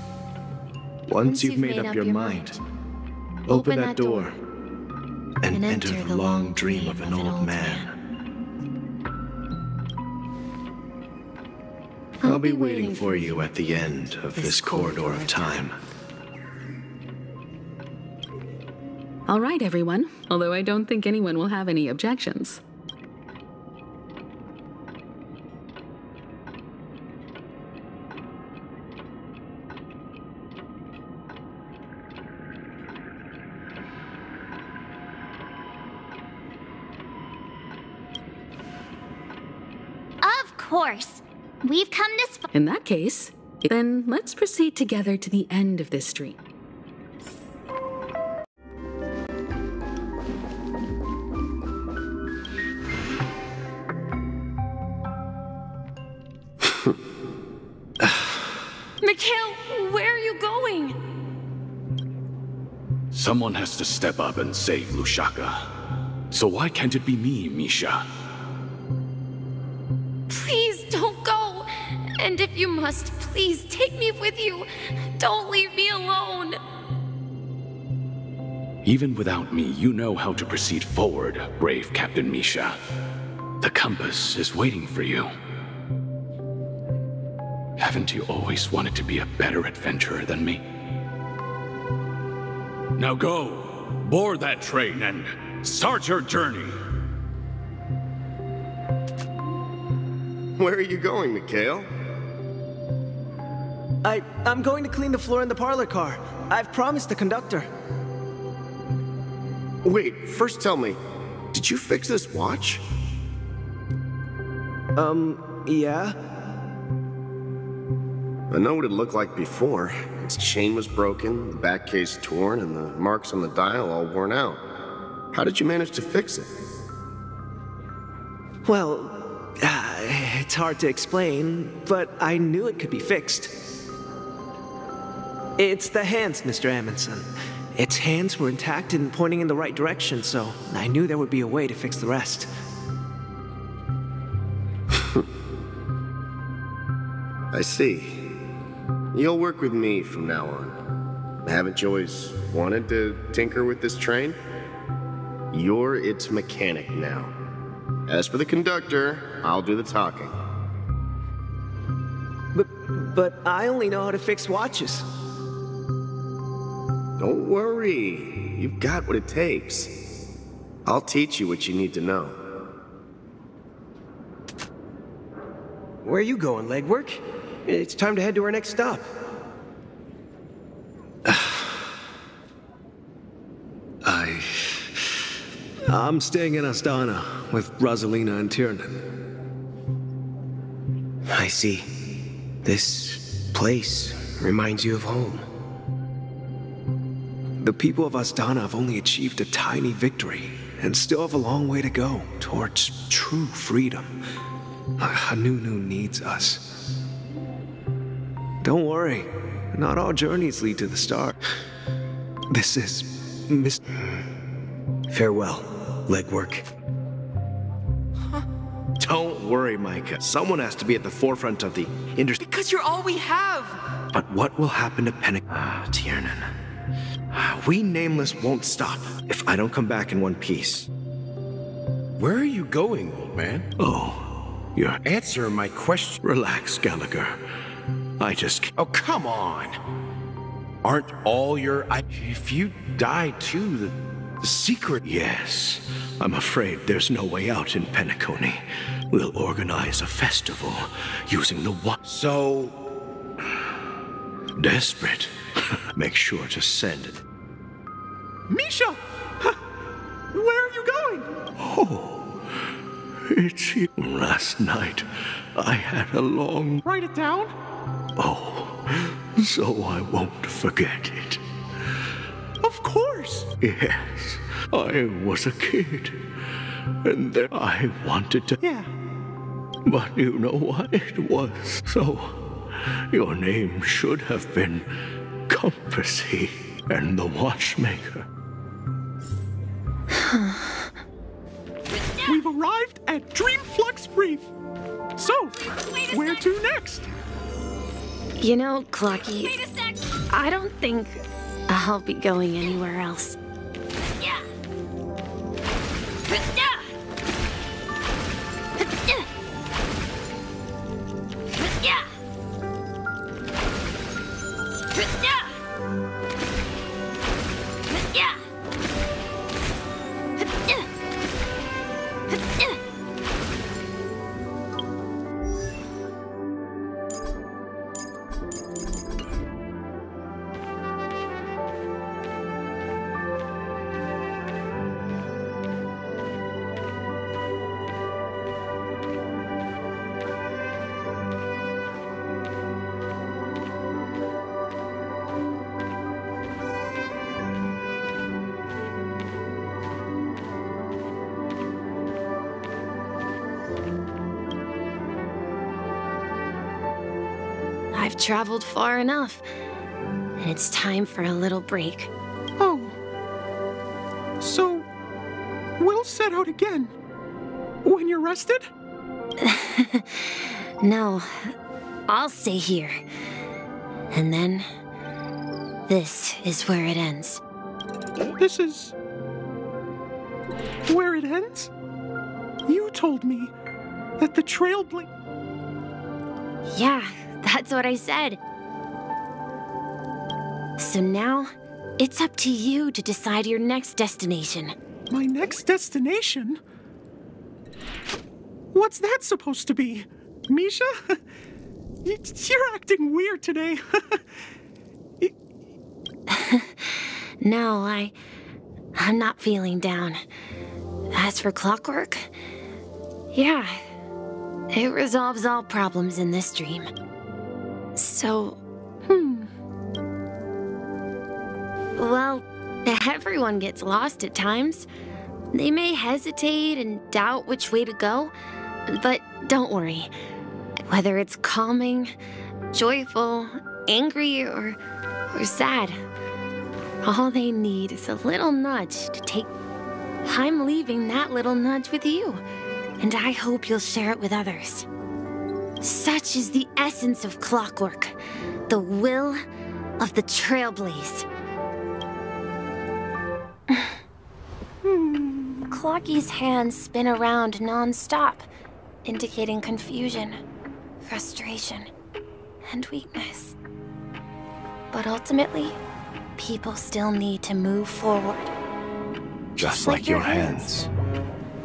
Once you've made up your mind, open that door and enter the long dream of an old man. I'll be waiting for you at the end of this corridor of time. All right, everyone. Although I don't think anyone will have any objections. Of course. We've come this far. In that case, then let's proceed together to the end of this stream. Mikhail, where are you going? Someone has to step up and save Lushaka. So why can't it be me, Misha? Please don't go. And if you must, please take me with you. Don't leave me alone. Even without me, you know how to proceed forward, brave Captain Misha. The compass is waiting for you. Haven't you always wanted to be a better adventurer than me? Now go, board that train and start your journey. Where are you going, Mikhail? I'm going to clean the floor in the parlor car. I've promised the conductor. Wait, first tell me, did you fix this watch? Yeah? I know what it looked like before. Its chain was broken, the back case torn, and the marks on the dial all worn out. How did you manage to fix it? Well, it's hard to explain, but I knew it could be fixed. It's the hands, Mr. Amundsen. Its hands were intact and pointing in the right direction, so I knew there would be a way to fix the rest. I see. You'll work with me from now on. Haven't you always wanted to tinker with this train? You're its mechanic now. As for the conductor, I'll do the talking. But I only know how to fix watches. Don't worry. You've got what it takes. I'll teach you what you need to know. Where are you going, legwork? It's time to head to our next stop. I'm staying in Astana with Rosalina and Tiernan. I see. This place reminds you of home. The people of Astana have only achieved a tiny victory and still have a long way to go towards true freedom. Hanunu needs us. Don't worry, not all journeys lead to the start. This is Farewell, legwork. Don't worry, Micah. Someone has to be at the forefront of the industry. Because you're all we have! But what will happen to Tiernan? We Nameless won't stop if I don't come back in one piece. Where are you going, old man? Oh, you're... Answer my question. Relax, Gallagher. I just... Oh, come on! Aren't all your... If you die too, the secret... Yes. I'm afraid there's no way out in Penacony. We'll organize a festival using the what? So... Desperate. Make sure to send it. Misha! Where are you going? Oh, It's you. Last night, I had a long... Write it down? Oh, so I won't forget it. Of course. Yes, I was a kid. And then I wanted to... Yeah. But you know what it was? So, your name should have been Compassy and the Watchmaker. We've arrived at Dreamflux Reef. So, where to next? You know, Clocky, I don't think I'll be going anywhere else. I've traveled far enough, and it's time for a little break. Oh. So, we'll set out again. When you're rested? No, I'll stay here. And then, this is where it ends. This is... where it ends? You told me that the Trailblaze... Yeah, that's what I said. So now, it's up to you to decide your next destination. My next destination? What's that supposed to be? Misha? You're acting weird today. No, I'm not feeling down. As for clockwork, yeah, it resolves all problems in this dream. So, well, everyone gets lost at times. They may hesitate and doubt which way to go, but don't worry. Whether it's calming, joyful, angry, or sad, all they need is a little nudge to take. I'm leaving that little nudge with you, and I hope you'll share it with others. Such is the essence of clockwork, the will of the Trailblaze. Clocky's hands spin around non-stop, indicating confusion, frustration, and weakness. But ultimately, people still need to move forward. Just like your hands,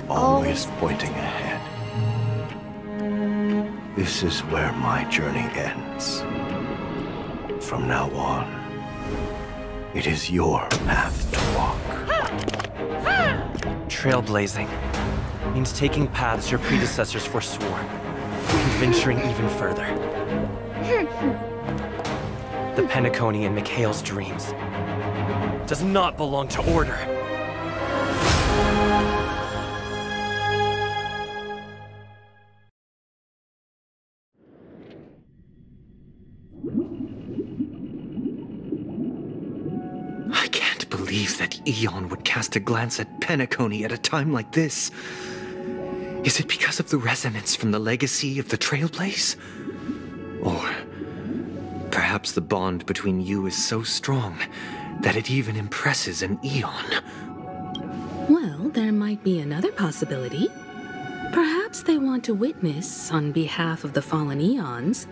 always pointing ahead. This is where my journey ends. From now on, it is your path to walk. Trailblazing means taking paths your predecessors forswore, and venturing even further. The Penacony in Mikhail's dreams does not belong to order. I can't believe that Eon would cast a glance at Penacony at a time like this. Is it because of the resonance from the legacy of the Trailblaze? Or perhaps the bond between you is so strong that it even impresses an Eon? Well, there might be another possibility. Perhaps they want to witness, on behalf of the fallen Eons,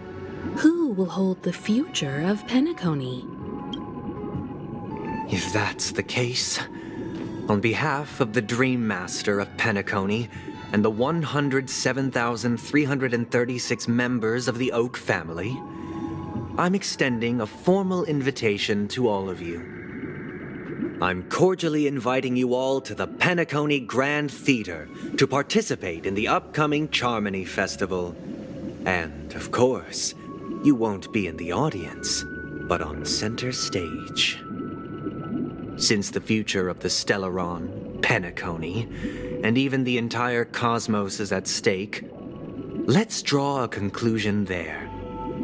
who will hold the future of Penacony. If that's the case, on behalf of the Dream Master of Penacony and the 107,336 members of the Oak family, I'm extending a formal invitation to all of you. I'm cordially inviting you all to the Penacony Grand Theater to participate in the upcoming Charmony Festival. And, of course, you won't be in the audience, but on center stage. Since the future of the Stellaron, Penacony, and even the entire cosmos is at stake, let's draw a conclusion there.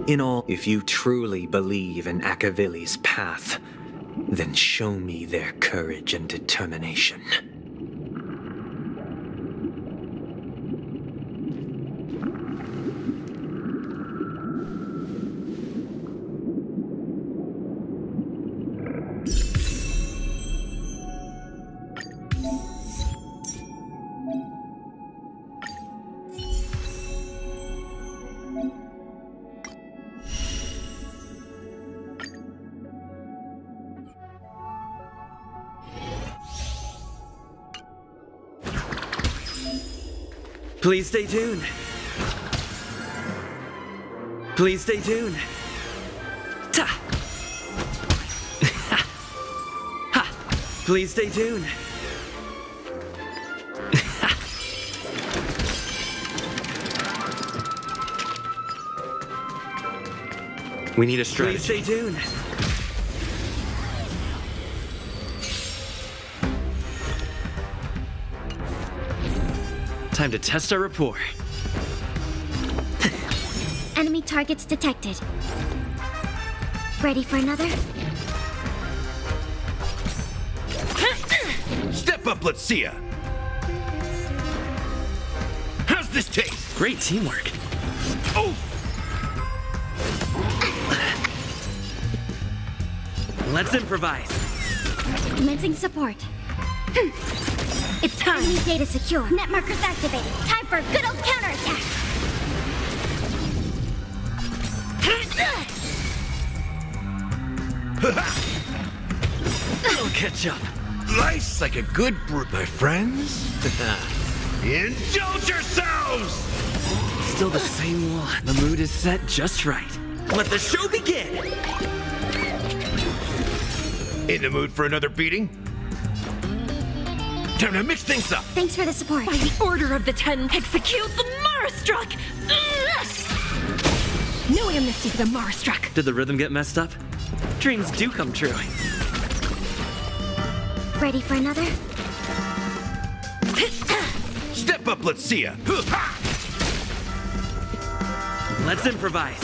In all, if you truly believe in Akavili's path, then show me their courage and determination. Please stay tuned. Please stay tuned. Ta! Ha! Please stay tuned. We need a strategy. Please stay tuned. Time to test our rapport. Enemy targets detected. Ready for another? Step up, let's see ya. How's this taste? Great teamwork. Oh! Let's improvise. Commencing support. It's time. Enemy data secure. Net markers activated. Time for a good old counterattack. I'll catch up. Life's like a good brew, my friends. Indulge yourselves! Still the same one. The mood is set just right. Let the show begin! In the mood for another beating? Time to mix things up! Thanks for the support. By the order of the 10, execute the Marastruck! No amnesty for the Marastruck! Did the rhythm get messed up? Dreams do come true. Ready for another? Step up, let's see ya! Let's improvise.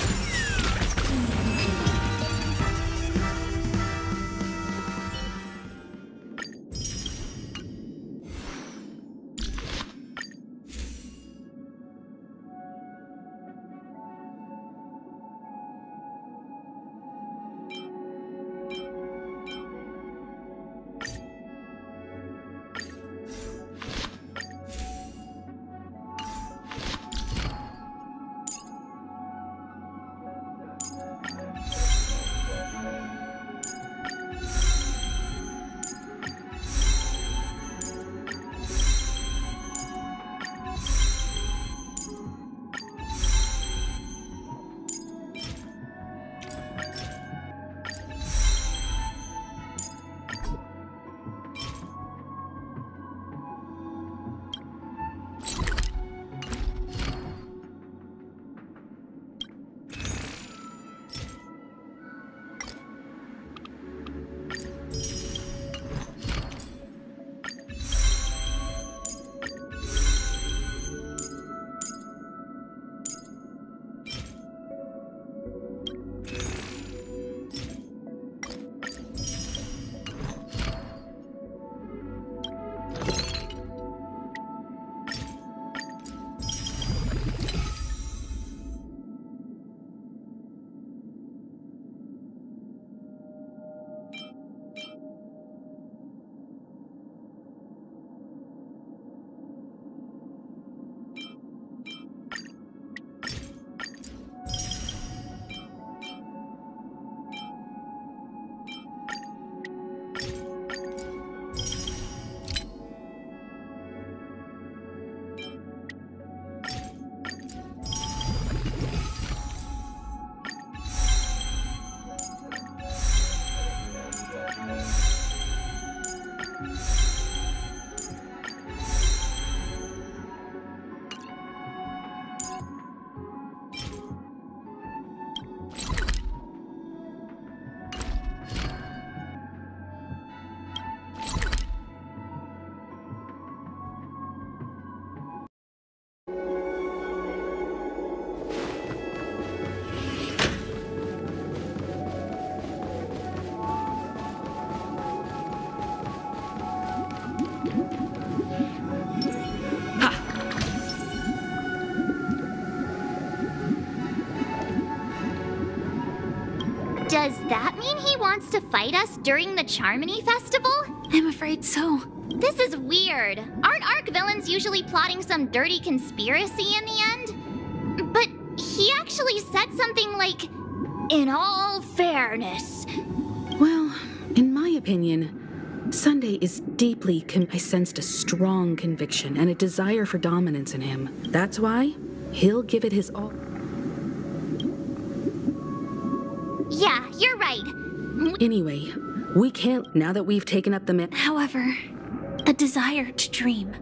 Does that mean he wants to fight us during the Charmony Festival? I'm afraid so. This is weird. Aren't Arc villains usually plotting some dirty conspiracy in the end? But he actually said something like, "In all fairness." Well, in my opinion, Sunday is deeply I sensed a strong conviction and a desire for dominance in him. That's why he'll give it his all. Yeah, you're right. Anyway, we can't now that we've taken up the However, the desire to dream.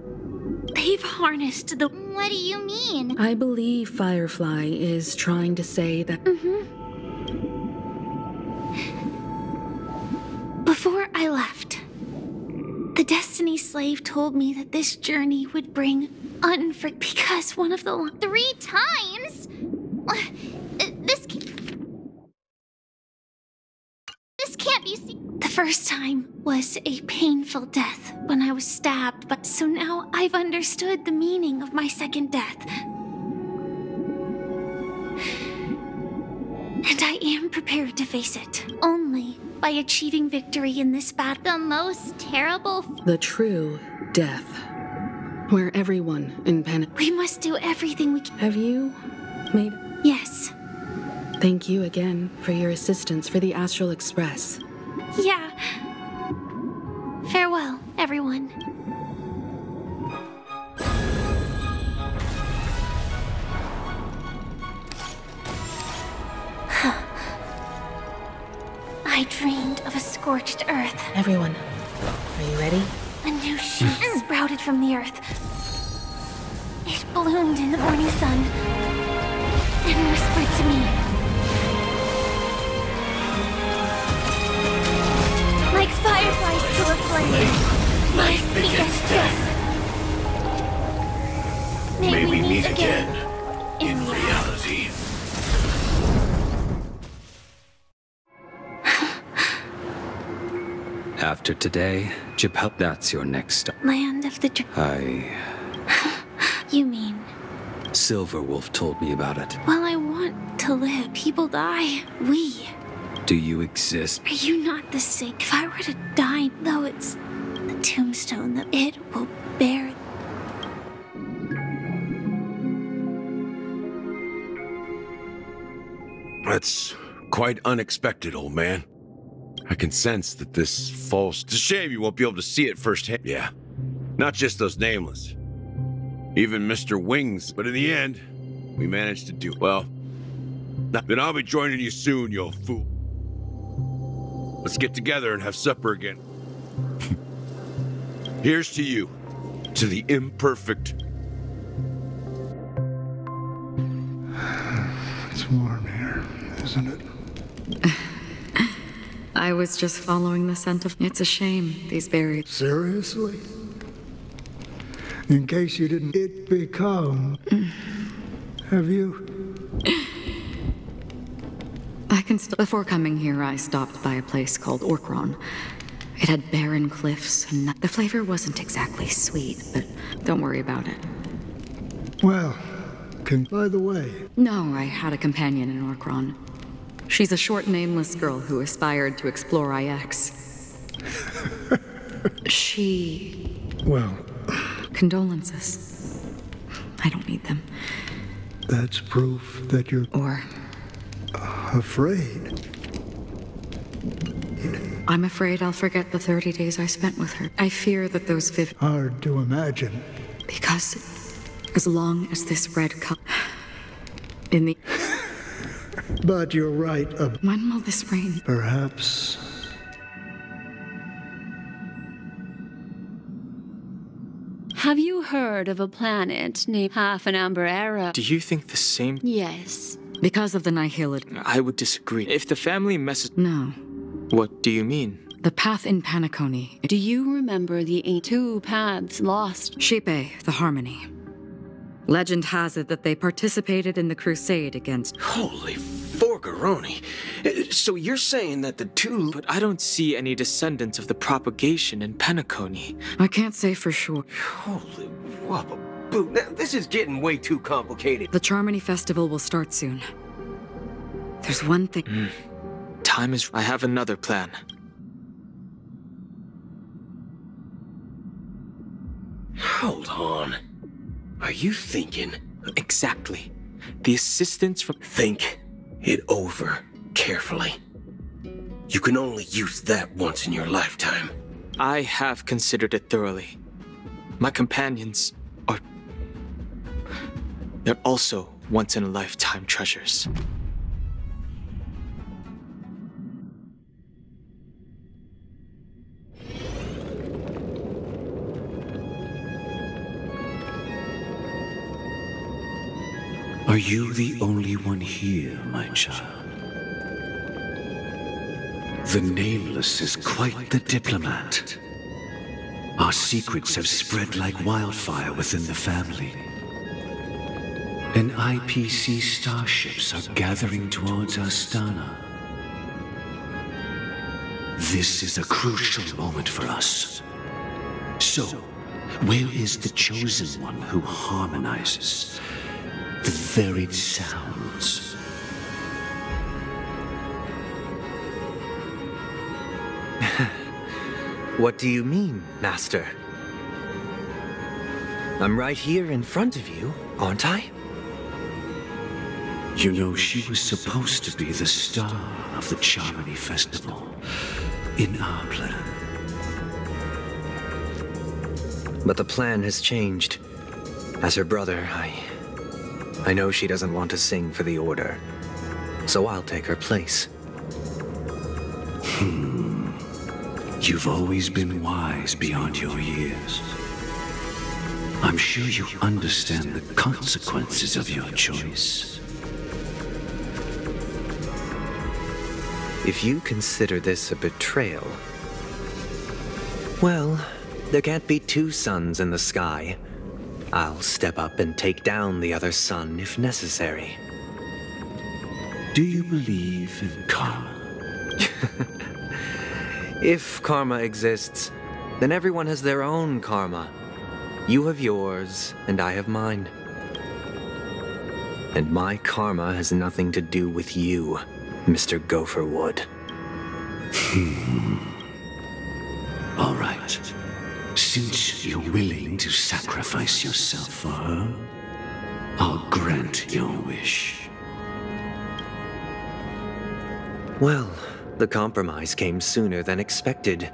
They've harnessed the... What do you mean? I believe Firefly is trying to say that... Before I left, the Destiny Slave told me that this journey would bring because one of the... 3 times? This can't be... The first time was a painful death when I was stabbed, but so now I've understood the meaning of my second death. And I am prepared to face it, only by achieving victory in this battle. The most terrible... The true death. Where everyone in We must do everything we can. Have you made... Yes. Thank you again for your assistance for the Astral Express. Yeah. Farewell, everyone. I dreamed of a scorched earth. Everyone, are you ready? A new shoot sprouted from the earth. It bloomed in the morning sun and whispered to me. Like fireflies to a flame, life begets death. May we meet again in reality. After today, Japan, that's your next stop. Land of the You mean? Silverwolf told me about it. While I want to live, people die. We. Do you exist? Are you not the same? If I were to die, though it's the tombstone that it will bear. That's quite unexpected, old man. I can sense that this false... It's a shame you won't be able to see it firsthand. Yeah, not just those nameless. Even Mr. Wings. But in the end, we managed to do... Well, then I'll be joining you soon, you fool. Let's get together and have supper again. Here's to you, to the imperfect. It's warm here, isn't it? I was just following the scent of... It's a shame, these berries. Seriously? In case you didn't... It become... Have you? I can still... Before coming here, I stopped by a place called Orkron. It had barren cliffs, and the flavor wasn't exactly sweet, but don't worry about it. Well, by the way... No, I had a companion in Orkron. She's a short, nameless girl who aspired to explore IX. She... Well... Condolences. I don't need them. That's proof that you're... Or... afraid. I'm afraid I'll forget the 30 days I spent with her. I fear that those Hard to imagine. Because as long as this red cup... In the... But you're right. When will this rain? Perhaps... Have you heard of a planet named Half an Amber Era? Do you think the same? Yes. Because of the Nihilid. I would disagree. If the family messes... No. What do you mean? The path in Penacony. Do you remember the 2 paths lost? Shepe, the Harmony. Legend has it that they participated in the crusade against... Holy forgaroni. So you're saying that the 2... But I don't see any descendants of the propagation in Penacony. I can't say for sure. Holy whoop-a-boo. Now, this is getting way too complicated. The Charmony Festival will start soon. There's one thing... time is... I have another plan. Hold on. Are you thinking? Exactly. The assistance from... Think it over carefully. You can only use that once in your lifetime. I have considered it thoroughly. My companions are... They're also once-in-a-lifetime treasures. Are you the only one here, my child? The Nameless is quite the diplomat. Our secrets have spread like wildfire within the family. And IPC starships are gathering towards Astana. This is a crucial moment for us. So, where is the chosen one who harmonizes the varied sounds? What do you mean, Master? I'm right here in front of you, aren't I? You know, she was supposed to be the star of the Charmony Festival in our plan. But the plan has changed. As her brother, I know she doesn't want to sing for the Order, so I'll take her place. You've always been wise beyond your years. I'm sure you understand the consequences of your choice. If you consider this a betrayal, well, there can't be two suns in the sky. I'll step up and take down the other sun if necessary. Do you believe in karma? If karma exists, then everyone has their own karma. You have yours, and I have mine. And my karma has nothing to do with you, Mr. Gopherwood. All right. Since you're willing to sacrifice yourself for her, I'll grant your wish. Well, the compromise came sooner than expected.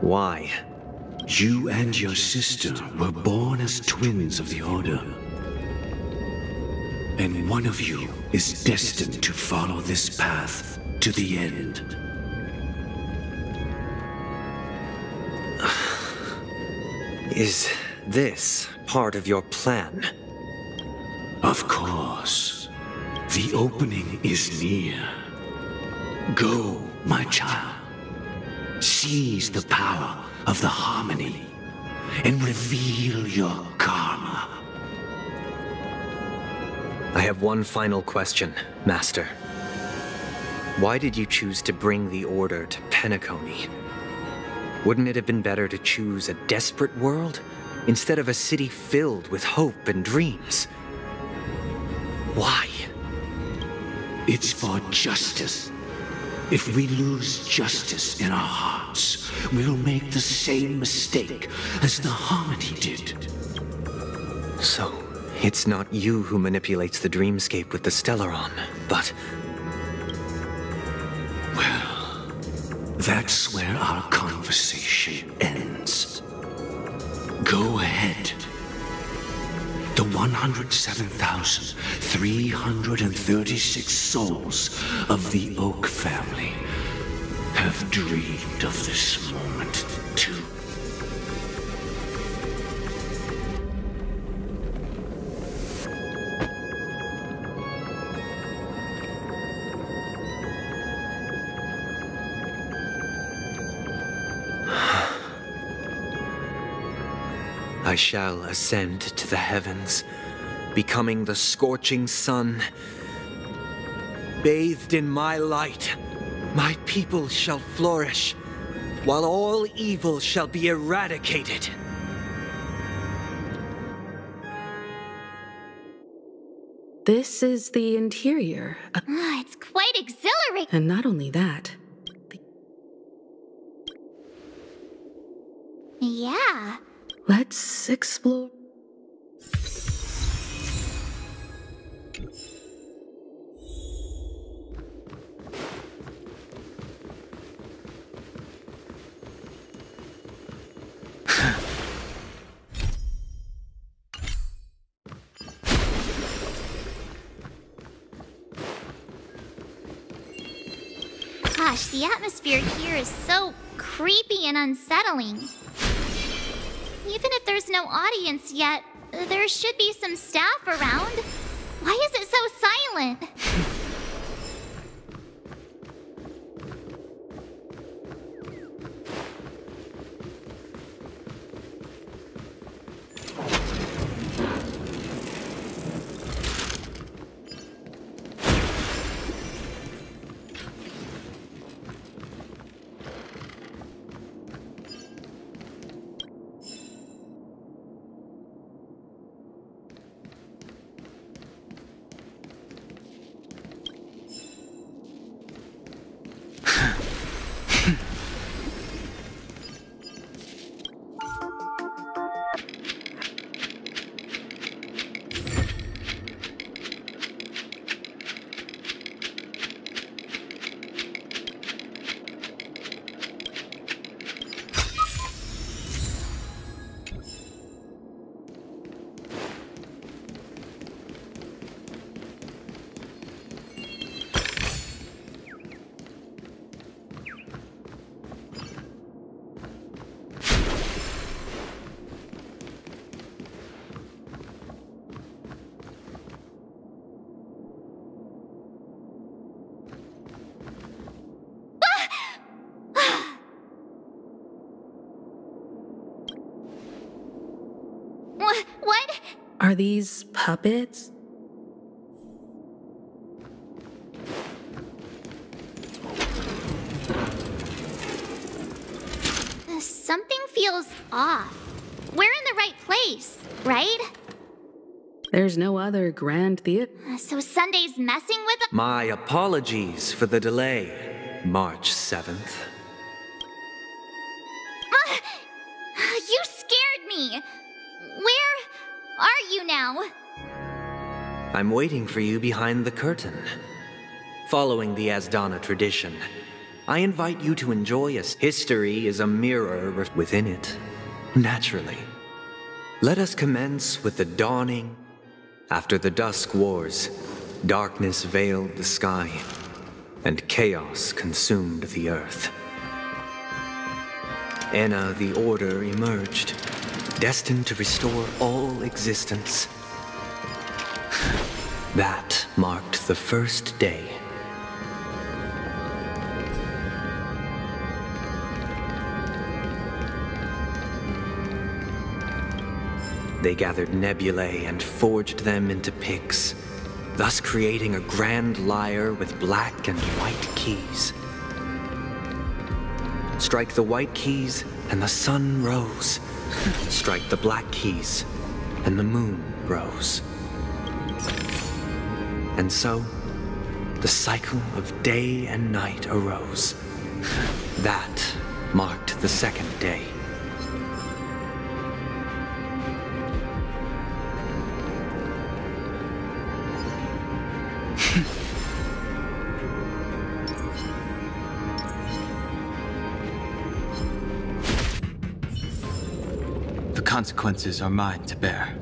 Why? You and your sister were born as twins of the Order. And one of you is destined to follow this path to the end. Is this part of your plan? Of course. The opening is near. Go, my child. Seize the power of the harmony and reveal your karma. I have one final question, Master. Why did you choose to bring the Order to Penacony? Wouldn't it have been better to choose a desperate world instead of a city filled with hope and dreams? Why? It's for justice. If we lose justice in our hearts, we'll make the same mistake as the Harmony did. So, it's not you who manipulates the dreamscape with the Stellaron, but... Well, that's where our conversation ends. Go ahead. The 107,336 souls of the Oak family have dreamed of this moment too. I shall ascend to the heavens, becoming the scorching sun. Bathed in my light, my people shall flourish, while all evil shall be eradicated. This is the interior. It's quite exhilarating. And not only that. Yeah. Let's explore. Gosh, the atmosphere here is so creepy and unsettling. Even if there's no audience yet, there should be some staff around. Why is it so silent? What? Are these puppets? Something feels off. We're in the right place, right? There's no other grand theater. So Sunday's messing with us? My apologies for the delay, March 7th. You scared me! Where are you now? I'm waiting for you behind the curtain. Following the Asdana tradition, I invite you to enjoy us. History is a mirror within it, naturally. Let us commence with the dawning. After the Dusk Wars, darkness veiled the sky, and chaos consumed the earth. Enna the Order emerged, destined to restore all existence. That marked the first day. They gathered nebulae and forged them into picks, thus creating a grand lyre with black and white keys. Strike the white keys, and the sun rose. Strike the black keys, and the moon rose. And so, the cycle of day and night arose. That marked the second day. The consequences are mine to bear.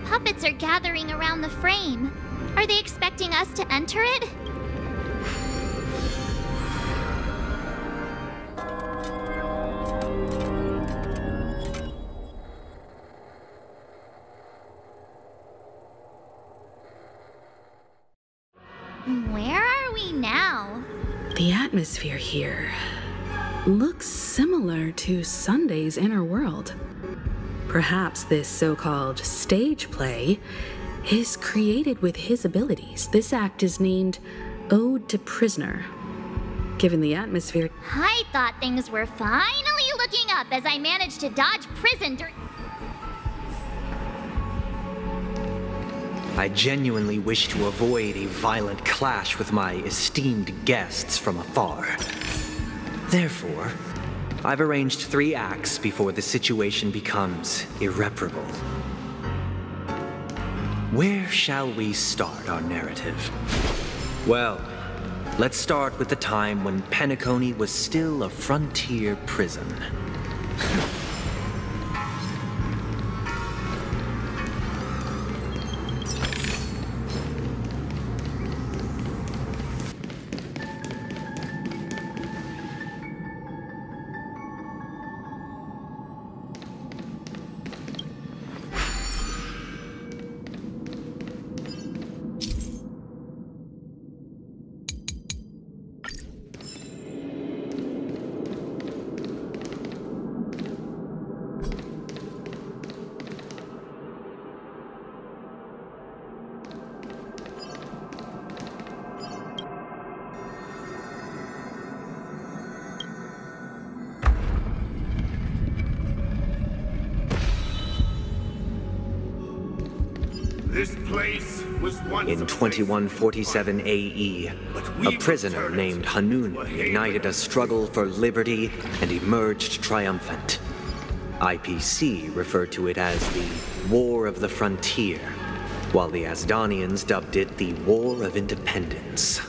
puppets are gathering around the frame. Are they expecting us to enter it? Where are we now? The atmosphere here looks similar to Sunday's inner world. Perhaps this so-called stage play is created with his abilities. This act is named Ode to Prisoner. Given the atmosphere... I thought things were finally looking up as I managed to dodge prison during... I genuinely wish to avoid a violent clash with my esteemed guests from afar. Therefore, I've arranged 3 acts before the situation becomes irreparable. Where shall we start our narrative? Well, let's start with the time when Penacony was still a frontier prison. This place was once In 2147 AE, a prisoner named Hanunu ignited a struggle for liberty and emerged triumphant. IPC referred to it as the War of the Frontier, while the Asdanians dubbed it the War of Independence.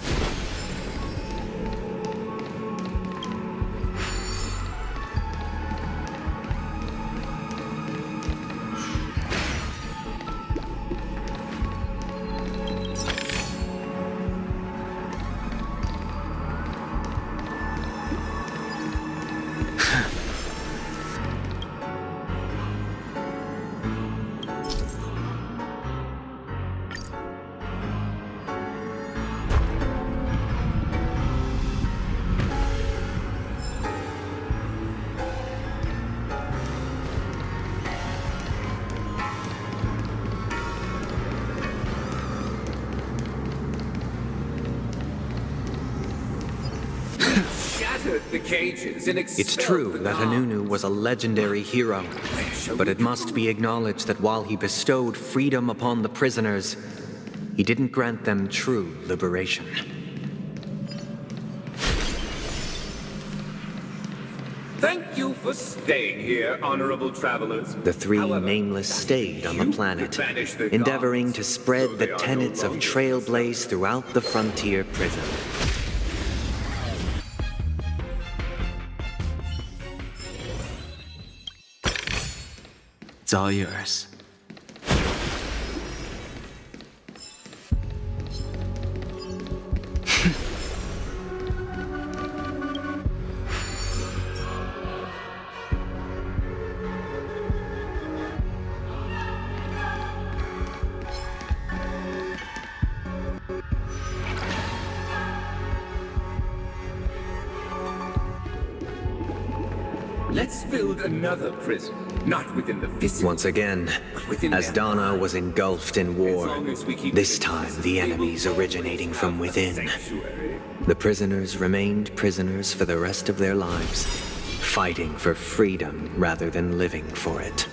It's true that Hanunu was a legendary hero, but it must be acknowledged that while he bestowed freedom upon the prisoners, he didn't grant them true liberation. Thank you for staying here, honorable travelers. The 3 nameless stayed on the planet, endeavoring to spread the tenets of Trailblaze throughout the frontier prison. It's all yours. Let's build another prison, not within the physical. Once again, Asdana was engulfed in war, this time the enemies originating from within. The prisoners remained prisoners for the rest of their lives, fighting for freedom rather than living for it.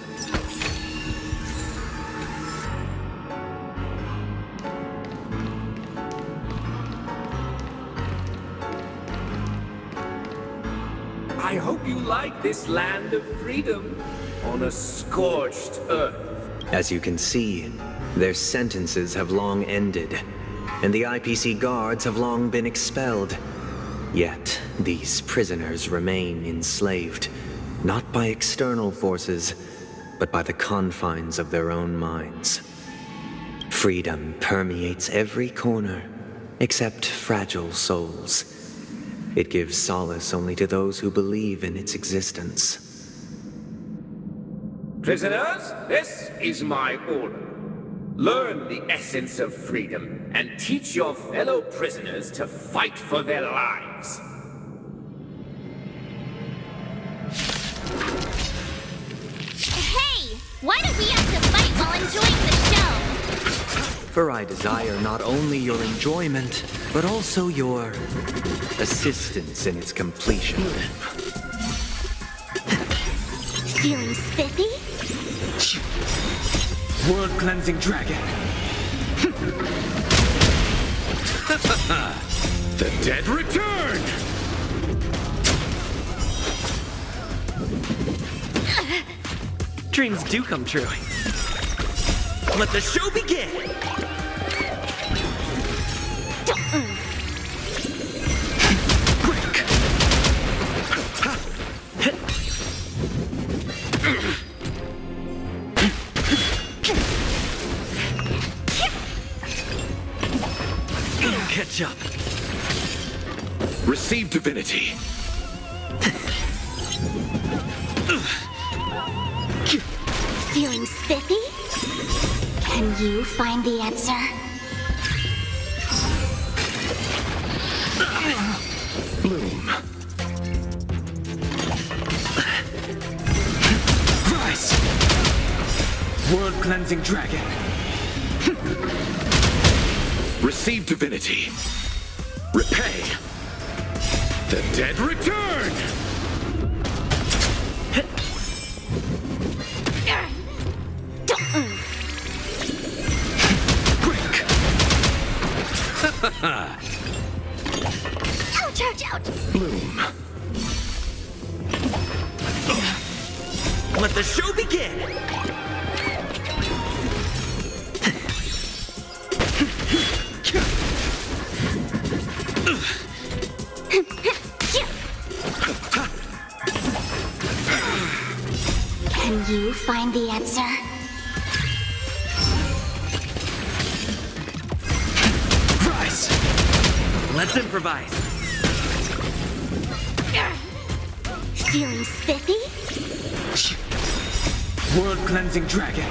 I hope you like this land of freedom on a scorched earth. As you can see, their sentences have long ended, and the IPC guards have long been expelled. Yet, these prisoners remain enslaved, not by external forces, but by the confines of their own minds. Freedom permeates every corner, except fragile souls. It gives solace only to those who believe in its existence. Prisoners, this is my order. Learn the essence of freedom and teach your fellow prisoners to fight for their lives. Hey! Why do we have to fight while enjoying the show? For I desire not only your enjoyment, but also your assistance in its completion. Feeling spiffy? World-cleansing dragon. The dead return! Dreams do come true. Let the show begin! Catch up. Receive divinity. Feeling spiffy? Can you find the answer? Bloom. Rise! World-cleansing dragon. Receive divinity. Repay. The dead return! Ouch, ouch, ouch! Bloom. Let the show begin! Can you find the answer? Rise! Let's improvise. Feeling spiffy? World-cleansing dragon.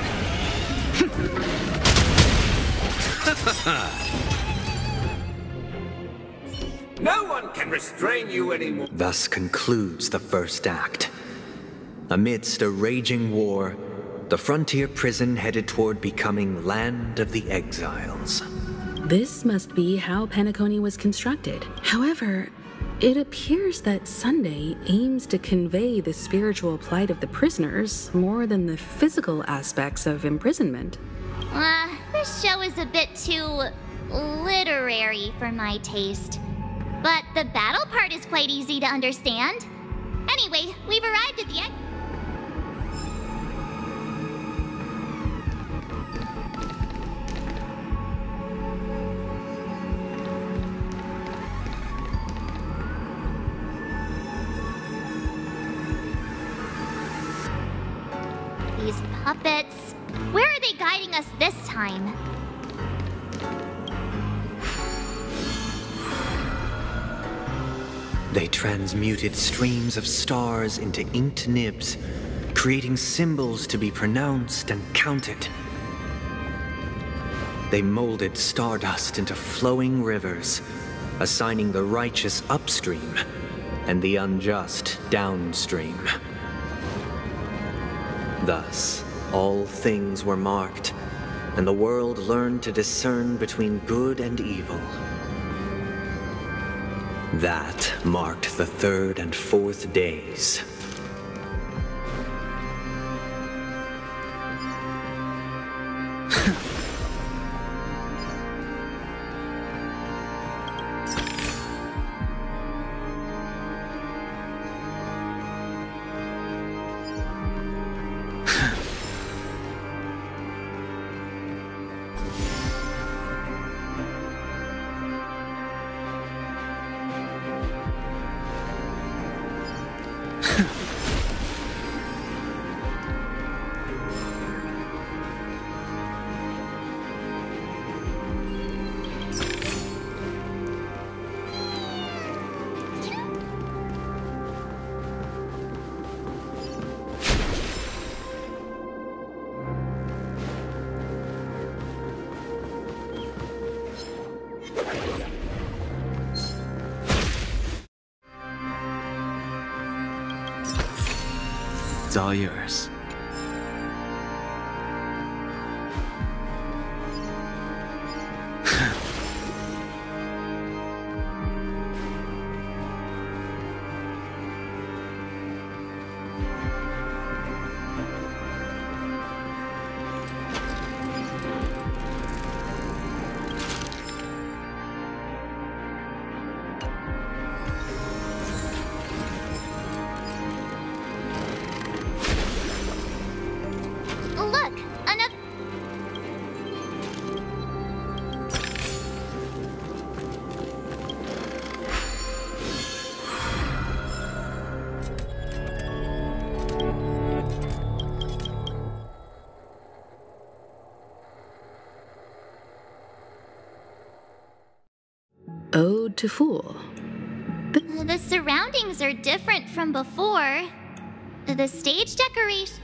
No one can restrain you anymore. Thus concludes the first act. Amidst a raging war, the frontier prison headed toward becoming Land of the Exiles. This must be how Penacony was constructed. However, it appears that Sunday aims to convey the spiritual plight of the prisoners more than the physical aspects of imprisonment. This show is a bit too literary for my taste. But the battle part is quite easy to understand. Anyway, we've arrived at the end. These puppets. Where are they guiding us this time? They transmuted streams of stars into inked nibs, creating symbols to be pronounced and counted. They molded stardust into flowing rivers, assigning the righteous upstream and the unjust downstream. Thus, all things were marked, and the world learned to discern between good and evil. That marked the third and fourth days. It's all yours. Ode to Fool. The surroundings are different from before. The stage decoration.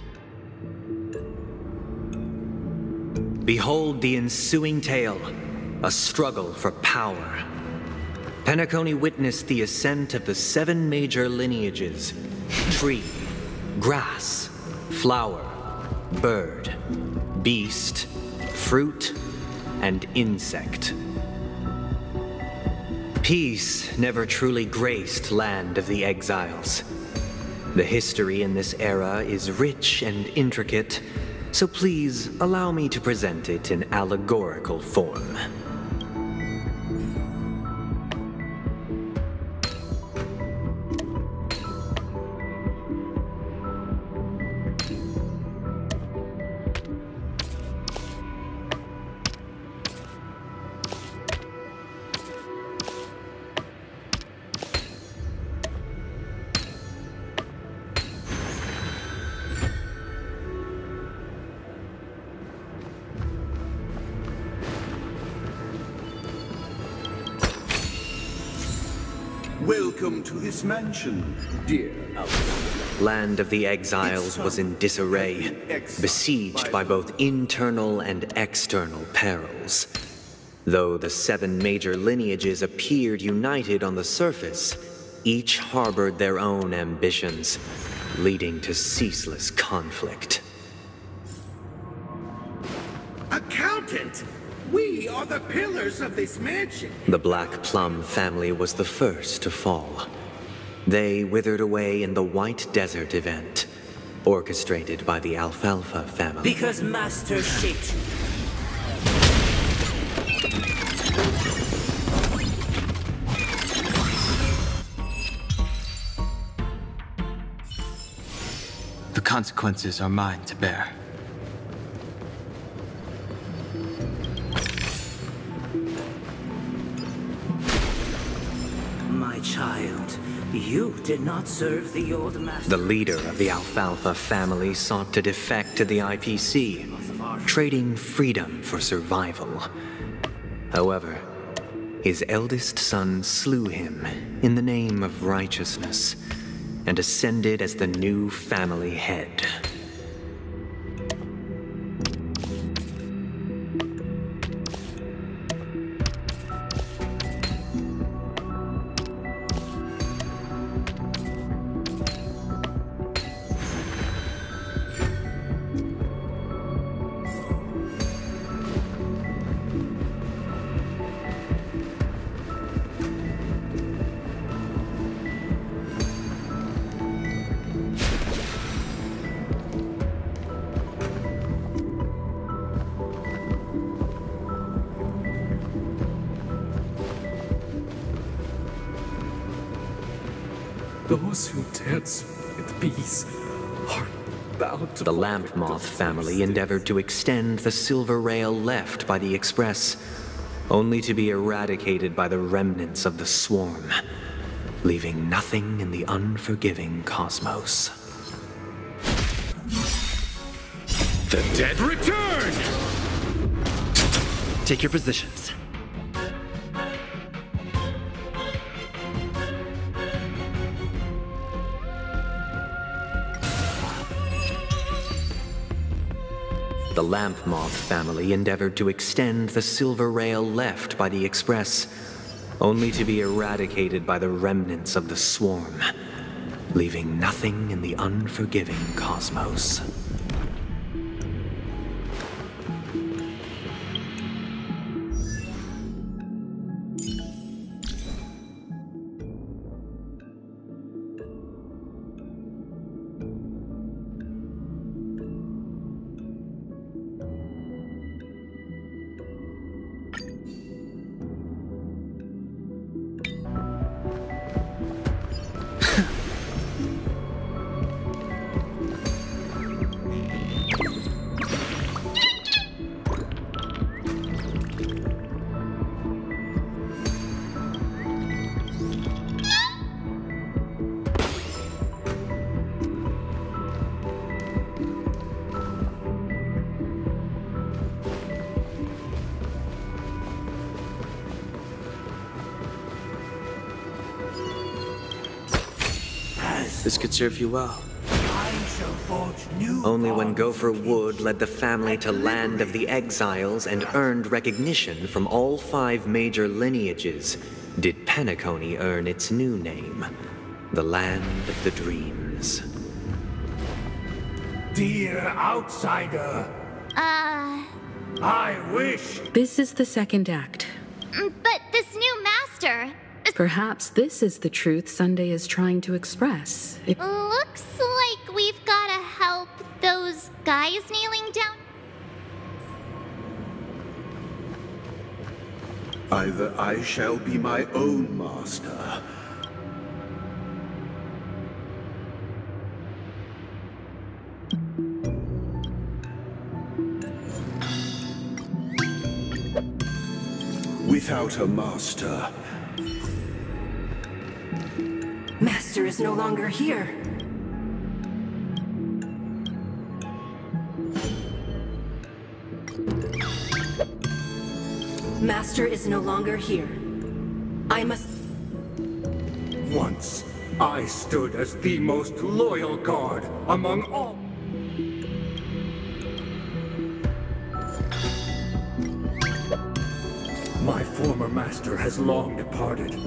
Behold the ensuing tale, a struggle for power. Penacony witnessed the ascent of the 7 major lineages: tree, grass, flower, bird, beast, fruit, and insect. Peace never truly graced Land of the Exiles. The history in this era is rich and intricate, so please allow me to present it in allegorical form. Welcome to this mansion, dear Outlander. Land of the Exiles was in disarray, besieged by both internal and external perils. Though the 7 major lineages appeared united on the surface, each harbored their own ambitions, leading to ceaseless conflict. Accountant! We are the pillars of this mansion! The Black Plum family was the first to fall. They withered away in the White Desert event, orchestrated by the Alfalfa family. Because Master shaped you. The consequences are mine to bear. My child, you did not serve the old master. The leader of the Alfalfa family sought to defect to the IPC, trading freedom for survival. However, his eldest son slew him in the name of righteousness and ascended as the new family head. Those who dance with peace are bound to... The Lamp Moth family endeavored to extend the silver rail left by the Express, only to be eradicated by the remnants of the Swarm, leaving nothing in the unforgiving cosmos. The dead return! Take your positions. the lamp moth family endeavored to extend the silver rail left by the express, only to be eradicated by the remnants of the swarm, leaving nothing in the unforgiving cosmos. This could serve you well. Only when Gopher Wood led the family to Land of the Exiles and earned recognition from all 5 major lineages did Penacony earn its new name, the Land of the Dreams. Dear outsider, I wish... This is the second act. But this new master... Perhaps this is the truth Sunday is trying to express. Looks like we've gotta help those guys kneeling down. Either I shall be my own master. Without a master. Master is no longer here. Master is no longer here. I must... Once, I stood as the most loyal guard among all... My former master has long departed.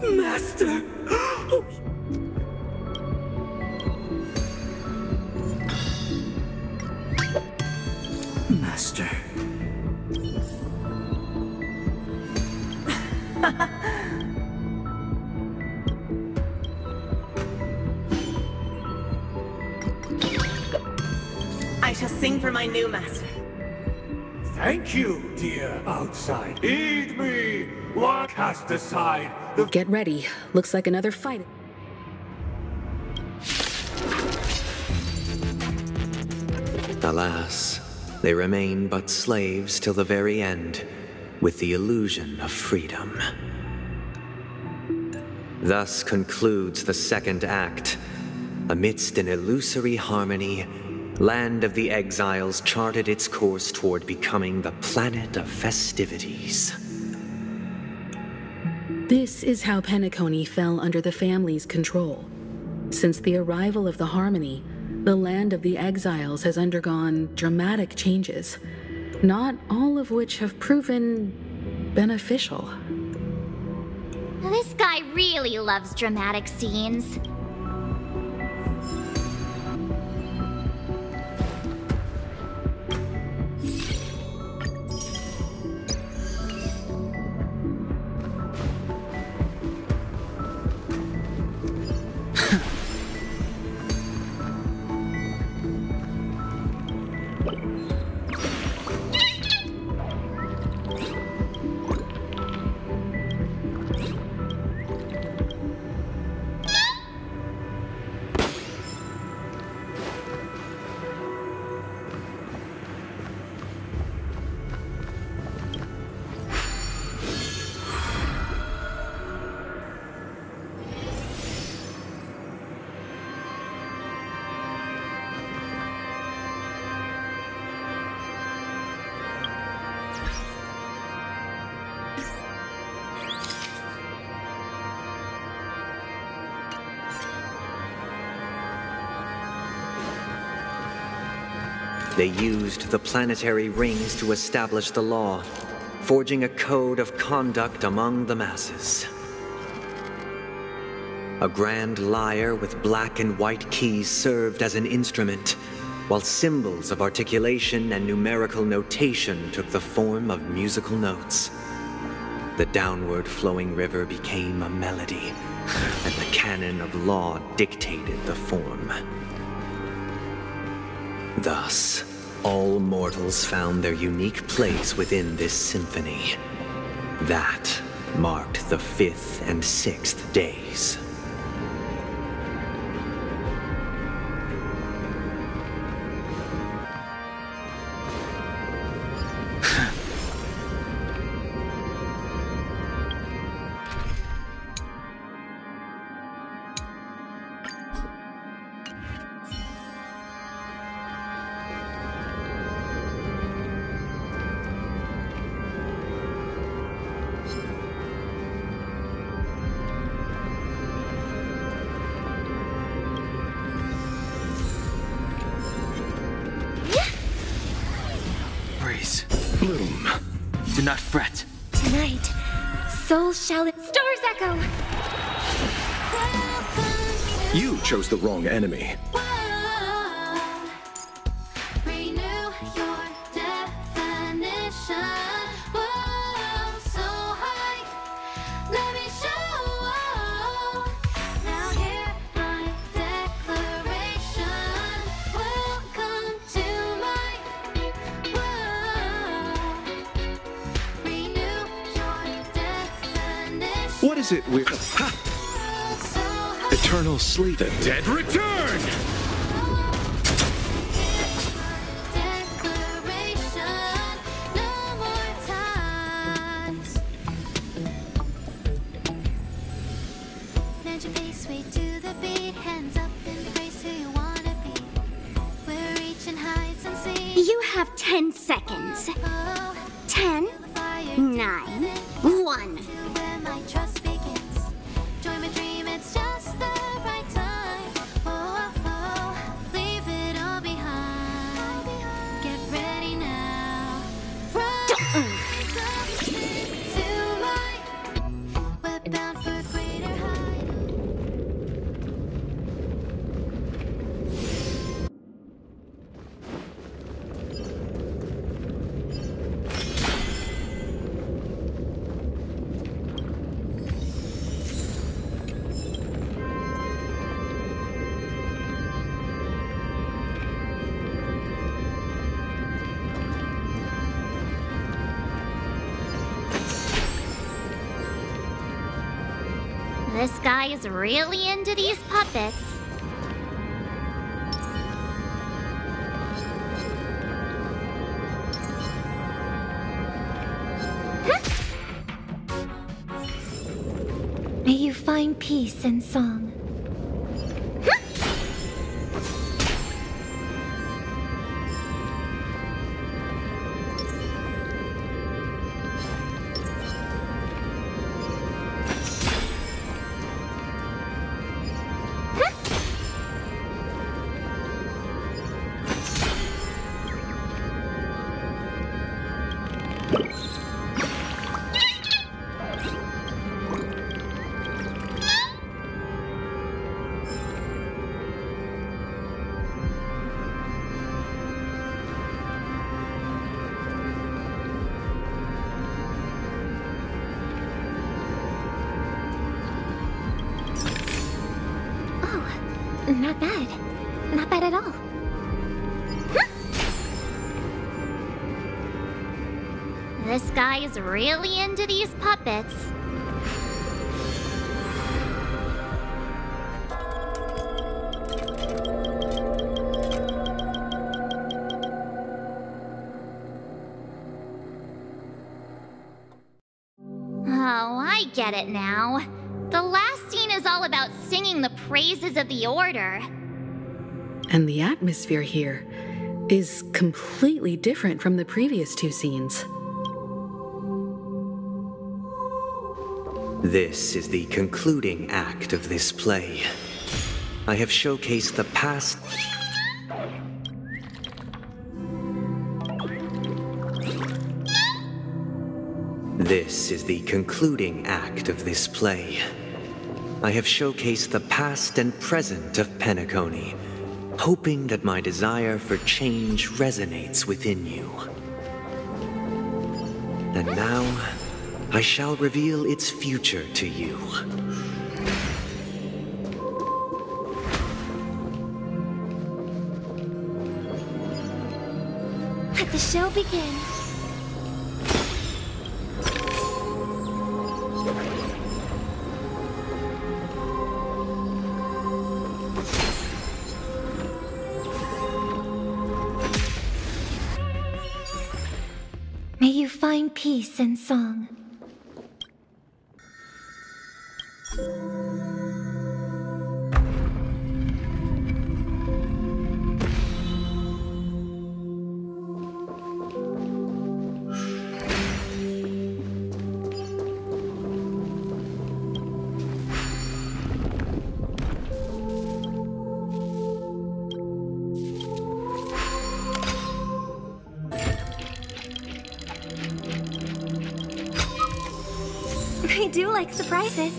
Master! Master. I shall sing for my new master. Thank you, dear outside. Heed me! What cast aside the... Get ready. Looks like another fight. Alas, they remain but slaves till the very end, with the illusion of freedom. Thus concludes the second act. Amidst an illusory harmony, Land of the Exiles charted its course toward becoming the planet of festivities. This is how Penacony fell under the family's control. Since the arrival of the Harmony, the Land of the Exiles has undergone dramatic changes, not all of which have proven beneficial. This guy really loves dramatic scenes. They used the planetary rings to establish the law, forging a code of conduct among the masses. A grand lyre with black and white keys served as an instrument, while symbols of articulation and numerical notation took the form of musical notes. The downward flowing river became a melody, and the canon of law dictated the form. Thus, all mortals found their unique place within this symphony. That marked the 5th and 6th days. Bloom, do not fret. Tonight, souls shall... Stars echo! You chose the wrong enemy. What is it with eternal sleep? The dead return! You have 10 seconds. 10, 9, 1. This guy is really into these puppets. May you find peace in song. Not bad. Not bad at all. This guy is really into these puppets. Oh, I get it now. The last scene is all about singing the praises of the Order. And the atmosphere here is completely different from the previous two scenes. This is the concluding act of this play. I have showcased the past This is the concluding act of this play. I have showcased the past and present of Penacony, hoping that my desire for change resonates within you. And now, I shall reveal its future to you. Let the show begin. May you find peace in song. I do like surprises.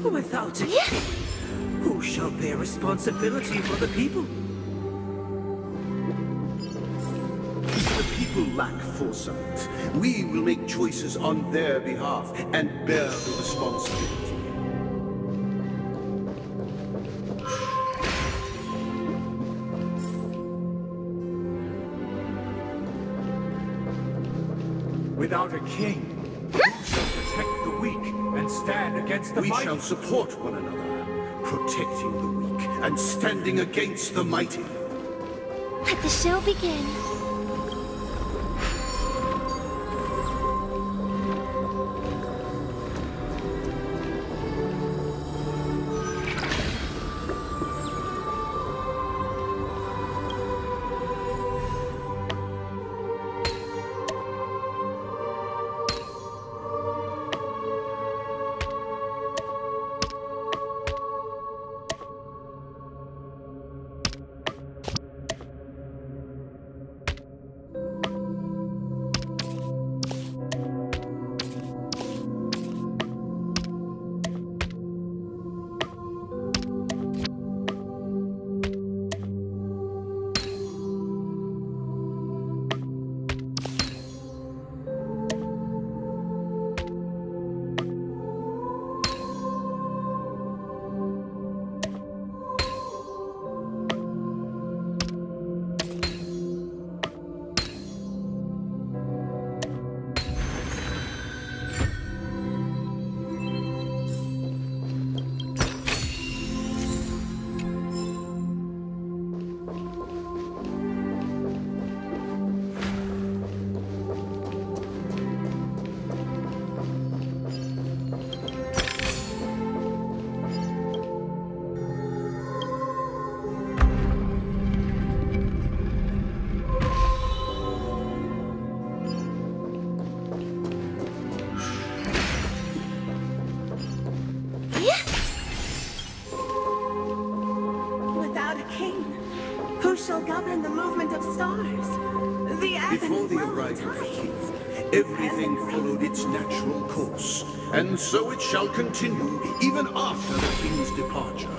Without a king, who shall bear responsibility for the people? The people lack foresight. We will make choices on their behalf and bear the responsibility. Without a king, who shall protect the weak and stand against the mighty? We shall support one another, protecting the weak and standing against the mighty. Let the show begin. shall govern the movement of stars. The Before the arrival of the king, everything followed its natural course, and so it shall continue even after the king's departure.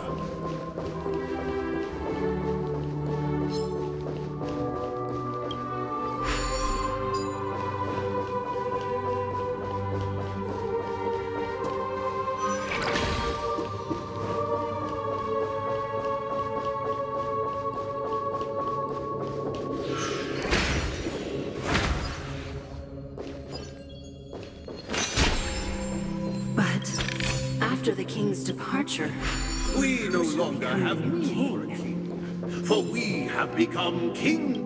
After the king's departure, We no longer have need for a king, for we have become king.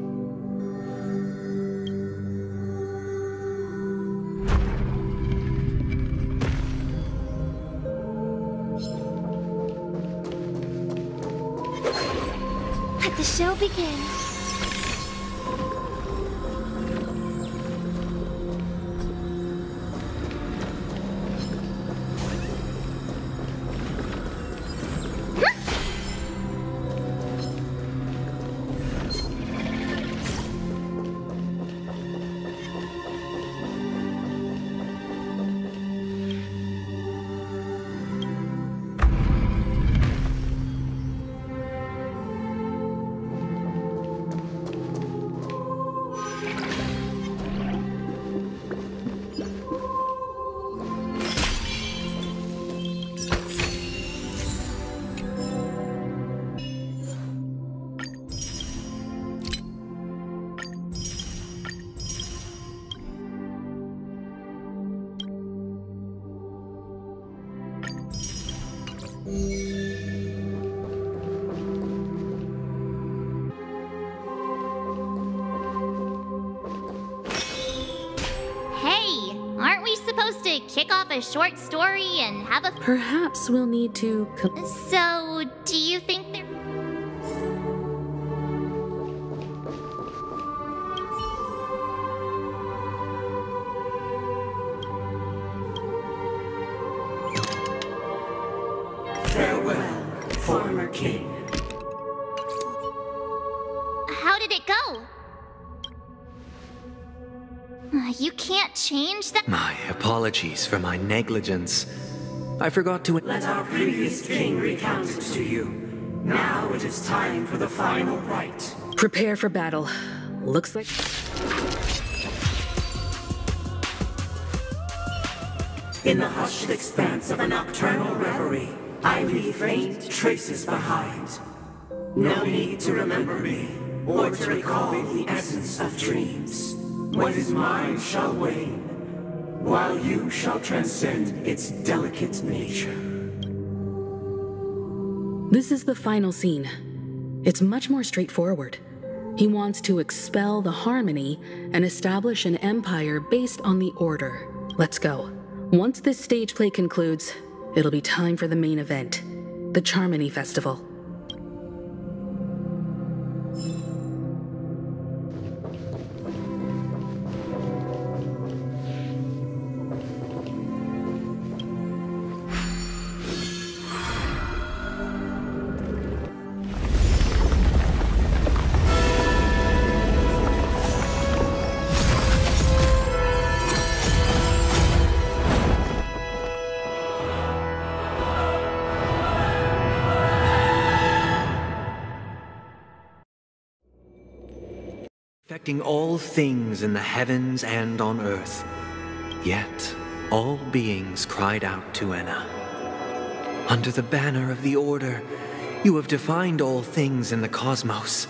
Let the show begin. kick off a short story and have a... Perhaps we'll need to... So, do you think there... Farewell, former king. How did it go? You can't change that. My apologies for my negligence. I forgot to... Let our previous king recount it to you. Now it is time for the final rite. Prepare for battle. Looks like... In the hushed expanse of a nocturnal reverie, I leave faint traces behind. No need to remember me, or to recall the essence of dreams. What is mine shall wane, while you shall transcend its delicate nature. This is the final scene. It's much more straightforward. He wants to expel the Harmony and establish an empire based on the Order. Let's go. Once this stage play concludes, it'll be time for the main event, the Charmony Festival. Affecting all things in the heavens and on earth. Yet, all beings cried out to Enna. Under the banner of the Order, you have defined all things in the cosmos.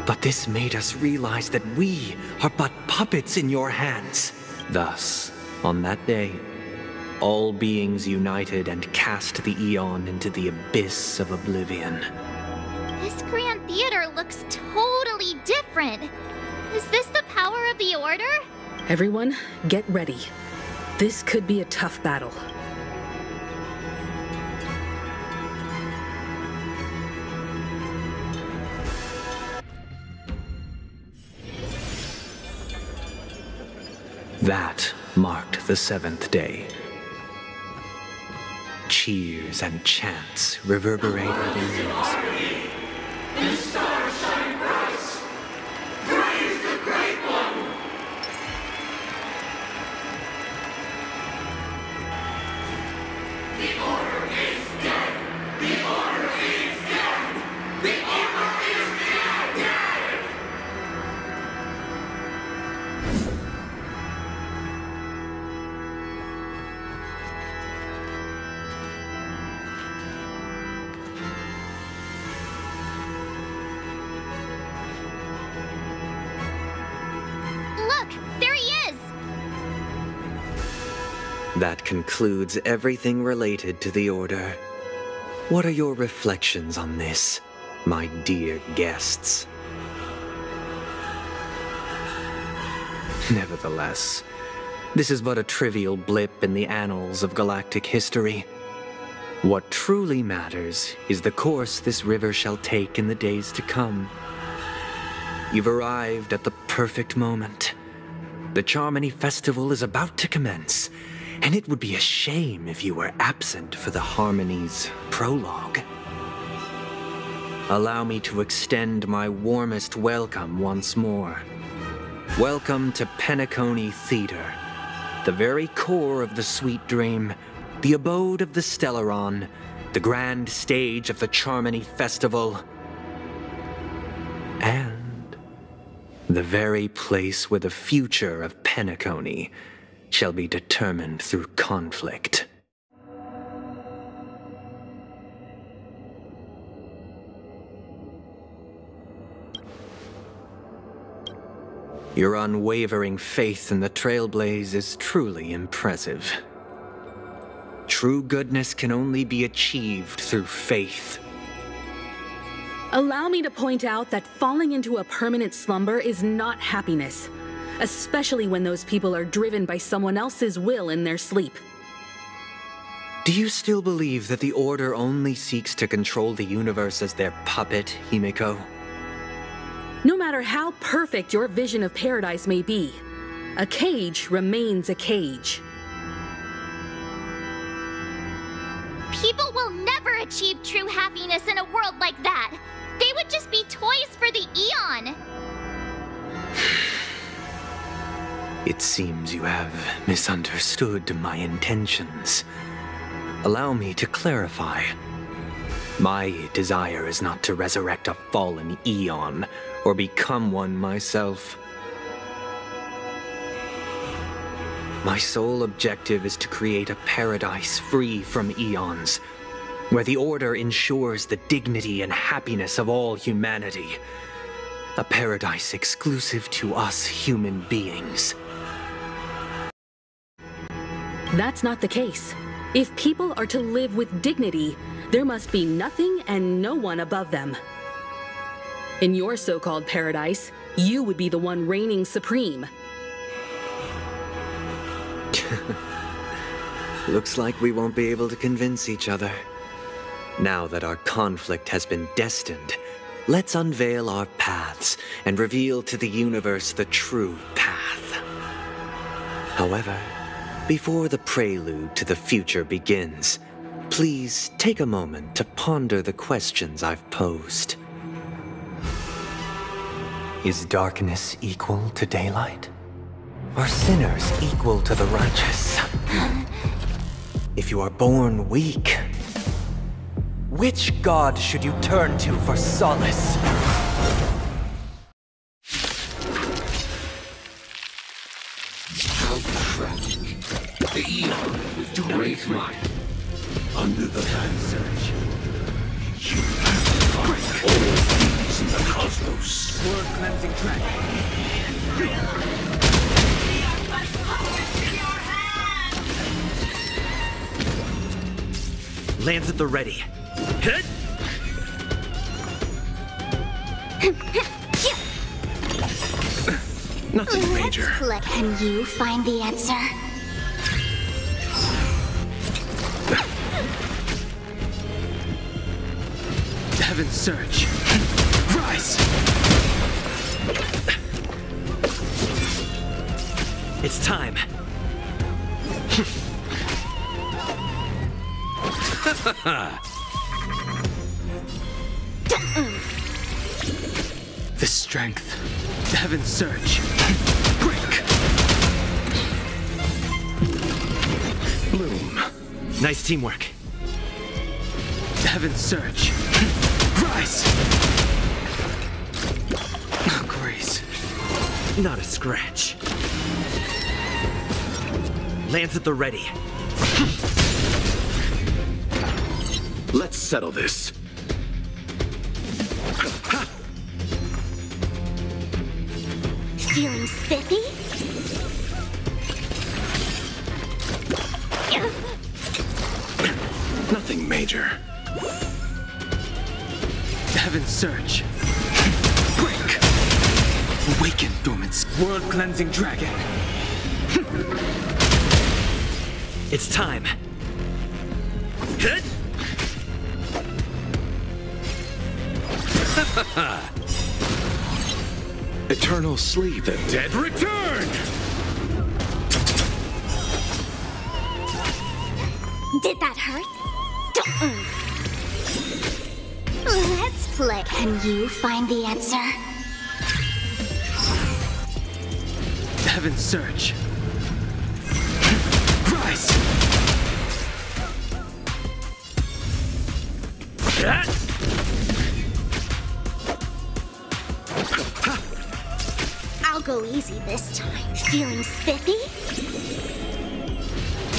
But this made us realize that we are but puppets in your hands. Thus, on that day, all beings united and cast the Eon into the abyss of oblivion. This Grand Theater looks totally different. Is this the power of the Order? Everyone, get ready. This could be a tough battle. That marked the 7th day. Cheers and chants reverberated in ears. The stars shine bright. Praise the Great One. The Order is dead. The Order is dead. The Order is dead. Look, there he is! That concludes everything related to the Order. What are your reflections on this, my dear guests? Nevertheless, this is but a trivial blip in the annals of galactic history. What truly matters is the course this river shall take in the days to come. You've arrived at the perfect moment. The Charmony Festival is about to commence, and it would be a shame if you were absent for the Harmony's prologue. Allow me to extend my warmest welcome once more. Welcome to Penacony Theater, the very core of the Sweet Dream, the abode of the Stellaron, the grand stage of the Charmony Festival, and the very place where the future of Penacony shall be determined through conflict. Your unwavering faith in the Trailblaze is truly impressive. True goodness can only be achieved through faith. Allow me to point out that falling into a permanent slumber is not happiness. especially when those people are driven by someone else's will in their sleep. Do you still believe that the Order only seeks to control the universe as their puppet, Himiko? No matter how perfect your vision of paradise may be, a cage remains a cage. People will never achieve true happiness in a world like that. They would just be toys for the Eon. It seems you have misunderstood my intentions. Allow me to clarify. My desire is not to resurrect a fallen Eon, or become one myself. My sole objective is to create a paradise free from Eons, where the Order ensures the dignity and happiness of all humanity. A paradise exclusive to us human beings. That's not the case. If people are to live with dignity, there must be nothing and no one above them. In your so-called paradise, you would be the one reigning supreme. Looks like we won't be able to convince each other. Now that our conflict has been destined, let's unveil our paths and reveal to the universe the true path. However, before the prelude to the future begins, please take a moment to ponder the questions I've posed. Is darkness equal to daylight? Are sinners equal to the righteous? If you are born weak, which god should you turn to for solace? How tragic. The Eon with great might. Under the land surge. You have to find all things in the cosmos. Word cleansing track. Lands at the ready. Hit! Nothing major. Can you find the answer? Heaven's Surge. Rise! It's time. The strength. Heaven's Surge. Break! Bloom. Nice teamwork. Heaven's Surge. Rise! Oh, Grace. Not a scratch. Lands at the ready. Let's settle this. Feeling spiffy? Nothing major. Heaven's Surge. Break! Awaken, dormant world cleansing dragon. It's time. Hit! Eternal sleep. The dead return! Did that hurt? Let's play. Can you find the answer? Heaven's Surge. Rise! I'll go easy this time. Feeling spiffy?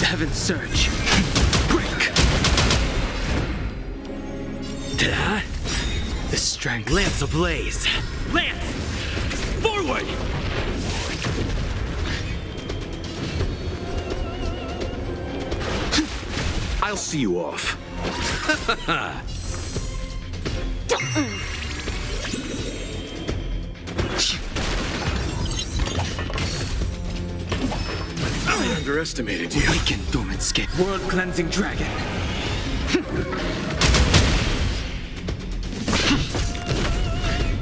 Heaven's Surge. Break! The strength. Lance ablaze. Lance! Forward! I'll see you off. underestimated you. Awaken, dormant scale. World-cleansing dragon.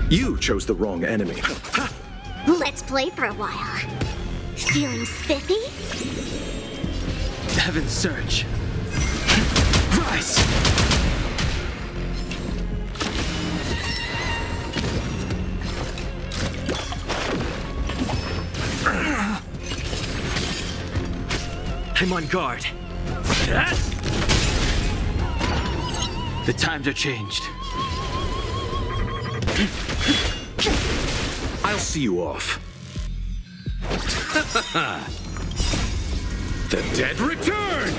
You chose the wrong enemy. Let's play for a while. Feeling spiffy? Heaven's Surge. Rise! I'm on guard. The times are changed. I'll see you off. The dead return!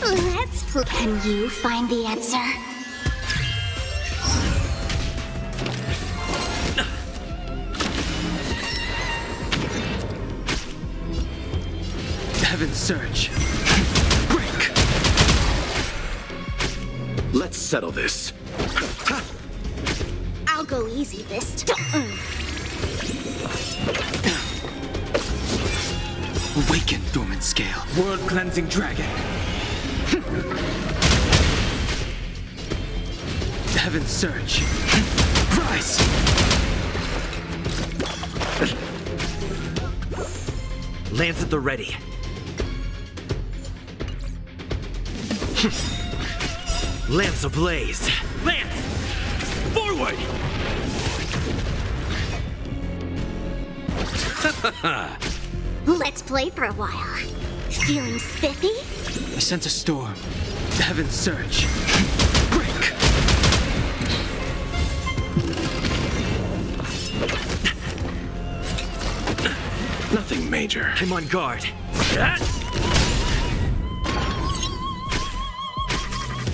Let's play. Can you find the answer? Heaven's Surge. Break! Let's settle this. I'll go easy this time. Awaken, dormant scale. World-cleansing dragon. Heaven's Surge. Rise! Lance at the ready. Lance ablaze. Lance! Forward! Let's play for a while. Feeling spiffy? I sense a storm. Heaven's Surge. Break! Nothing major. I'm on guard.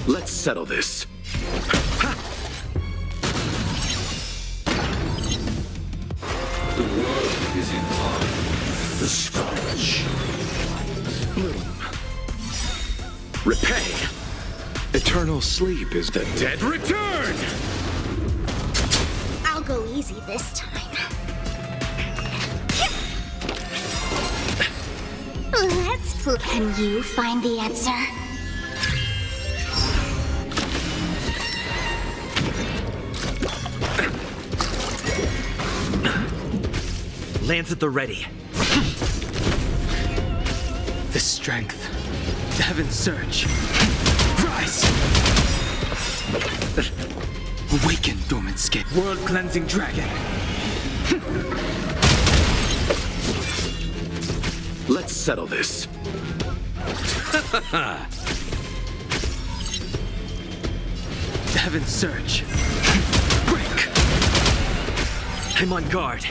Let's settle this. The world is in harm. The scourge. Repay. Eternal sleep is The dead return! I'll go easy this time. Let's play. Can you find the answer? Lance at the ready. The strength. Heaven's Surge. Rise! Awaken, dormant scale. World-cleansing dragon. Let's settle this. Heaven's Surge. Break! I'm on guard.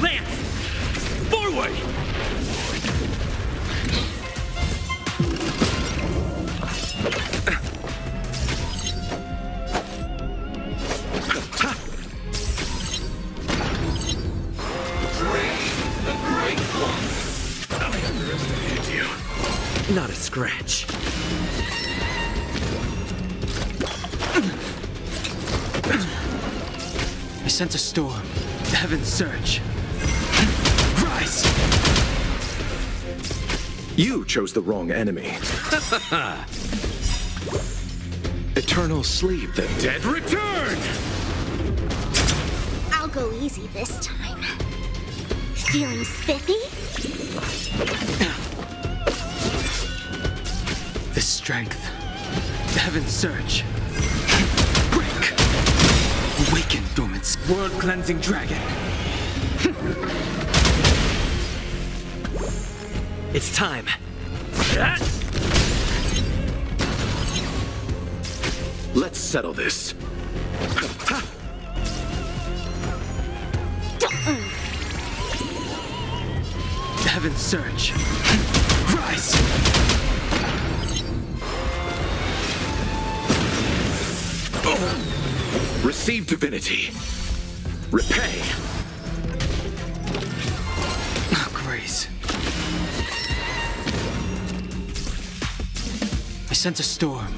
Lance! Forward! The Great One. I underestimated you. Not a scratch. I sense a storm. Heaven's Surge. Rise! You chose the wrong enemy. Eternal sleep. The dead return! I'll go easy this time. Feeling spiffy? The strength. Heaven's Surge. Break! Awaken, dormant. World-cleansing dragon. It's time. Let's settle this. Heaven's Surge. Rise! Receive divinity. Repay. Grace. I sense a storm.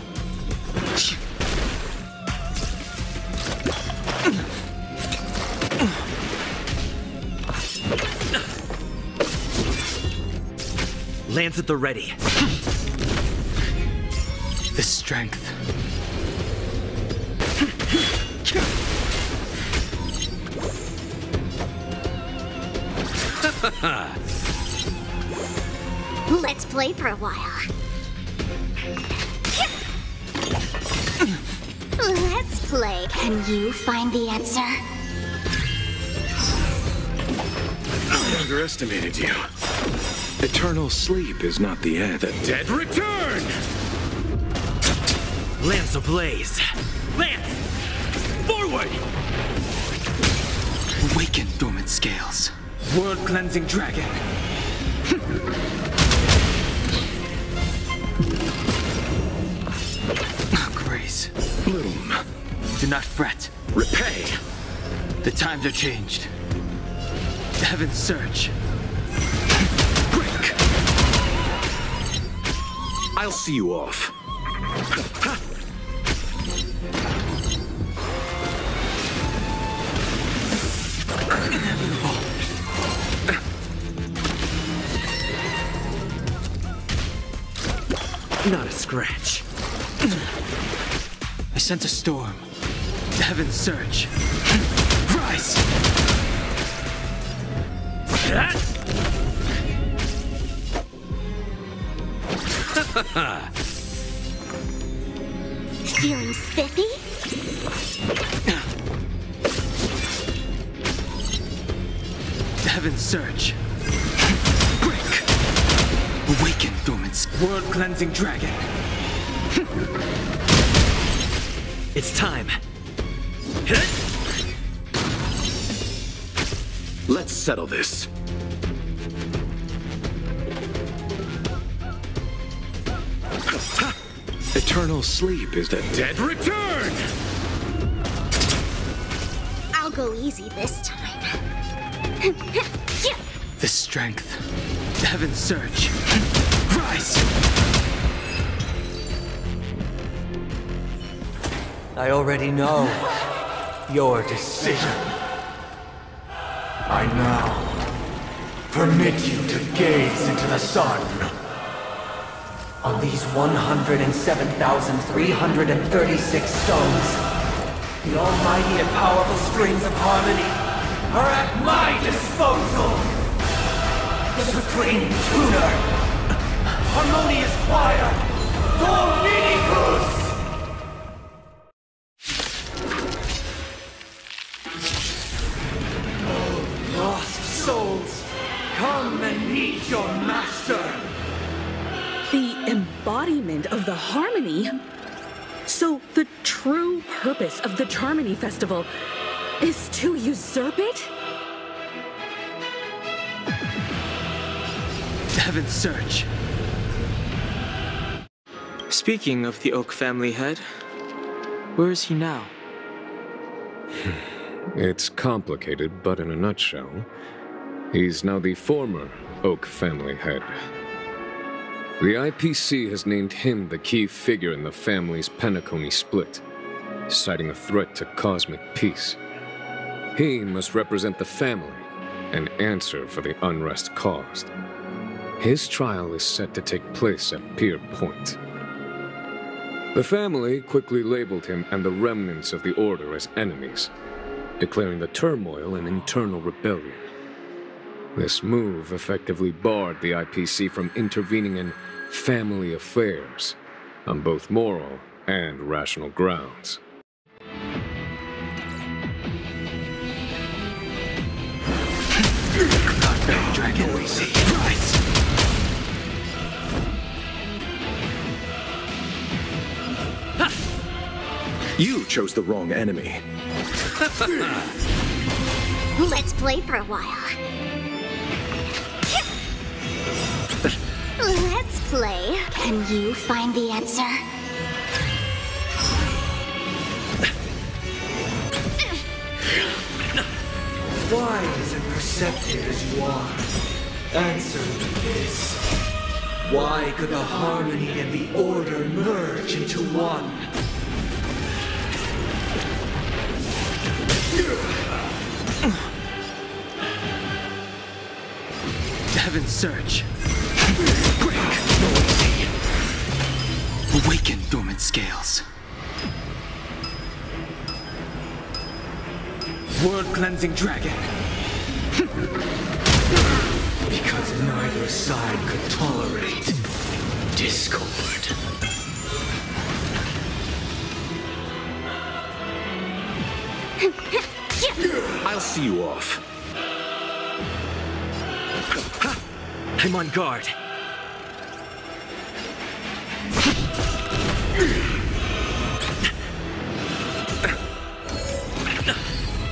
Lands at the ready. The strength. Let's play for a while. Let's play. Can you find the answer? I underestimated you. Eternal sleep is not the end. The dead return! Lance ablaze. Lance! Forward! Awaken dormant scales. World-cleansing dragon. Grace. Bloom. Do not fret. Repay. The times are changed. Heaven's Surge. Break. I'll see you off. Not a scratch. I sense a storm. Heaven's Surge. Rise! Feeling spiffy? Heaven's Surge. Break! Awaken dormant world-cleansing dragon. It's time. Let's settle this. Eternal sleep is the dead return! I'll go easy this time. The strength. Heaven's Surge. Rise! I already know your decision. I now permit you to gaze into the sun. On these 107,336 stones, the almighty and powerful strings of harmony are at my disposal! Supreme Tuner! Harmonious Choir! Dominicus! Oh, lost souls, come and meet your master! The embodiment of the harmony? So the true purpose of the Charmony Festival is to usurp it? Heaven's Surge. Speaking of the Oak family head, where is he now? It's complicated, but in a nutshell, he's now the former Oak family head. The IPC has named him the key figure in the family's Penacony split, citing a threat to cosmic peace. He must represent the family and answer for the unrest caused. His trial is set to take place at Pier Point. The family quickly labeled him and the remnants of the Order as enemies, declaring the turmoil an internal rebellion. This move effectively barred the IPC from intervening in family affairs on both moral and rational grounds. Dragon, rise! You chose the wrong enemy. Let's play for a while. Let's play. Can you find the answer? Why isn't perceptive as you are? Answer me this. Why could the harmony and the order merge into one? Heaven's Surge. Break! Awaken dormant scales. World-cleansing dragon. Because neither side could tolerate discord. I'll see you off. I'm on guard.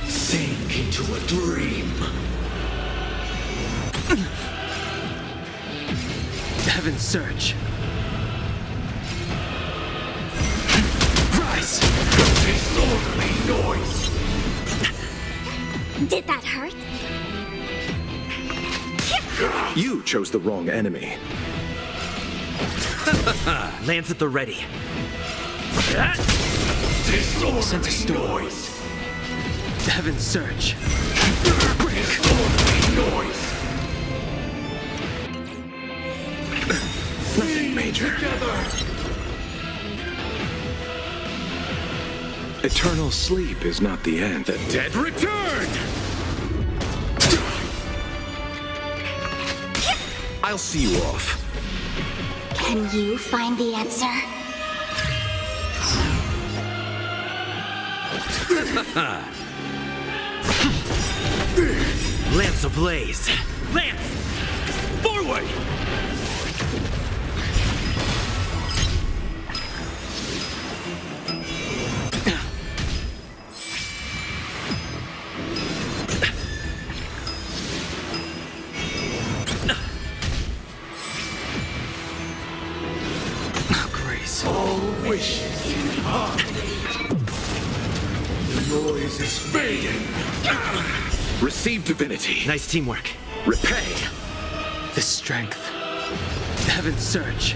Sink into a dream. Heaven's Surge. Rise! Disorderly noise! Did that hurt? You chose the wrong enemy. Lands at the ready. Disorderly noise! Heaven's Surge. Disorderly noise! Nothing major. Eternal sleep is not the end. The dead return! I'll see you off. Can you find the answer? Lance ablaze! Lance! Forward! All wishes in harmony. The noise is fading. Receive divinity. Nice teamwork. Repay. The strength. Heaven's Surge.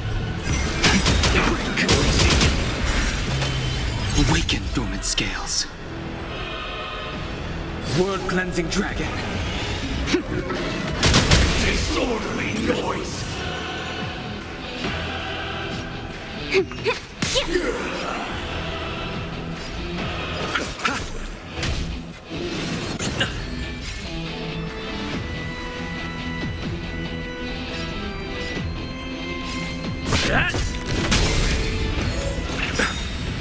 Awaken dormant scales. World-cleansing dragon. Disorderly noise.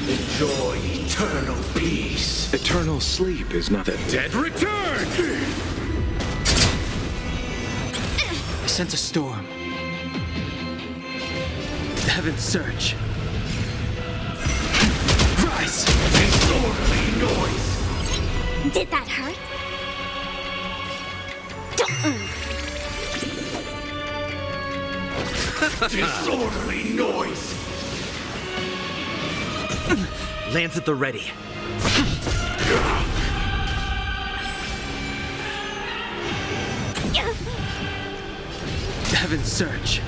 Enjoy eternal peace. Eternal sleep is not the dead return! Sense a storm. Heaven's Surge. Rise! Disorderly noise! Did that hurt? Disorderly noise! Lands at the ready. Heaven's Surge.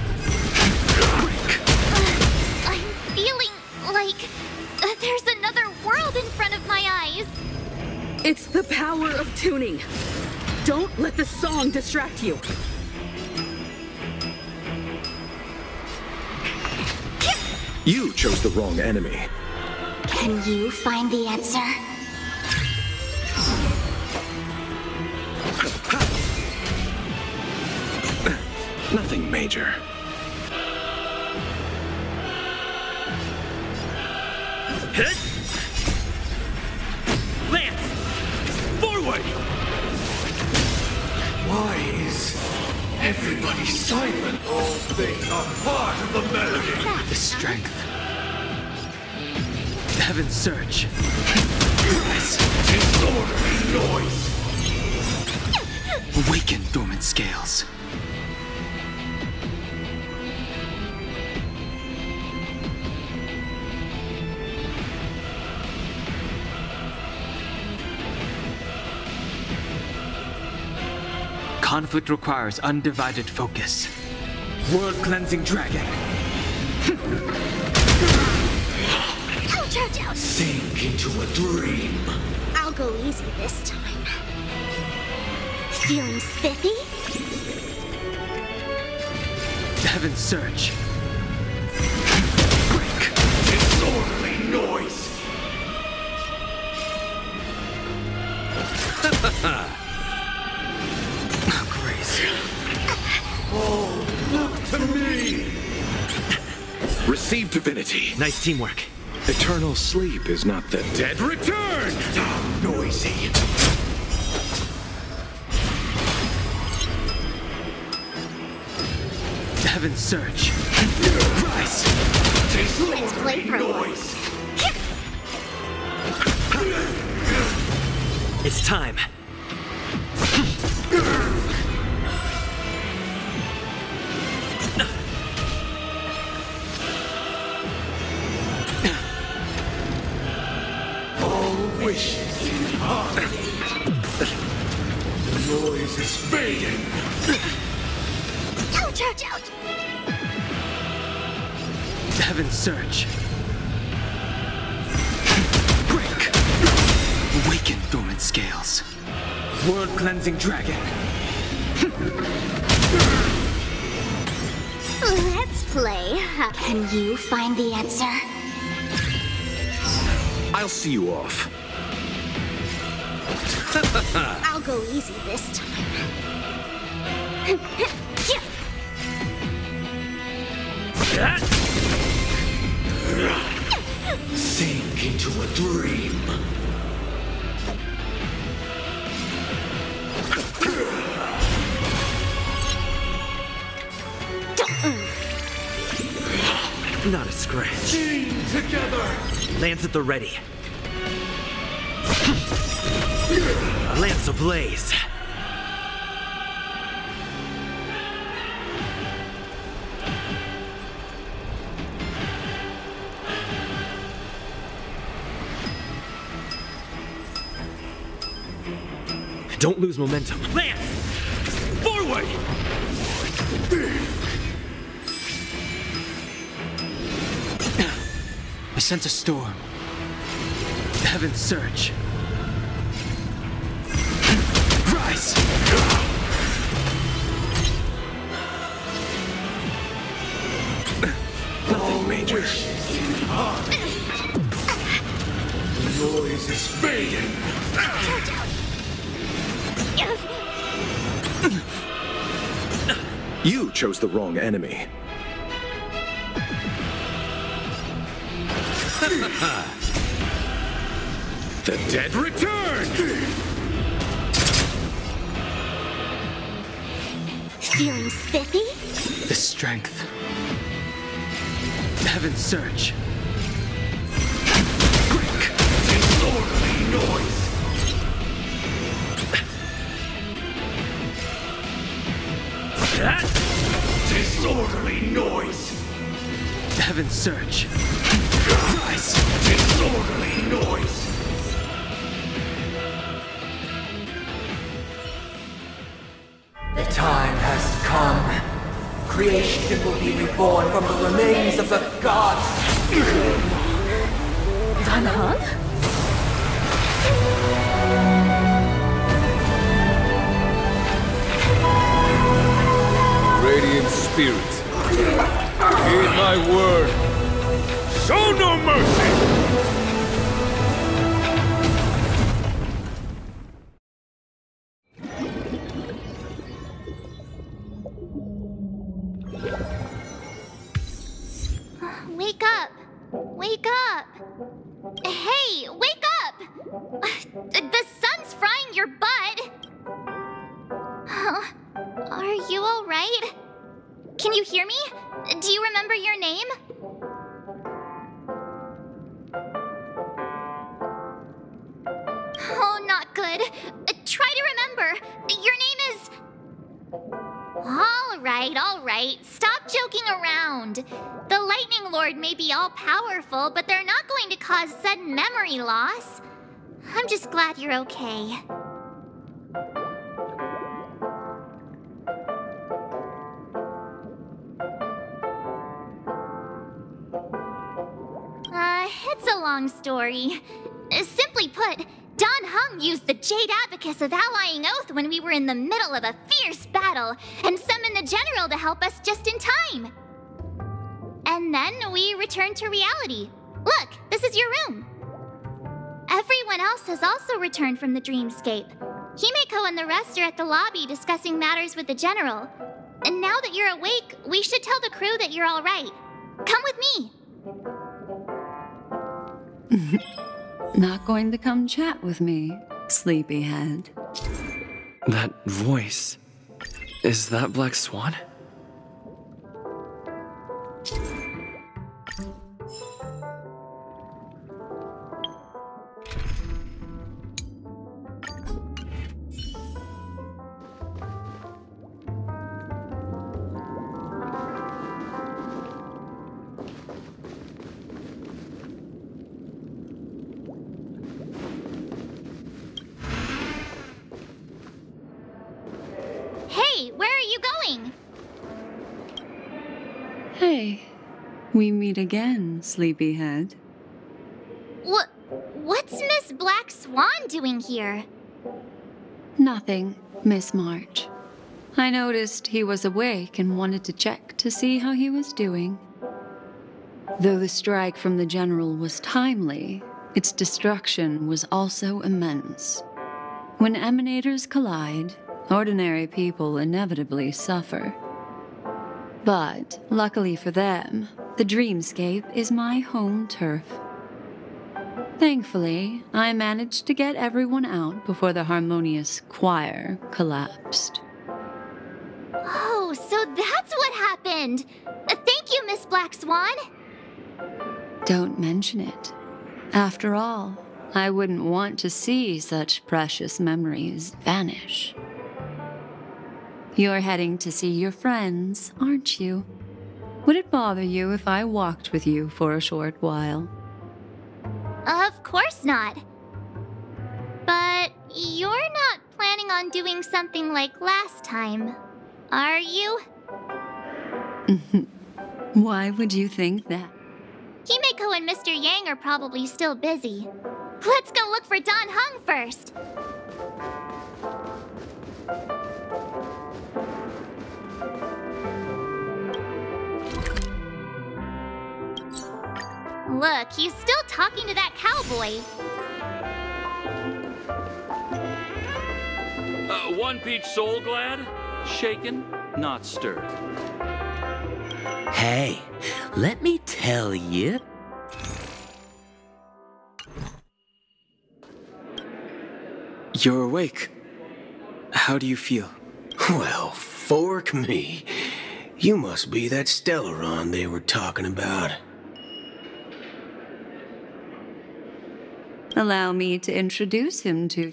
I'm feeling like there's another world in front of my eyes. It's the power of tuning. Don't let the song distract you. You chose the wrong enemy. Can you find the answer? Nothing major. Hit! Lance! Forward! Why is everybody silent? All things are part of the melody. The strength. Heaven's Search. Disorderly noise! Awaken dormant scales. Conflict requires undivided focus. World-cleansing dragon. Ouch, ouch, ouch! Sink into a dream. I'll go easy this time. Feeling spiffy? Heaven's Search. Break! Disorderly noise! Grace. Oh, look to me! Receive divinity. Nice teamwork. Eternal sleep is not the dead return! Stop noisy! Heaven's Search. Rise! Let's play pro. Noise! It's time. All wishes in harmony. The noise is fading. Ouch, ouch, ouch! Heaven's Search. Break! Awaken dormant scales. World-cleansing dragon. Let's play. Can you find the answer? I'll see you off. I'll go easy this time. Sink into a dream. Not a scratch. Team together. Lance at the ready. Lance ablaze. Don't lose momentum. Lance! Forward! I sense a storm. Heaven's Search. Rise! Nothing major. The noise is fading. You chose the wrong enemy. The dead return! Feeling spiffy? The strength. Heaven's Search. Quick! Disorderly noise! Disorderly noise! Heaven's Search. Rise! Disorderly noise! The time has come. Creation will be reborn from the remains of the gods. Danhan? Radiant Spirit, heed my word. Show no mercy! Wake up! Wake up! Hey, wake up! The sun's frying your butt! Are you alright? Can you hear me? Do you remember your name? whatever. Your name is... All right. Stop joking around. The Lightning Lord may be all-powerful, but they're not going to cause sudden memory loss. I'm just glad you're okay. It's a long story. Simply put, Don Hung used the Jade Abacus of Allying Oath when we were in the middle of a fierce battle and summoned the General to help us just in time. And then we returned to reality. Look, this is your room. Everyone else has also returned from the dreamscape. Himeko and the rest are at the lobby discussing matters with the General. And now that you're awake, we should tell the crew that you're all right. Come with me. Not going to come chat with me, sleepyhead. That voice... is that Black Swan? Hey, where are you going? Hey, we meet again, sleepyhead. What's Miss Black Swan doing here? Nothing, Miss March. I noticed he was awake and wanted to check to see how he was doing. Though the strike from the General was timely, its destruction was also immense. When emanators collide, ordinary people inevitably suffer. But, luckily for them, the dreamscape is my home turf. Thankfully, I managed to get everyone out before the harmonious choir collapsed. Oh, so that's what happened! Thank you, Miss Black Swan! Don't mention it. After all, I wouldn't want to see such precious memories vanish. You're heading to see your friends, aren't you? Would it bother you if I walked with you for a short while? Of course not. But you're not planning on doing something like last time, are you? Why would you think that? Himeko and Mr. Yang are probably still busy. Let's go look for Don Hung first. Look, he's still talking to that cowboy. One peach soul glad? Shaken, not stirred. Hey, let me tell you. You're awake. How do you feel? Well, fork me. You must be that Stellaron they were talking about. Allow me to introduce him to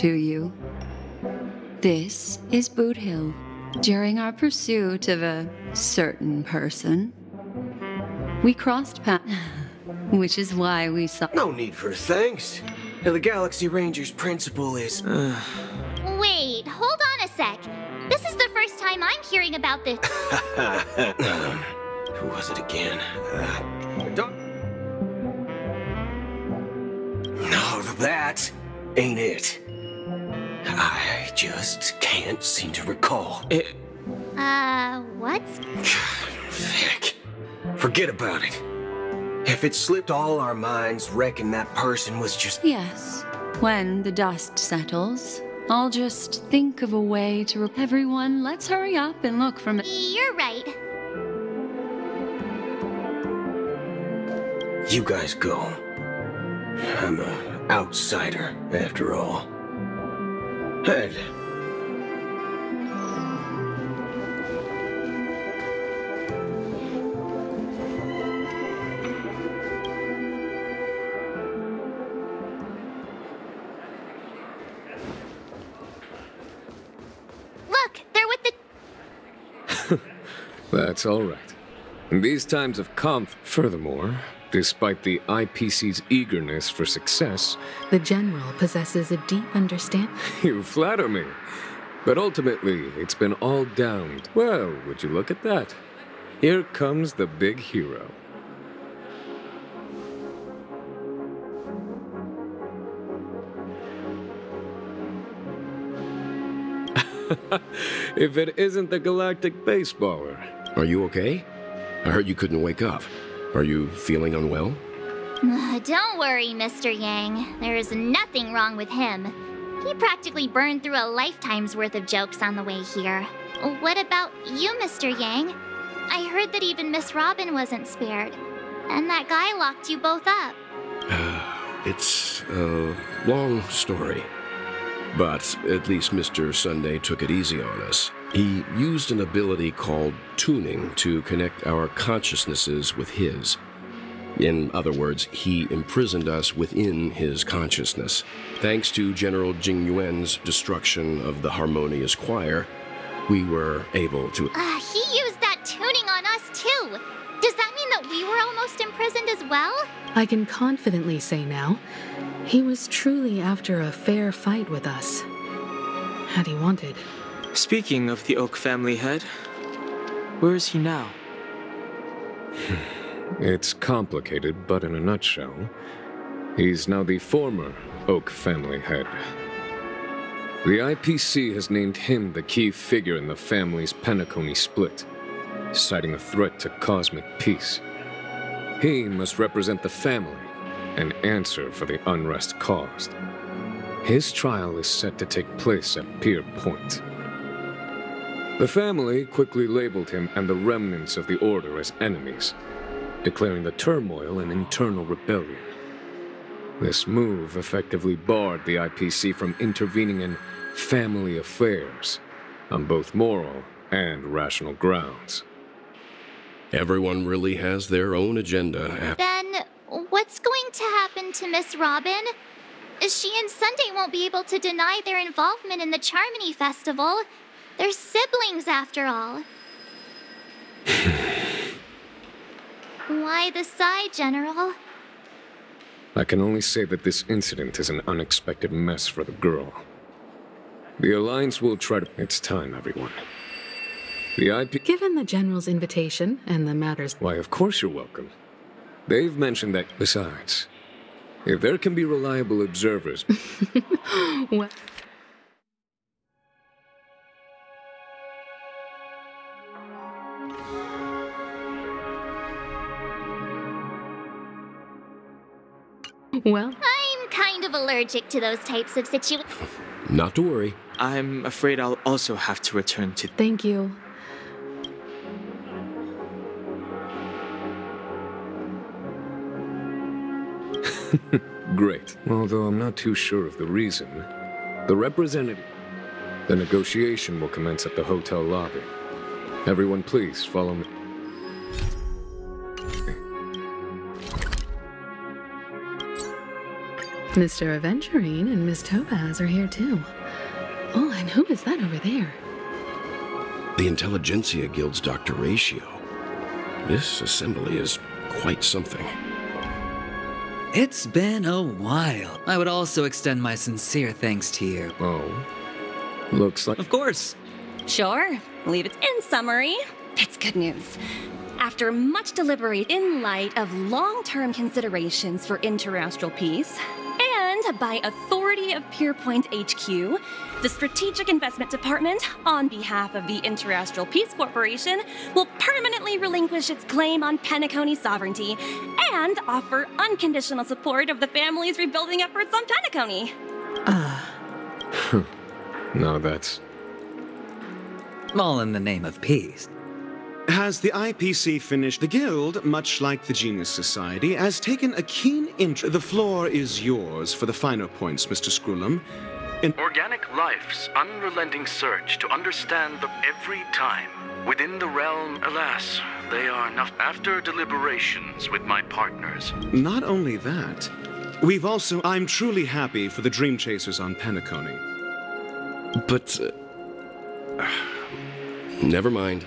you. This is Boot Hill. During our pursuit of a certain person, we crossed paths, which is why we saw— No need for thanks. The Galaxy Ranger's principle is... Wait, hold on a sec. This is the first time I'm hearing about this. Who was it again? No, that ain't it. I just can't seem to recall. What's... Heck. Forget about it. If it slipped all our minds, reckon that person was just... Yes. When the dust settles, I'll just think of a way to... Everyone, let's hurry up and look for... You're right. You guys go. I'm an outsider, after all. Head. That's all right. In these times of furthermore, despite the IPC's eagerness for success, the General possesses a deep understanding. You flatter me. But ultimately, it's been all down. Well, would you look at that? Here comes the big hero. If it isn't the galactic baseballer. Are you okay? I heard you couldn't wake up. Are you feeling unwell? Don't worry, Mr. Yang. There is nothing wrong with him. He practically burned through a lifetime's worth of jokes on the way here. What about you, Mr. Yang? I heard that even Miss Robin wasn't spared. And that guy locked you both up. It's a long story. But at least Mr. Sunday took it easy on us. He used an ability called tuning to connect our consciousnesses with his. In other words, he imprisoned us within his consciousness. Thanks to General Jing Yuan's destruction of the Harmonious Choir, we were able to... He used that tuning on us too! Does that mean that we were almost imprisoned as well? I can confidently say now, he was truly after a fair fight with us. Had he wanted. Speaking of the Oak family head, where is he now? It's complicated, but in a nutshell, he's now the former Oak family head. The IPC has named him the key figure in the family's Penacony split, citing a threat to cosmic peace. He must represent the family and answer for the unrest caused. His trial is set to take place at Pier Point. The family quickly labeled him and the remnants of the Order as enemies, declaring the turmoil an internal rebellion. This move effectively barred the IPC from intervening in family affairs on both moral and rational grounds. Everyone really has their own agenda. Then, what's going to happen to Miss Robin? She and Sunday won't be able to deny their involvement in the Charmony Festival. They're siblings, after all. Why the sigh, General? I can only say that this incident is an unexpected mess for the girl. The Alliance will try to... It's time, everyone. The IP... Given the General's invitation and the matters... Why, of course you're welcome. They've mentioned that... Besides, if there can be reliable observers... What? Well... I'm kind of allergic to those types of situations. Not to worry. I'm afraid I'll also have to return to... Thank you. Great. Although I'm not too sure of the reason. The representative... The negotiation will commence at the hotel lobby. Everyone please follow me. Mr. Aventurine and Miss Topaz are here too. Oh, and who is that over there? The Intelligentsia Guild's Dr. Ratio. This assembly is quite something. It's been a while. I would also extend my sincere thanks to you. Oh. Looks like... Of course. Sure. Leave it in summary. It's good news. After much deliberate in light of long-term considerations for interastral peace, and by authority of Pierpoint HQ, the Strategic Investment Department, on behalf of the Interastral Peace Corporation, will permanently relinquish its claim on Penacony sovereignty and offer unconditional support of the family's rebuilding efforts on Penacony. No, that's... all in the name of peace. Has the IPC finished? The Guild, much like the Genius Society, has taken a keen interest. The floor is yours for the finer points, Mr. Screwlum. Organic life's unrelenting search to understand the every time within the realm. Alas, they are not. After deliberations with my partners. Not only that, we've also... I'm truly happy for the Dream Chasers on Penacony. But... never mind.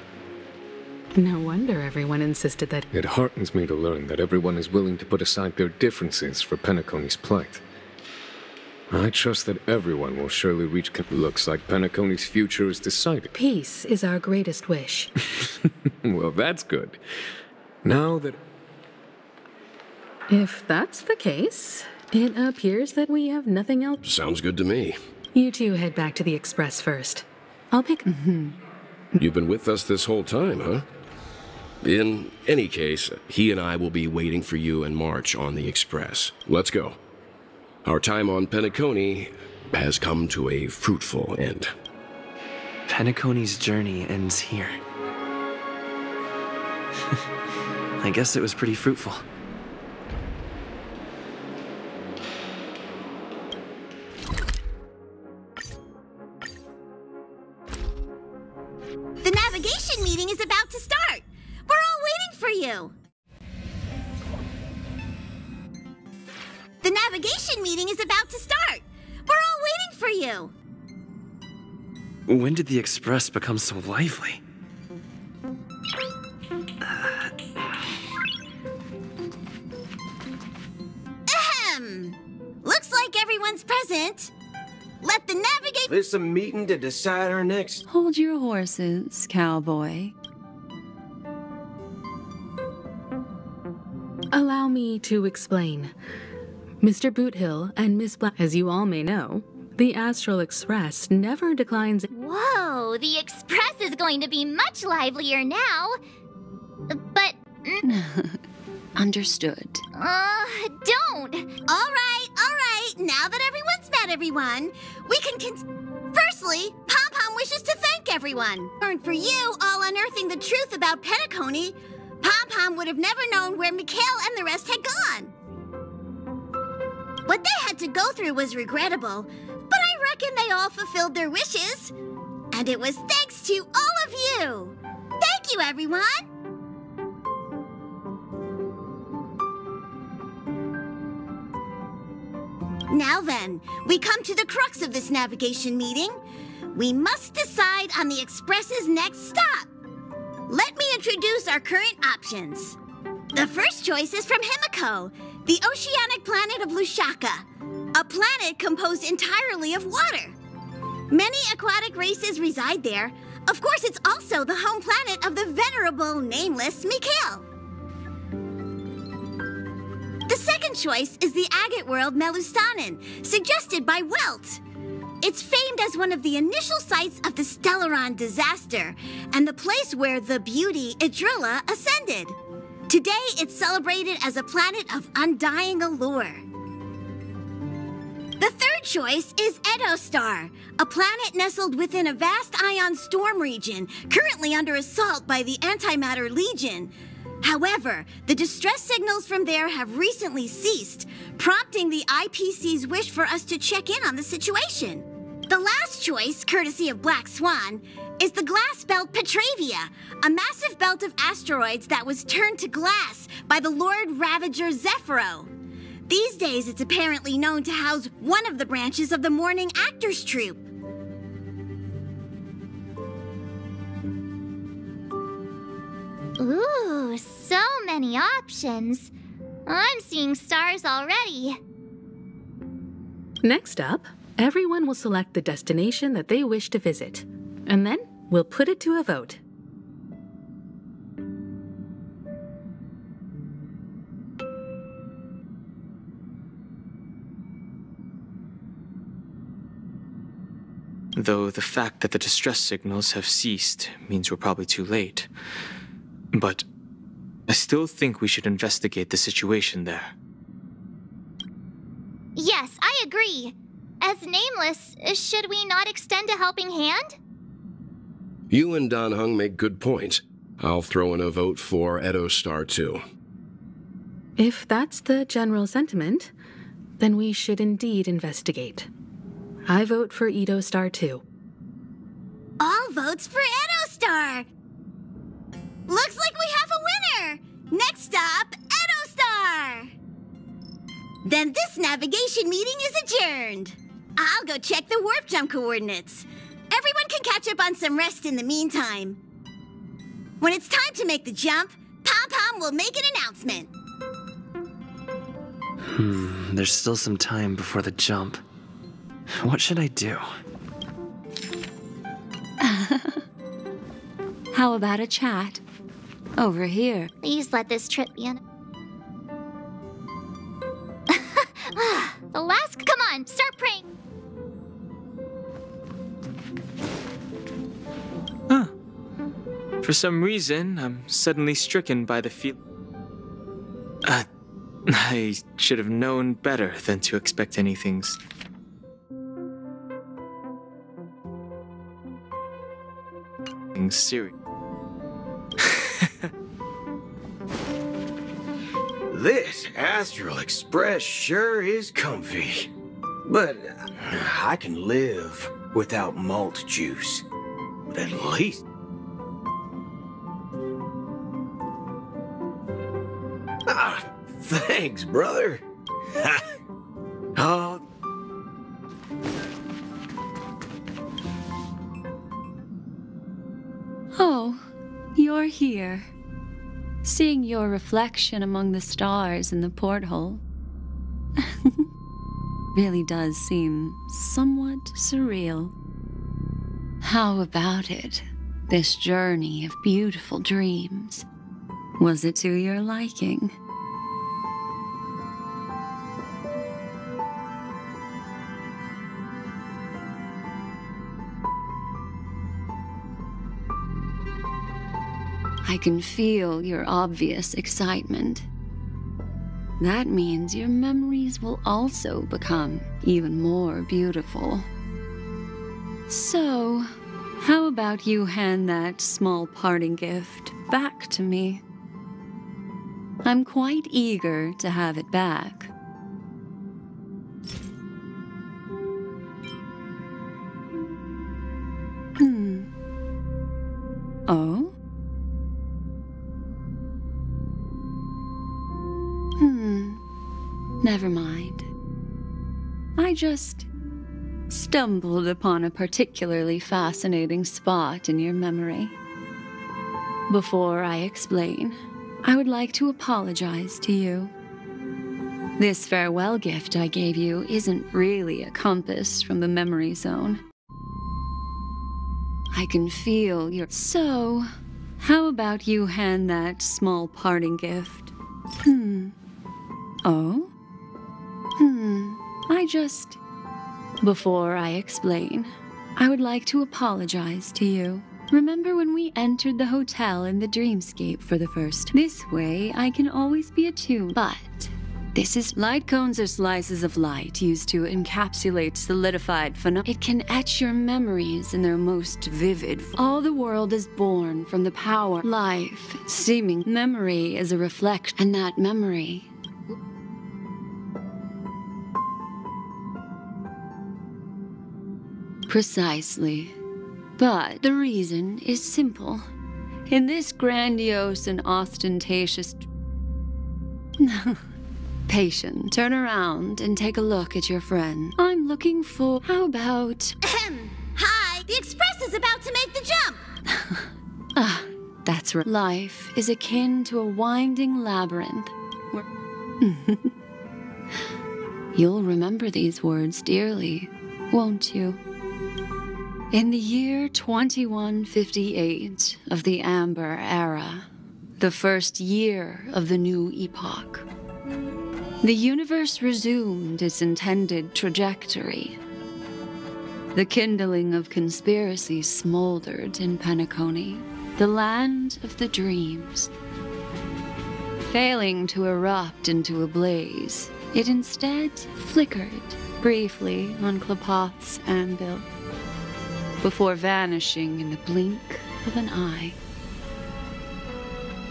No wonder everyone insisted that. It heartens me to learn that everyone is willing to put aside their differences for Penacony's plight. I trust that everyone will surely reach. Looks like Penacony's future is decided. Peace is our greatest wish. Well, that's good. Now that... If that's the case, it appears that we have nothing else. Sounds good to me. You two head back to the Express first. I'll pick... You've been with us this whole time, huh? In any case, he and I will be waiting for you and March on the Express. Let's go. Our time on Penacony has come to a fruitful end. Penacony's journey ends here. I guess it was pretty fruitful. The navigation meeting is about to start. We're all waiting for you. The navigation meeting is about to start. We're all waiting for you. When did the Express become so lively? Ahem. Looks like everyone's present. Let the navigation... This a meeting to decide our next... Hold your horses, cowboy. Allow me to explain. Mr. Boothill and Miss Black, as you all may know, the Astral Express never declines... Whoa, the Express is going to be much livelier now. But... Understood. Don't! All right. Now that everyone's met everyone, we can Firstly, Pom-Pom wishes to thank everyone. And for you all unearthing the truth about Penacony, Pom-Pom would have never known where Mikhail and the rest had gone. What they had to go through was regrettable, but I reckon they all fulfilled their wishes. And it was thanks to all of you. Thank you, everyone. Now then, we come to the crux of this navigation meeting. We must decide on the Express's next stop. Let me introduce our current options. The first choice is from Himiko, the oceanic planet of Lushaka, a planet composed entirely of water. Many aquatic races reside there. Of course, it's also the home planet of the venerable, nameless Mikhail. The second choice is the agate world Melustanen, suggested by Welt. It's famed as one of the initial sites of the Stellaron disaster, and the place where the beauty Idrilla ascended. Today, it's celebrated as a planet of undying allure. The third choice is Edostar, a planet nestled within a vast ion storm region, currently under assault by the Antimatter Legion. However, the distress signals from there have recently ceased, prompting the IPC's wish for us to check in on the situation. The last choice, courtesy of Black Swan, is the glass belt Petravia, a massive belt of asteroids that was turned to glass by the Lord Ravager Zephyro. These days, it's apparently known to house one of the branches of the Morning Actors Troupe. Ooh, so many options. I'm seeing stars already. Next up, everyone will select the destination that they wish to visit, and then we'll put it to a vote. Though the fact that the distress signals have ceased means we're probably too late. But I still think we should investigate the situation there. Yes, I agree. As Nameless, should we not extend a helping hand? You and Dan Hung make good points. I'll throw in a vote for Edostar too. If that's the general sentiment, then we should indeed investigate. I vote for Edostar too. All votes for Edostar! Looks like we have a winner! Next stop, Edostar! Then this navigation meeting is adjourned. I'll go check the warp jump coordinates. Everyone can catch up on some rest in the meantime. When it's time to make the jump, Pom-Pom will make an announcement. There's still some time before the jump. What should I do? How about a chat? Over here. Please let this trip be an... The last... Come on, start praying! For some reason, I'm suddenly stricken by the feel... I should have known better than to expect anything serious. This Astral Express sure is comfy. But I can live without malt juice. But at least... Thanks, brother. Oh. Oh, you're here. Seeing your reflection among the stars in the porthole really does seem somewhat surreal. How about it? This journey of beautiful dreams. Was it to your liking? I can feel your obvious excitement. That means your memories will also become even more beautiful. So, how about you hand that small parting gift back to me? I'm quite eager to have it back. Oh? Never mind. I just stumbled upon a particularly fascinating spot in your memory. Before I explain, I would like to apologize to you. This farewell gift I gave you isn't really a compass from the memory zone. I can feel your... So, how about you hand that small parting gift? Oh? I just... Before I explain, I would like to apologize to you. Remember when we entered the hotel in the dreamscape for the first? This way, I can always be attuned. But this is... Light cones are slices of light used to encapsulate solidified phenomena. It can etch your memories in their most vivid. All the world is born from the power. Life, seeming memory is a reflection, and that memory... Precisely. But the reason is simple. In this grandiose and ostentatious... Patient, turn around and take a look at your friend. I'm looking for... How about... Hi! The express is about to make the jump! That's right. Life is akin to a winding labyrinth. You'll remember these words dearly, won't you? In the year 2158 of the Amber Era, the first year of the new epoch, the universe resumed its intended trajectory. The kindling of conspiracy smoldered in Penacony, the land of the dreams. Failing to erupt into a blaze, it instead flickered briefly on Klapoth's anvil, before vanishing in the blink of an eye.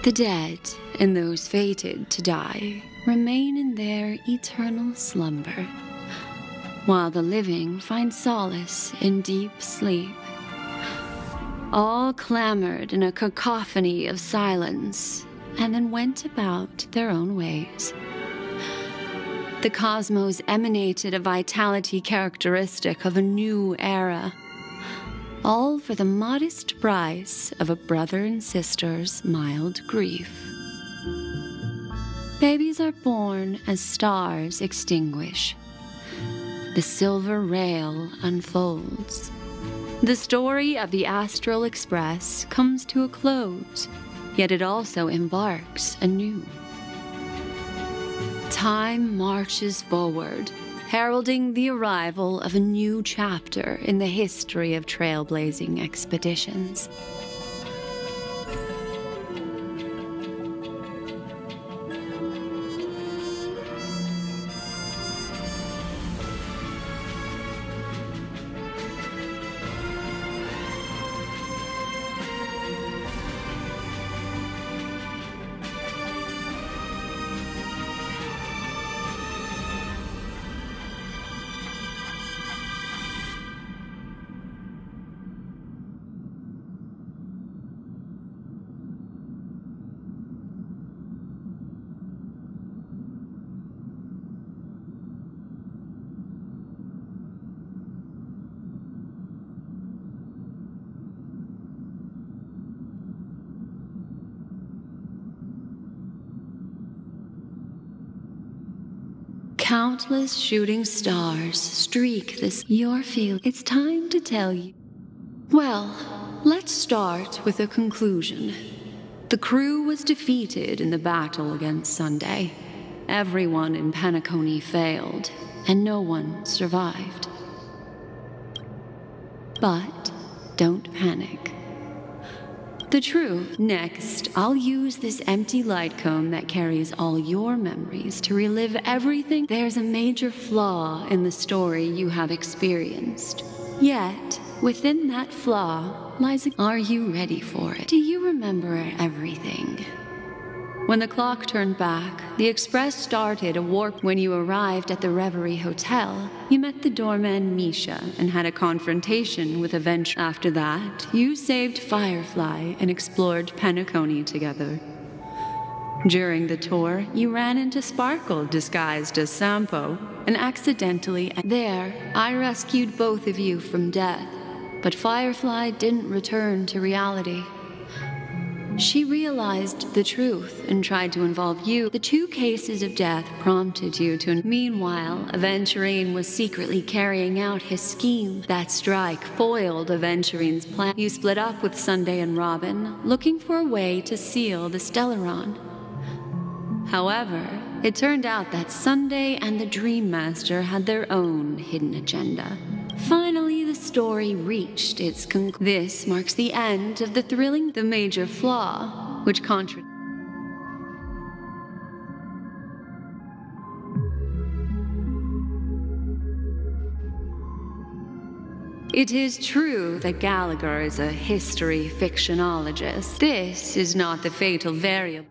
The dead and those fated to die remain in their eternal slumber, while the living find solace in deep sleep. All clamored in a cacophony of silence, and then went about their own ways. The cosmos emanated a vitality characteristic of a new era, all for the modest price of a brother and sister's mild grief. Babies are born as stars extinguish. The silver rail unfolds. The story of the Astral Express comes to a close, yet it also embarks anew. Time marches forward, heralding the arrival of a new chapter in the history of trailblazing expeditions. Countless shooting stars streak this your field. It's time to tell you. Well, let's start with a conclusion. The crew was defeated in the battle against Sunday. Everyone in Penacony failed, and no one survived. But don't panic. The truth. Next, I'll use this empty light cone that carries all your memories to relive everything. There's a major flaw in the story you have experienced. Yet, within that flaw lies a... Are you ready for it? Do you remember everything? When the clock turned back, the express started a warp. When you arrived at the Reverie Hotel, you met the doorman Misha and had a confrontation with Avenger. After that, you saved Firefly and explored Penacony together. During the tour, you ran into Sparkle disguised as Sampo and accidentally... There, I rescued both of you from death, but Firefly didn't return to reality. She realized the truth and tried to involve you. The 2 cases of death prompted you to... Meanwhile, Aventurine was secretly carrying out his scheme. That strike foiled Aventurine's plan. You split up with Sunday and Robin, looking for a way to seal the Stellaron. However, it turned out that Sunday and the Dream Master had their own hidden agenda. Finally, the story reached its conclusion. This marks the end of the thrilling, the major flaw, which It is true that Gallagher is a history fictionologist. This is not the fatal variable.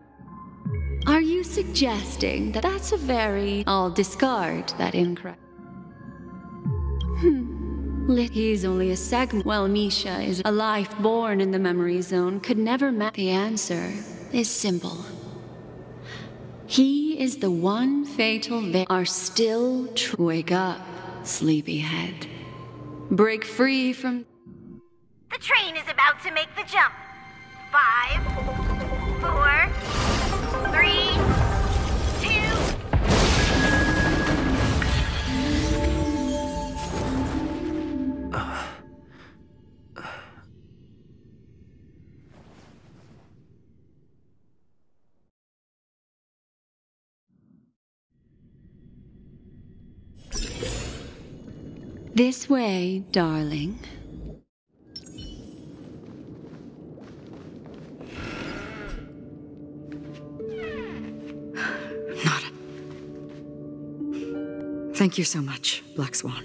Are you suggesting that that's a very... I'll discard that incorrect. He's only a segment. Well, Misha is a life born in the memory zone, could never match. The answer is simple. He is the one fatal are still true. Wake up, sleepyhead. Break free from... The train is about to make the jump. 5, 4, 3, 2... This way, darling. Nada. Thank you so much, Black Swan.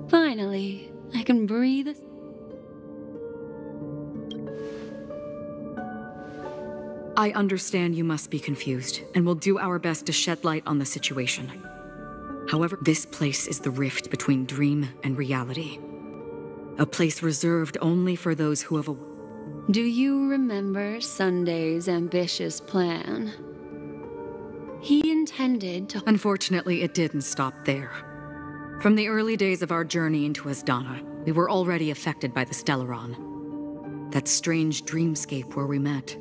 Finally, I can breathe. I understand you must be confused, and will do our best to shed light on the situation. However, this place is the rift between dream and reality. A place reserved only for those who have a... Do you remember Sunday's ambitious plan? He intended to... Unfortunately, it didn't stop there. From the early days of our journey into Asdana, we were already affected by the Stellaron. That strange dreamscape where we met.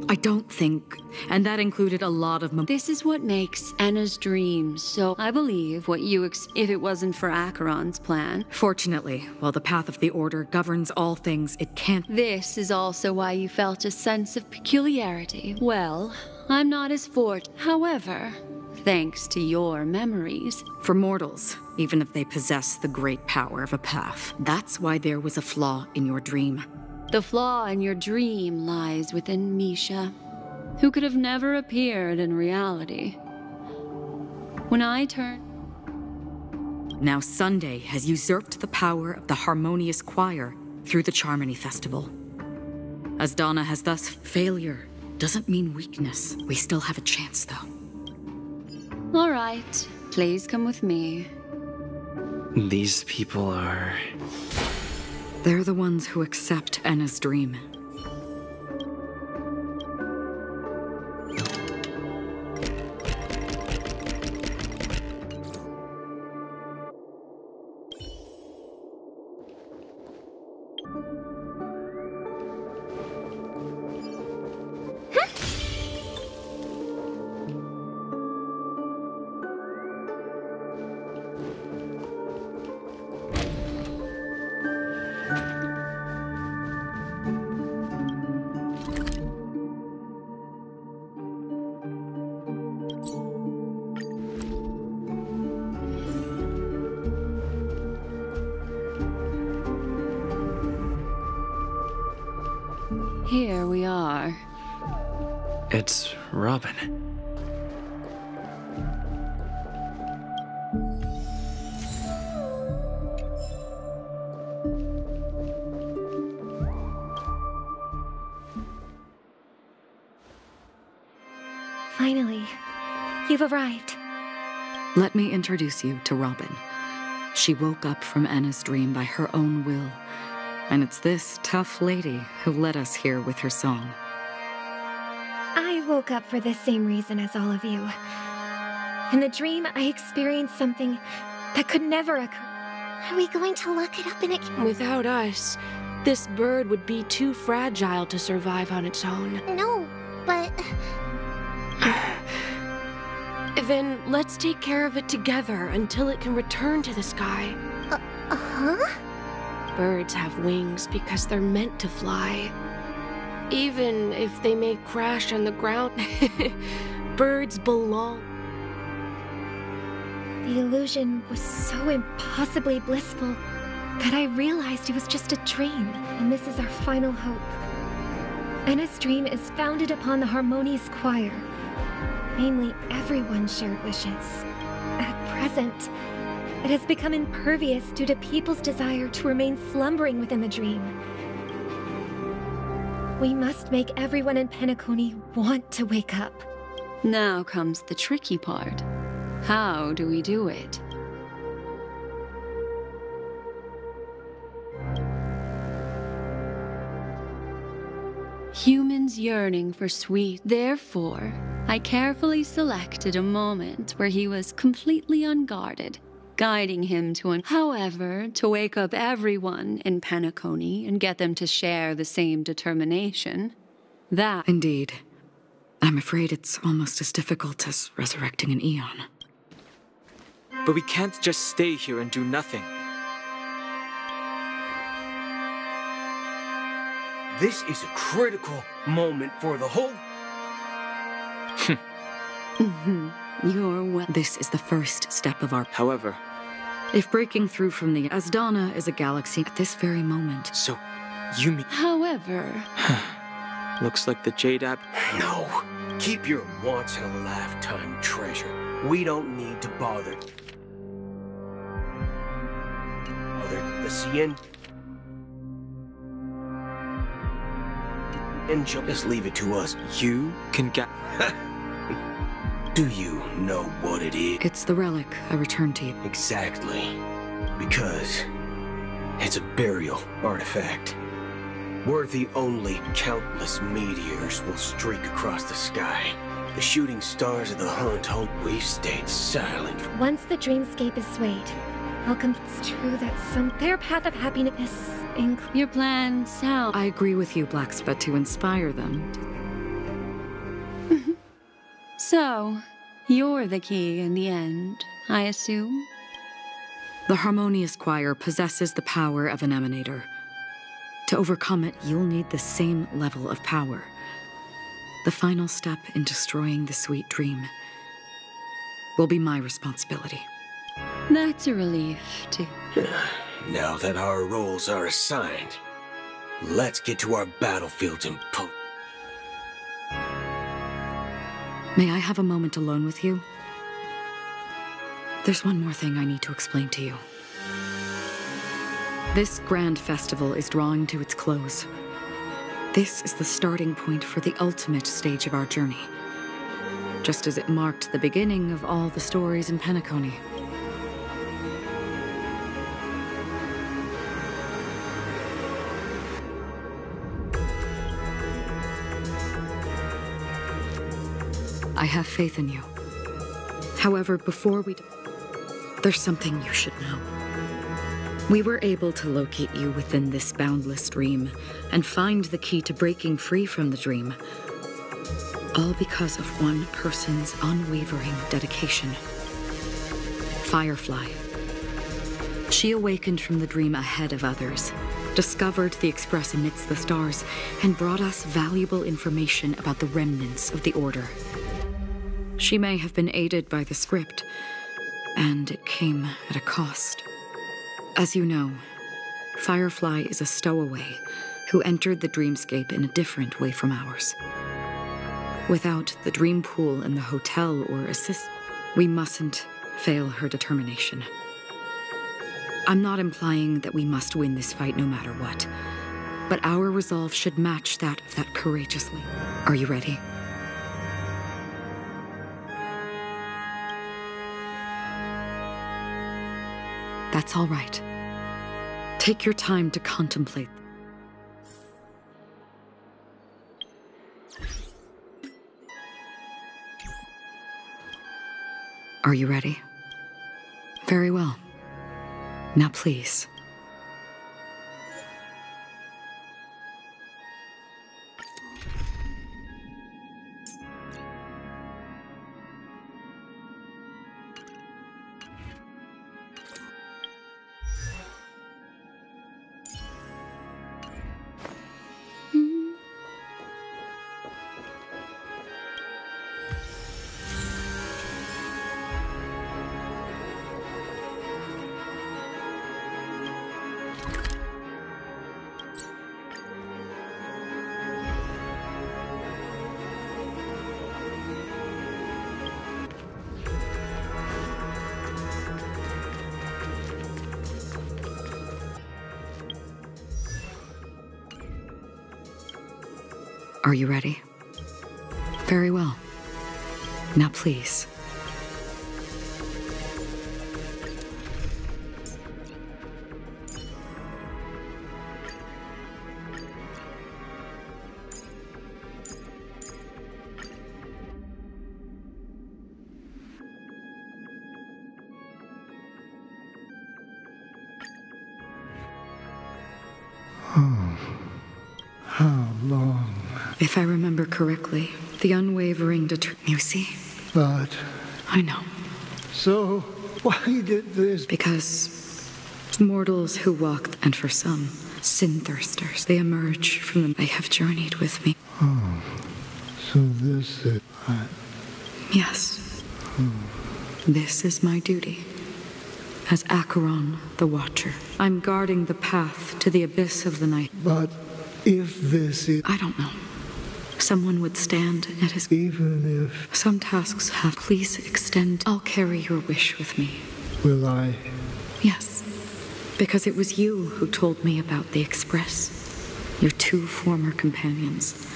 I don't think, and that included a lot of This is what makes Anna's dream so... I believe what you if it wasn't for Acheron's plan. Fortunately, while the path of the Order governs all things, it can't... This is also why you felt a sense of peculiarity. Well, I'm not as However, thanks to your memories. For mortals, even if they possess the great power of a path, that's why there was a flaw in your dream. The flaw in your dream lies within Misha, who could have never appeared in reality. When I turned... Now Sunday has usurped the power of the Harmonious Choir through the Charmony Festival. Asdana has thus failure. Doesn't mean weakness. We still have a chance, though. All right, please come with me. These people are... They're the ones who accept Anna's dream. Here we are. It's Robin. Finally, you've arrived. Let me introduce you to Robin. She woke up from Anna's dream by her own will. And it's this tough lady who led us here with her song. I woke up for the same reason as all of you. In the dream, I experienced something that could never occur. Are we going to look it up in a... Without us, this bird would be too fragile to survive on its own. No, but... Then let's take care of it together until it can return to the sky. Huh? Birds have wings because they're meant to fly. Even if they may crash on the ground, birds belong. The illusion was so impossibly blissful that I realized it was just a dream, and this is our final hope. Anna's dream is founded upon the Harmonious Choir. Mainly everyone's shared wishes. At present, it has become impervious due to people's desire to remain slumbering within the dream. We must make everyone in Penacony want to wake up. Now comes the tricky part. How do we do it? Humans yearning for sweet. Therefore, I carefully selected a moment where he was completely unguarded, guiding him to However, to wake up everyone in Penacony and get them to share the same determination, that... Indeed. I'm afraid it's almost as difficult as resurrecting an Eon. But we can't just stay here and do nothing. This is a critical moment for the whole... You're well. This is the first step of our... However... If breaking through from the Asdana is a galaxy at this very moment... So, you mean... However... Looks like the Jade App... No. Keep your once-in-a-lifetime treasure. We don't need to bother the CN... And just leave it to us. You can get... Do you know what it is? It's the relic I returned to you. Exactly. Because it's a burial artifact. Worthy only countless meteors will streak across the sky. The shooting stars of the hunt, we've stayed silent. Once the dreamscape is swayed, it's true that their path of happiness includes... Your plan sounds... I agree with you, Blacks, but to inspire them... So, you're the key in the end, I assume? The Harmonious Choir possesses the power of an emanator. To overcome it, you'll need the same level of power. The final step in destroying the sweet dream will be my responsibility. That's a relief, too. Now that our roles are assigned, let's get to our battlefields and post. May I have a moment alone with you? There's one more thing I need to explain to you. This grand festival is drawing to its close. This is the starting point for the ultimate stage of our journey, just as it marked the beginning of all the stories in Penacony. I have faith in you. However, before there's something you should know. We were able to locate you within this boundless dream and find the key to breaking free from the dream. All because of one person's unwavering dedication. Firefly. She awakened from the dream ahead of others, discovered the Express amidst the stars, and brought us valuable information about the remnants of the Order. She may have been aided by the script, and it came at a cost. As you know, Firefly is a stowaway who entered the dreamscape in a different way from ours. Without the dream pool in the hotel or assist, we mustn't fail her determination. I'm not implying that we must win this fight no matter what, but our resolve should match that of that courageously. Are you ready? That's all right. Take your time to contemplate. Are you ready? Very well. Now please. Are you ready? Very well. Now please. How long? If I remember correctly, the unwavering you see? But... I know. So, why did this... Because mortals who walk, and for some, sin-thirsters, they emerge from them. They have journeyed with me. Oh, so this is... Yes. This is my duty. As Acheron, the Watcher, I'm guarding the path to the abyss of the night. But if this is... I don't know. Someone would stand at his... Even if... Some tasks have... Please extend. I'll carry your wish with me. Will I? Yes. Because it was you who told me about the Express. Your two former companions.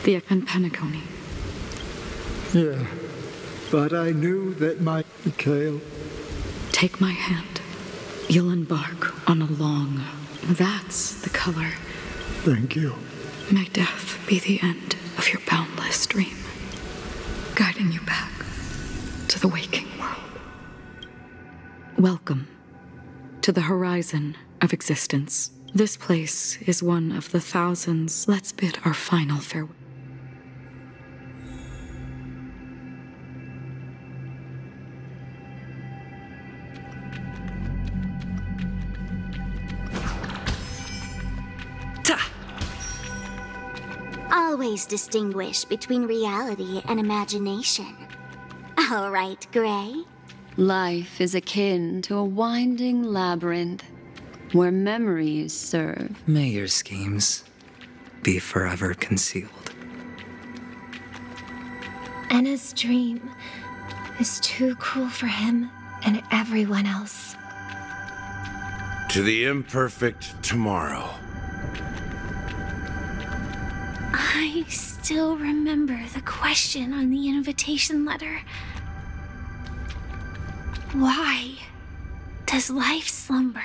The and Penacony. Yeah. But I knew that my... Mikhail... Take my hand. You'll embark on a long... That's the color. Thank you. May death be the end of your boundless dream. guiding you back to the waking world. Welcome to the horizon of existence. This place is one of the thousands. Let's bid our final farewell. Always distinguish between reality and imagination. All right, Gray. Life is akin to a winding labyrinth where memories serve. May your schemes be forever concealed. Enna's dream is too cruel for him and everyone else. To the imperfect tomorrow. I still remember the question on the invitation letter. Why does life slumber?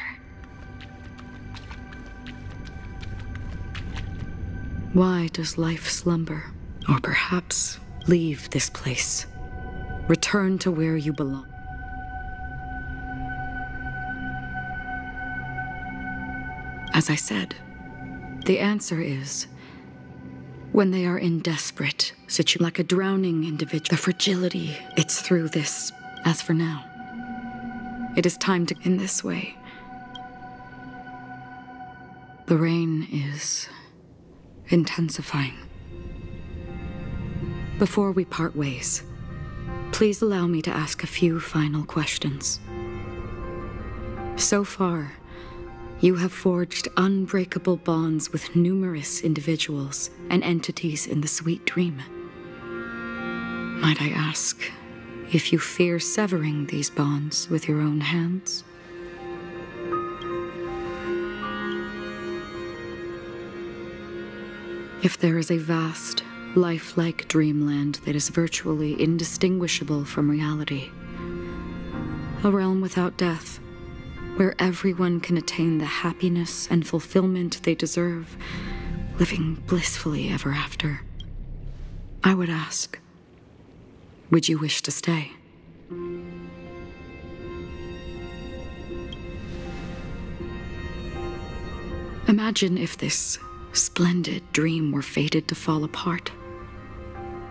Why does life slumber? Or perhaps leave this place. Return to where you belong. As I said, the answer is when they are in desperate situation, like a drowning individual. The fragility, it's through this. As for now, it is time to in this way. The rain is intensifying. Before we part ways, please allow me to ask a few final questions. So far, you have forged unbreakable bonds with numerous individuals and entities in the sweet dream. Might I ask if you fear severing these bonds with your own hands? If there is a vast, lifelike dreamland that is virtually indistinguishable from reality, a realm without death, where everyone can attain the happiness and fulfillment they deserve, living blissfully ever after, I would ask, would you wish to stay? Imagine if this splendid dream were fated to fall apart.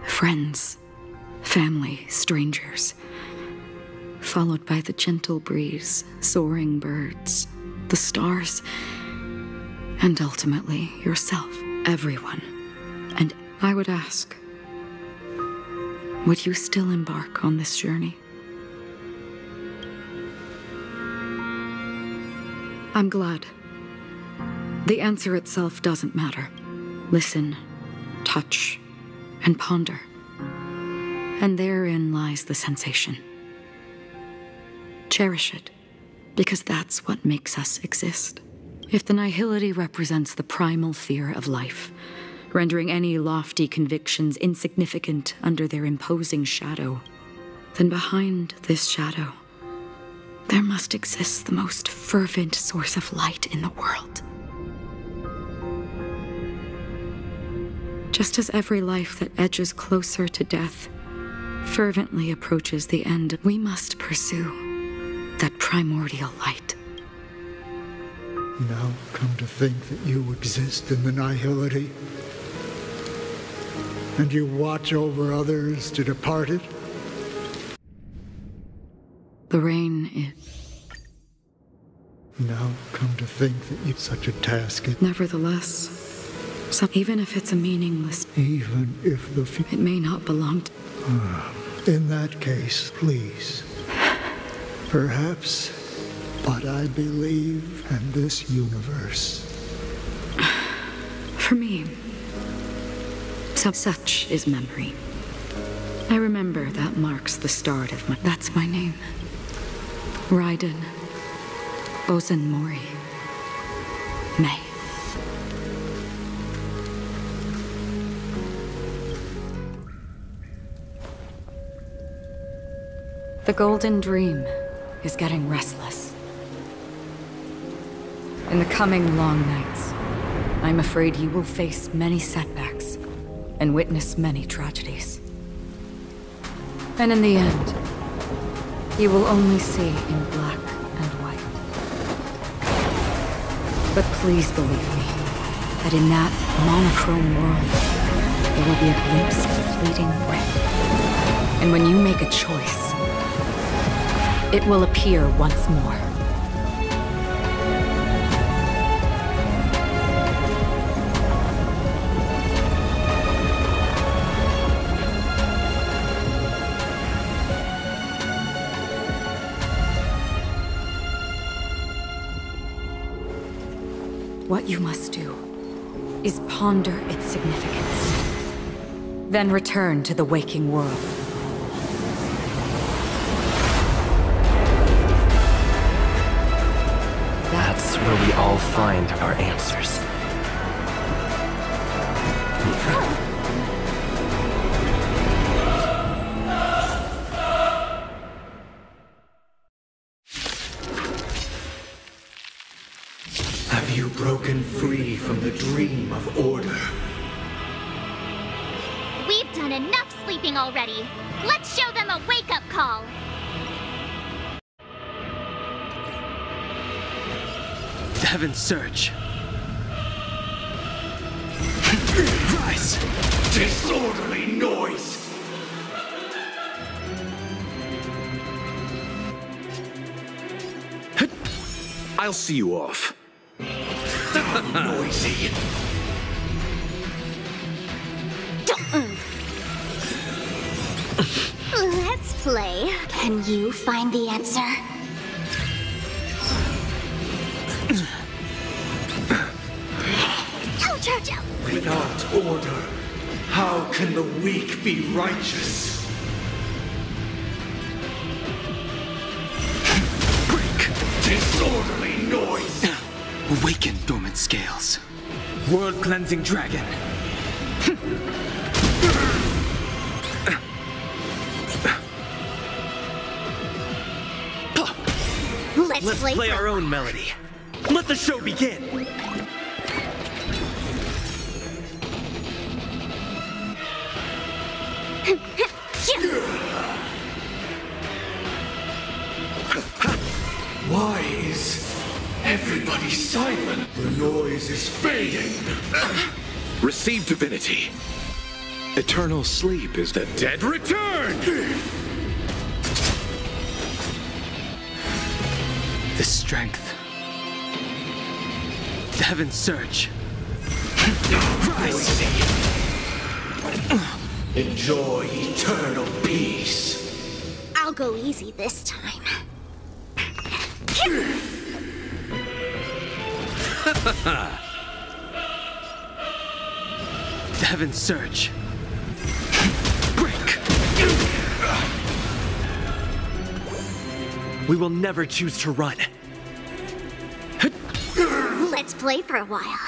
Friends, family, strangers, followed by the gentle breeze, soaring birds, the stars, and ultimately yourself, everyone. And I would ask, would you still embark on this journey? I'm glad. The answer itself doesn't matter. Listen, touch, and ponder. And therein lies the sensation. Cherish it, because that's what makes us exist. If the nihility represents the primal fear of life, rendering any lofty convictions insignificant under their imposing shadow, then behind this shadow, there must exist the most fervent source of light in the world. Just as every life that edges closer to death fervently approaches the end, we must pursue that primordial light. Now come to think that you exist in the nihility, and you watch over others to depart it. The rain is... Now come to think that you such a task is... Nevertheless, even if it's a meaningless... Even if the... It may not belong to... In that case, please. Perhaps what I believe in this universe. For me, such is memory. I remember that marks the start of my... That's my name. Raiden. Bozen Mori. May. The Golden Dream is getting restless. In the coming long nights, I'm afraid you will face many setbacks and witness many tragedies. And in the end, you will only see in black and white. But please believe me, that in that monochrome world, there will be a glimpse of fleeting red. And when you make a choice, it will appear once more. What you must do is ponder its significance, then return to the waking world. That's where we all find our answers. Have you broken free from the dream of order? We've done enough sleeping already. Let's show them a wake-up call. Heaven's Search. Rise! Disorderly noise! I'll see you off. Noisy. Don't move. Let's play. Can you find the answer? Ouch, ouch, ouch. Without order, how can the weak be righteous? Break! Disorderly noise! Awaken dormant scales. World-cleansing dragon. Let's play our own melody. Let the show begin. Why is everybody silent? The noise is fading. Receive divinity. Eternal sleep is the dead return! The strength. The Heaven's Search. Rise! Enjoy eternal peace. I'll go easy this time. The Heaven's Search. Break! We will never choose to run. Let's play for a while.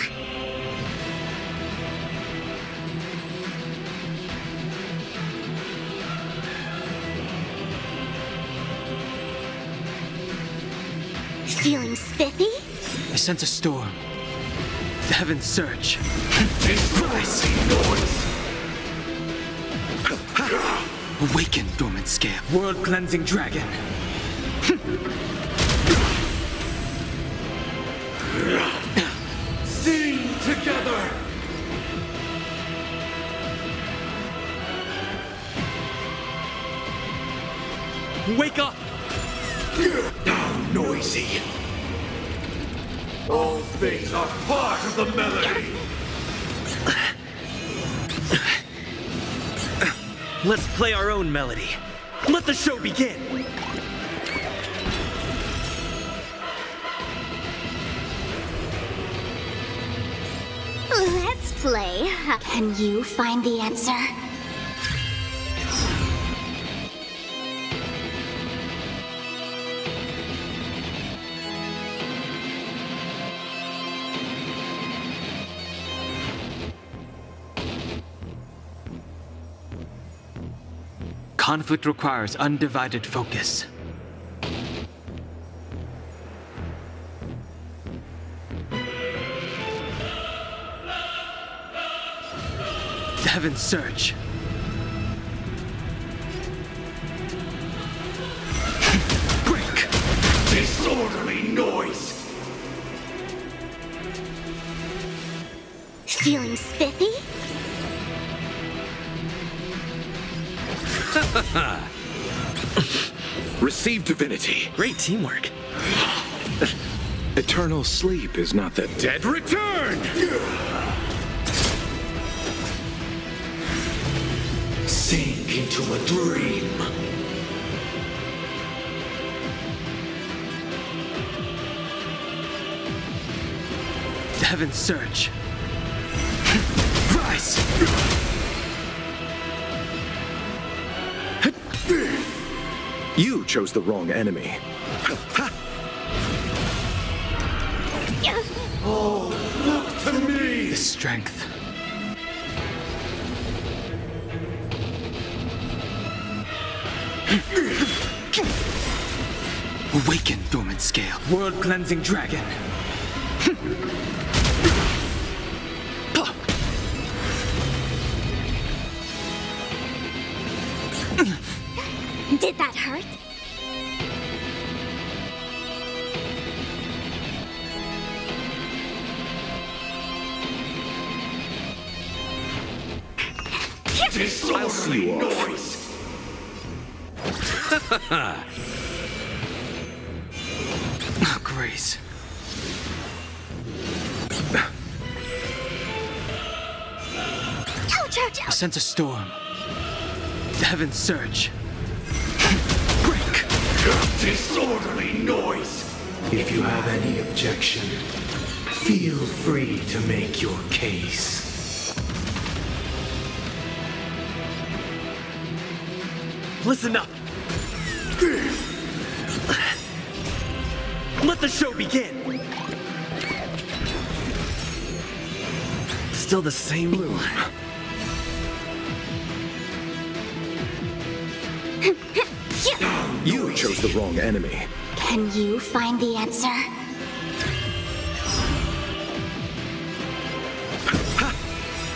Feeling spiffy? I sense a storm. The Heaven's Search. Rise! Awaken dormant scale. World-cleansing dragon. Sing together! Wake up! Now noisy. All things are part of the melody. Let's play our own melody. Let the show begin. Let's play. Can you find the answer? Conflict requires undivided focus. The Heaven's Search. Feeling spiffy? Receive divinity. Great teamwork. Eternal sleep is not the dead return! Sink into a dream. Heaven's Surge. Rise! You chose the wrong enemy. Oh, look to me! The strength. Awaken, dormant scale. World-cleansing dragon. Did that hurt? I'll see you off. Oh, Grace. Ouch, ouch, I ouch! sense a storm. The Heaven's Surge. Disorderly noise! If you have any objection, feel free to make your case. Listen up. Let the show begin. Still the same room. You chose the wrong enemy. Can you find the answer?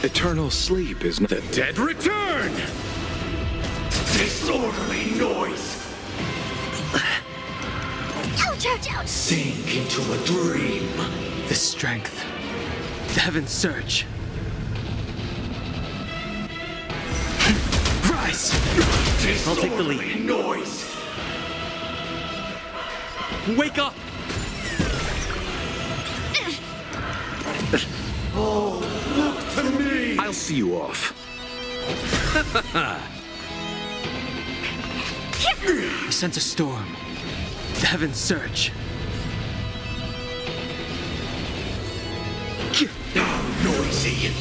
Eternal sleep is not the dead return! Disorderly noise! Ouch, ouch, ouch! Sink into a dream. The strength. The Heaven's Surge. Rise! I'll take the lead. Noise! Wake up! Oh, look to me! I'll see you off. I sense a storm. The Heaven's Surge. Now noisy!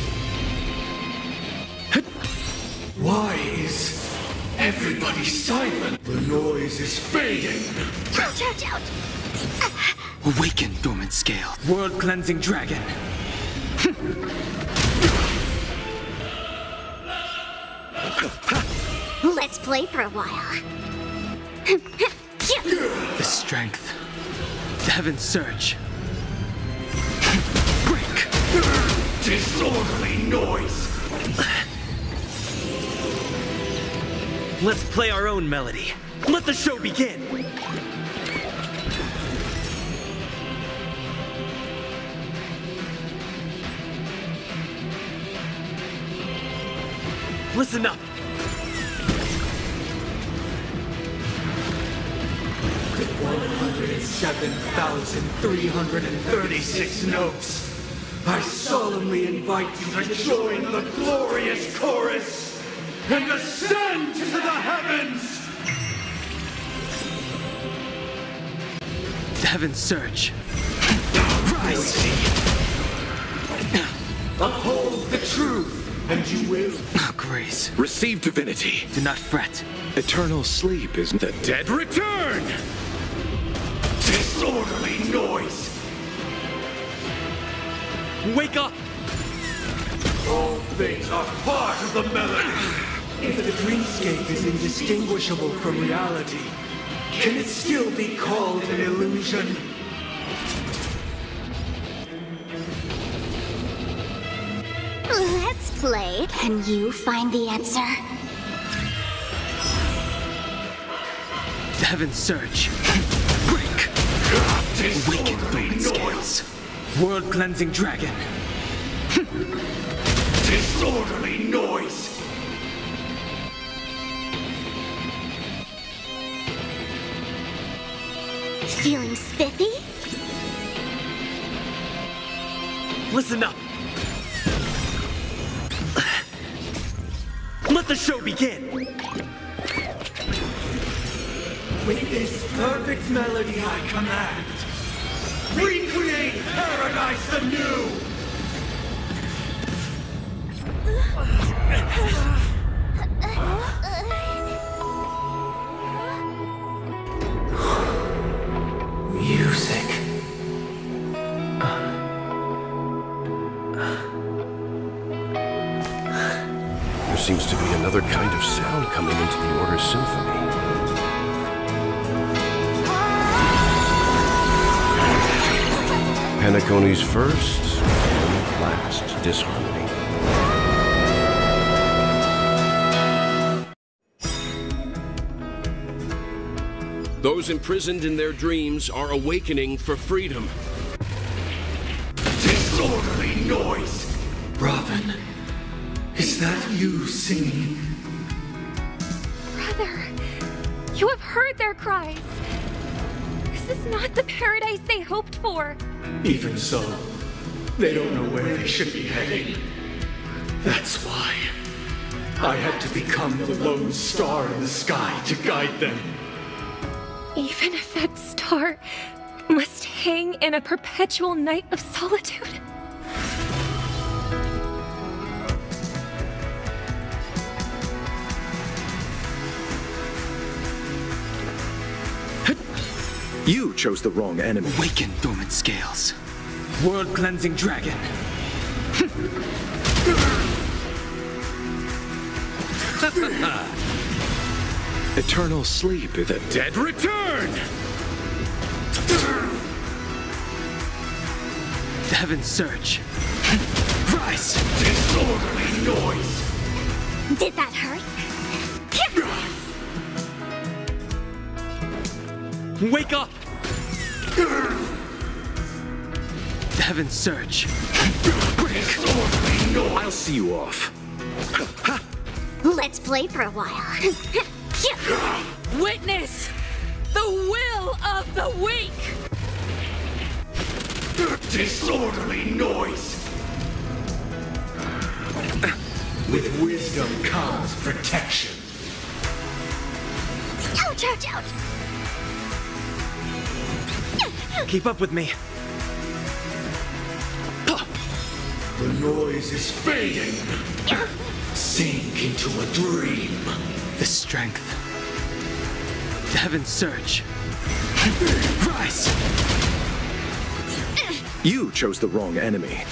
Why is everybody silent? The noise is fading! Ouch, ouch, ouch! Awaken, dormant scale. World-cleansing dragon. Let's play for a while. The strength. The Heaven's Surge. Break! Disorderly noise! Let's play our own melody. Let the show begin! Listen up! With 107,336 notes, I solemnly invite you to join the glorious chorus and ascend to the heavens! The Heaven's Surge. Rise! Uphold the truth, and you will. Oh, Grace. Receive divinity. Do not fret. Eternal sleep is the dead return! Disorderly noise! Wake up! All things are part of the melody. If the dreamscape is indistinguishable from reality, can it still be called an illusion? Let's play. Can you find the answer? The Heaven's Surge. Break! Awaken, dormant scales. World-cleansing dragon. Disorderly noise! Feeling spiffy? Listen up! Let the show begin! With this perfect melody I command, recreate paradise anew! Music. There seems to be another kind of sound coming into the Order's symphony. Penacony's first and last disharmony. Those imprisoned in their dreams are awakening for freedom. Disorderly noise! Robin, is that you singing? Brother, you have heard their cries. This is not the paradise they hoped for. Even so, they don't know where they should be heading. That's why I had to become the lone star in the sky to guide them. Even if that star must hang in a perpetual night of solitude. You chose the wrong enemy. Awaken, dormant scales. World-cleansing dragon. Eternal sleep. The dead return! The heavens surge. Rise! Disorderly noise! Did that hurt? Wake up! The heavens surge. Disorderly noise! I'll see you off. Let's play for a while. Witness the will of the weak! Disorderly noise! With wisdom comes protection. Ouch, ouch, ouch! Keep up with me. The noise is fading. Sink into a dream. The strength. The heavens surge. Rise! You chose the wrong enemy.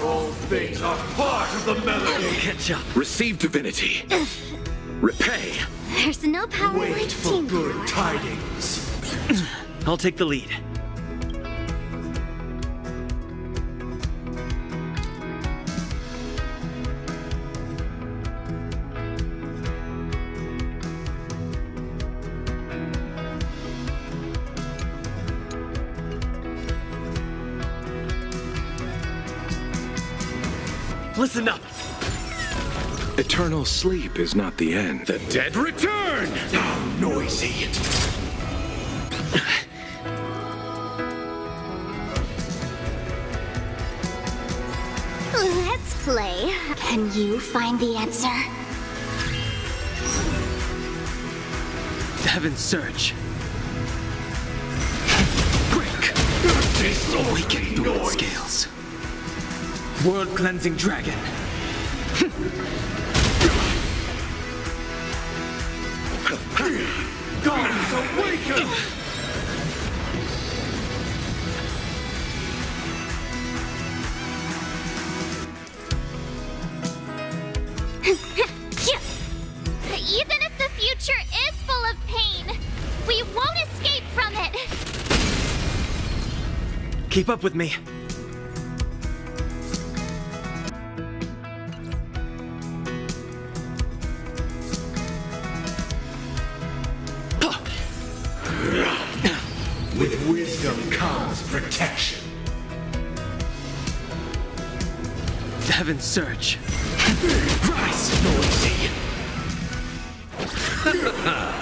All things are part of the melody. Catch up. Receive divinity. Repay. There's no power Wait like for teamwork. good tidings. I'll take the lead. Listen up! Eternal sleep is not the end. The dead return! How noisy. Let's play. Can you find the answer? The heavens surge. Break! Awaken, dormant scales. World-cleansing dragon. Gods awaken! Even if the future is full of pain, we won't escape from it. Keep up with me. With wisdom comes protection. Heaven's Surge. Rise, noisy.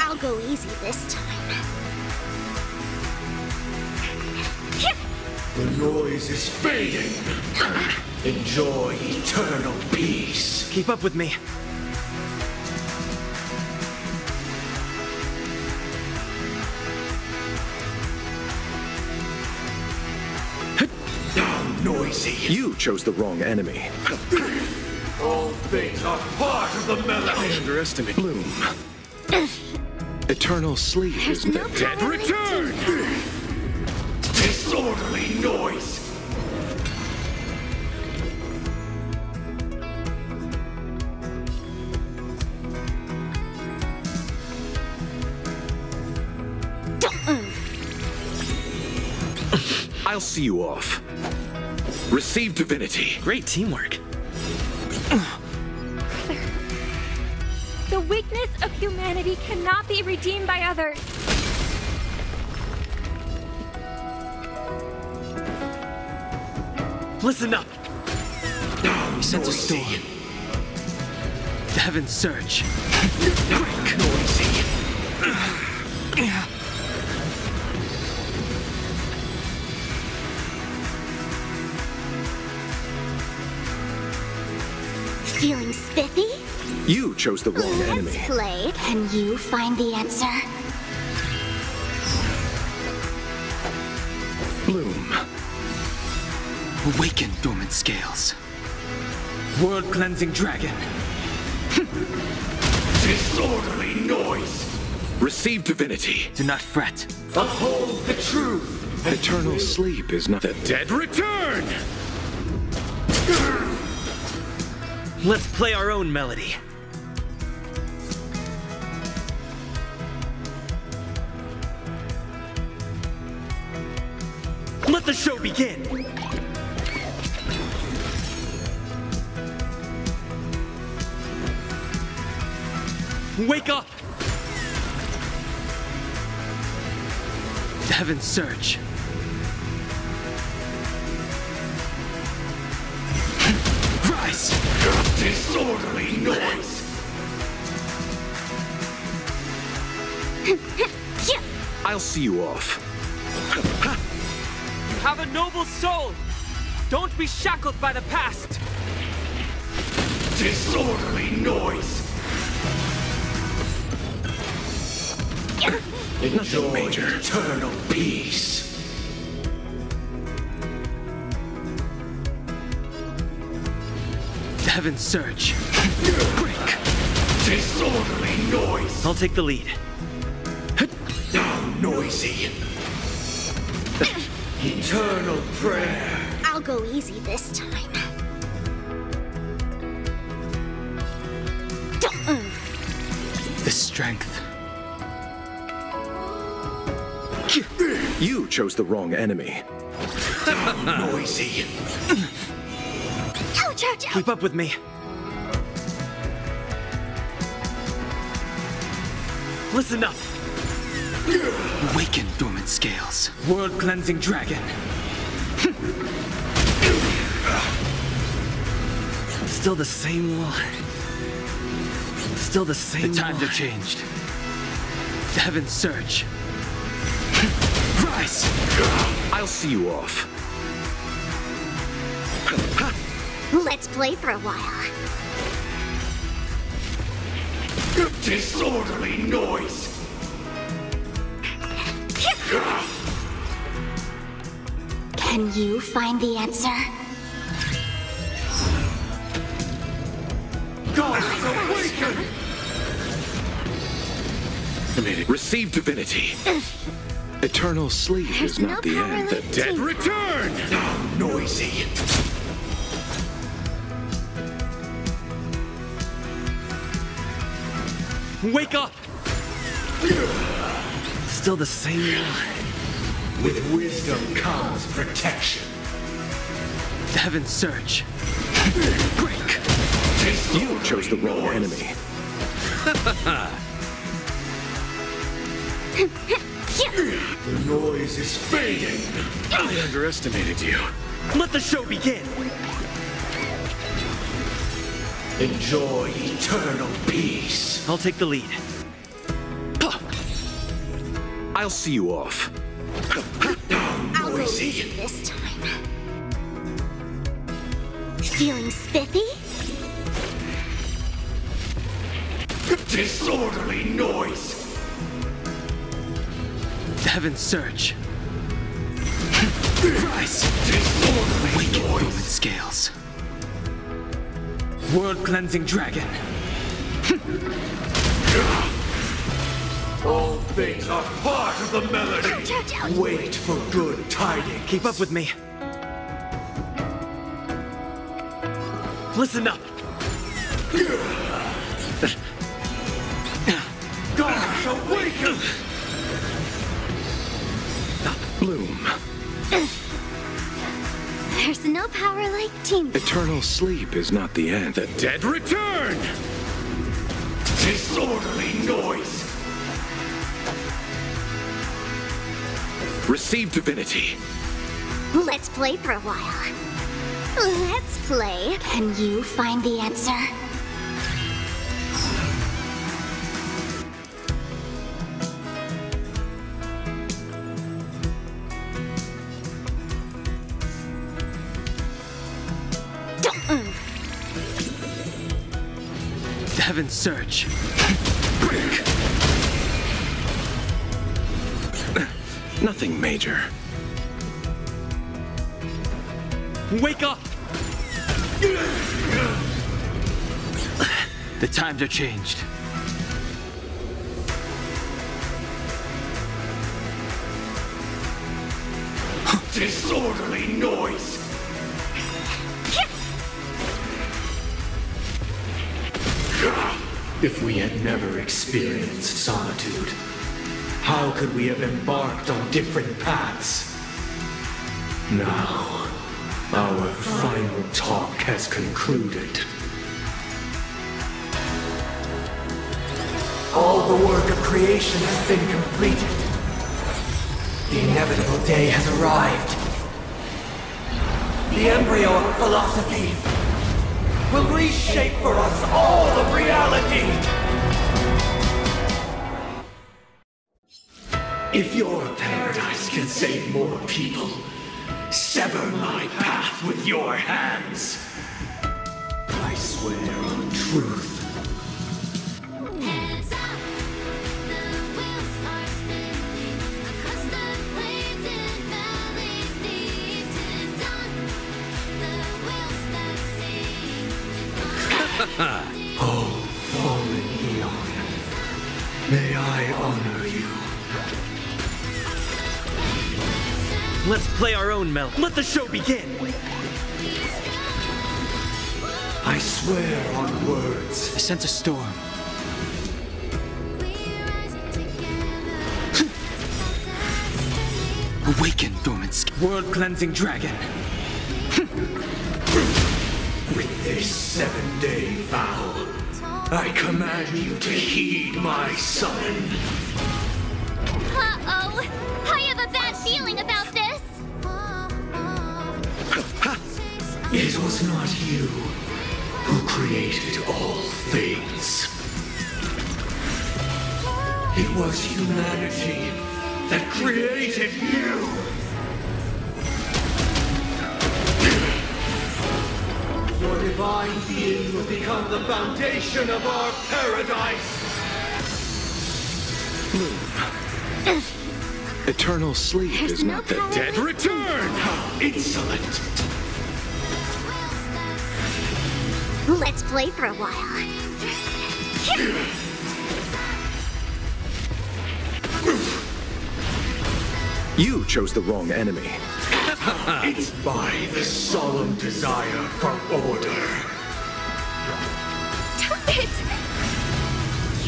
I'll go easy this time. The noise is fading. Enjoy eternal peace. Keep up with me. Down, noisy. You chose the wrong enemy. All things are part of the melody. I underestimate Bloom. Eternal sleep is the dead return. Disorderly noise. I'll see you off. Receive divinity. Great teamwork. The weakness of humanity cannot be redeemed by others. Listen up. We sense a storm. Heaven's Surge. Quick, noisy. Feeling spiffy? You chose the wrong enemy. Let's play. Can you find the answer? Bloom. Awaken dormant scales. World-cleansing dragon. Disorderly noise. Receive divinity. Do not fret. Uphold the truth. Eternal sleep is not the dead return. Let's play our own melody. Let the show begin! Wake up! Heaven's Surge. Rise! Disorderly noise. I'll see you off. You have a noble soul! Don't be shackled by the past! Disorderly noise. Enjoy major. Eternal peace. Heaven's Surge. Break. Disorderly noise. I'll take the lead. Down, noisy. Eternal prayer. I'll go easy this time. The strength. You chose the wrong enemy. Down, noisy. Ouch, ouch, ouch. Keep up with me. Listen up. Awaken dormant scales. World-cleansing dragon. Still the same wall. Still the same. The times have changed. Heaven's Surge. Rise! I'll see you off. Let's play for a while. Disorderly noise. Can you find the answer? Gods awaken! Receive divinity. Eternal sleep is not the end. The dead return! Down, noisy. Wake up! Still the same. With wisdom comes protection. Heaven's Surge. Break. You chose the wrong enemy. The noise is fading. I underestimated you. Let the show begin! Enjoy eternal peace. I'll take the lead. I'll see you off. I'll go easy this time. Feeling spiffy? Disorderly noise. Heaven's Surge. Rise. Disorderly Human noise. scales. World-cleansing dragon. All things are part of the melody. Wait for good tidings. Keep up with me. Listen up. Gods awaken! Bloom. There's no power like teamwork. Eternal sleep is not the end. The dead return! Disorderly noise. Receive divinity. Let's play for a while. Let's play. Can you find the answer? Heaven's Surge. Break. Nothing major. Wake up! The times are changed. Disorderly noise. If we had never experienced solitude, how could we have embarked on different paths? Now, our final talk has concluded. All the work of creation has been completed. The inevitable day has arrived. The embryo of philosophy will reshape for us all of reality. If your paradise can save more people, sever my path with your hands. I swear on truth. Oh, fallen Eon, may I honor you. Let's play our own melody. Let the show begin! I swear on words. I sense a storm. Awaken, dormant world-cleansing dragon. With this 7-day vow, I command you to heed my summon. Uh-oh! I have a bad feeling about this! It was not you who created all things. It was humanity that created you! Your divine being will become the foundation of our paradise! Bloom. Eternal sleep is not the dead return! How insolent! Let's play for a while. You chose the wrong enemy. It's by the solemn desire for order. Stop it!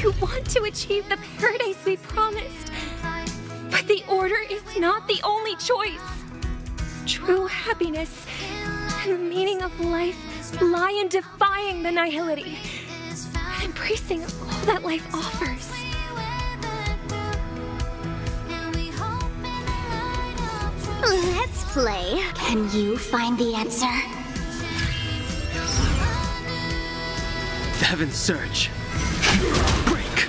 You want to achieve the paradise we promised. But the order is not the only choice. True happiness and the meaning of life lie in defying the nihility and embracing all that life offers. play. Can you find the answer? The Heaven's Surge. Break!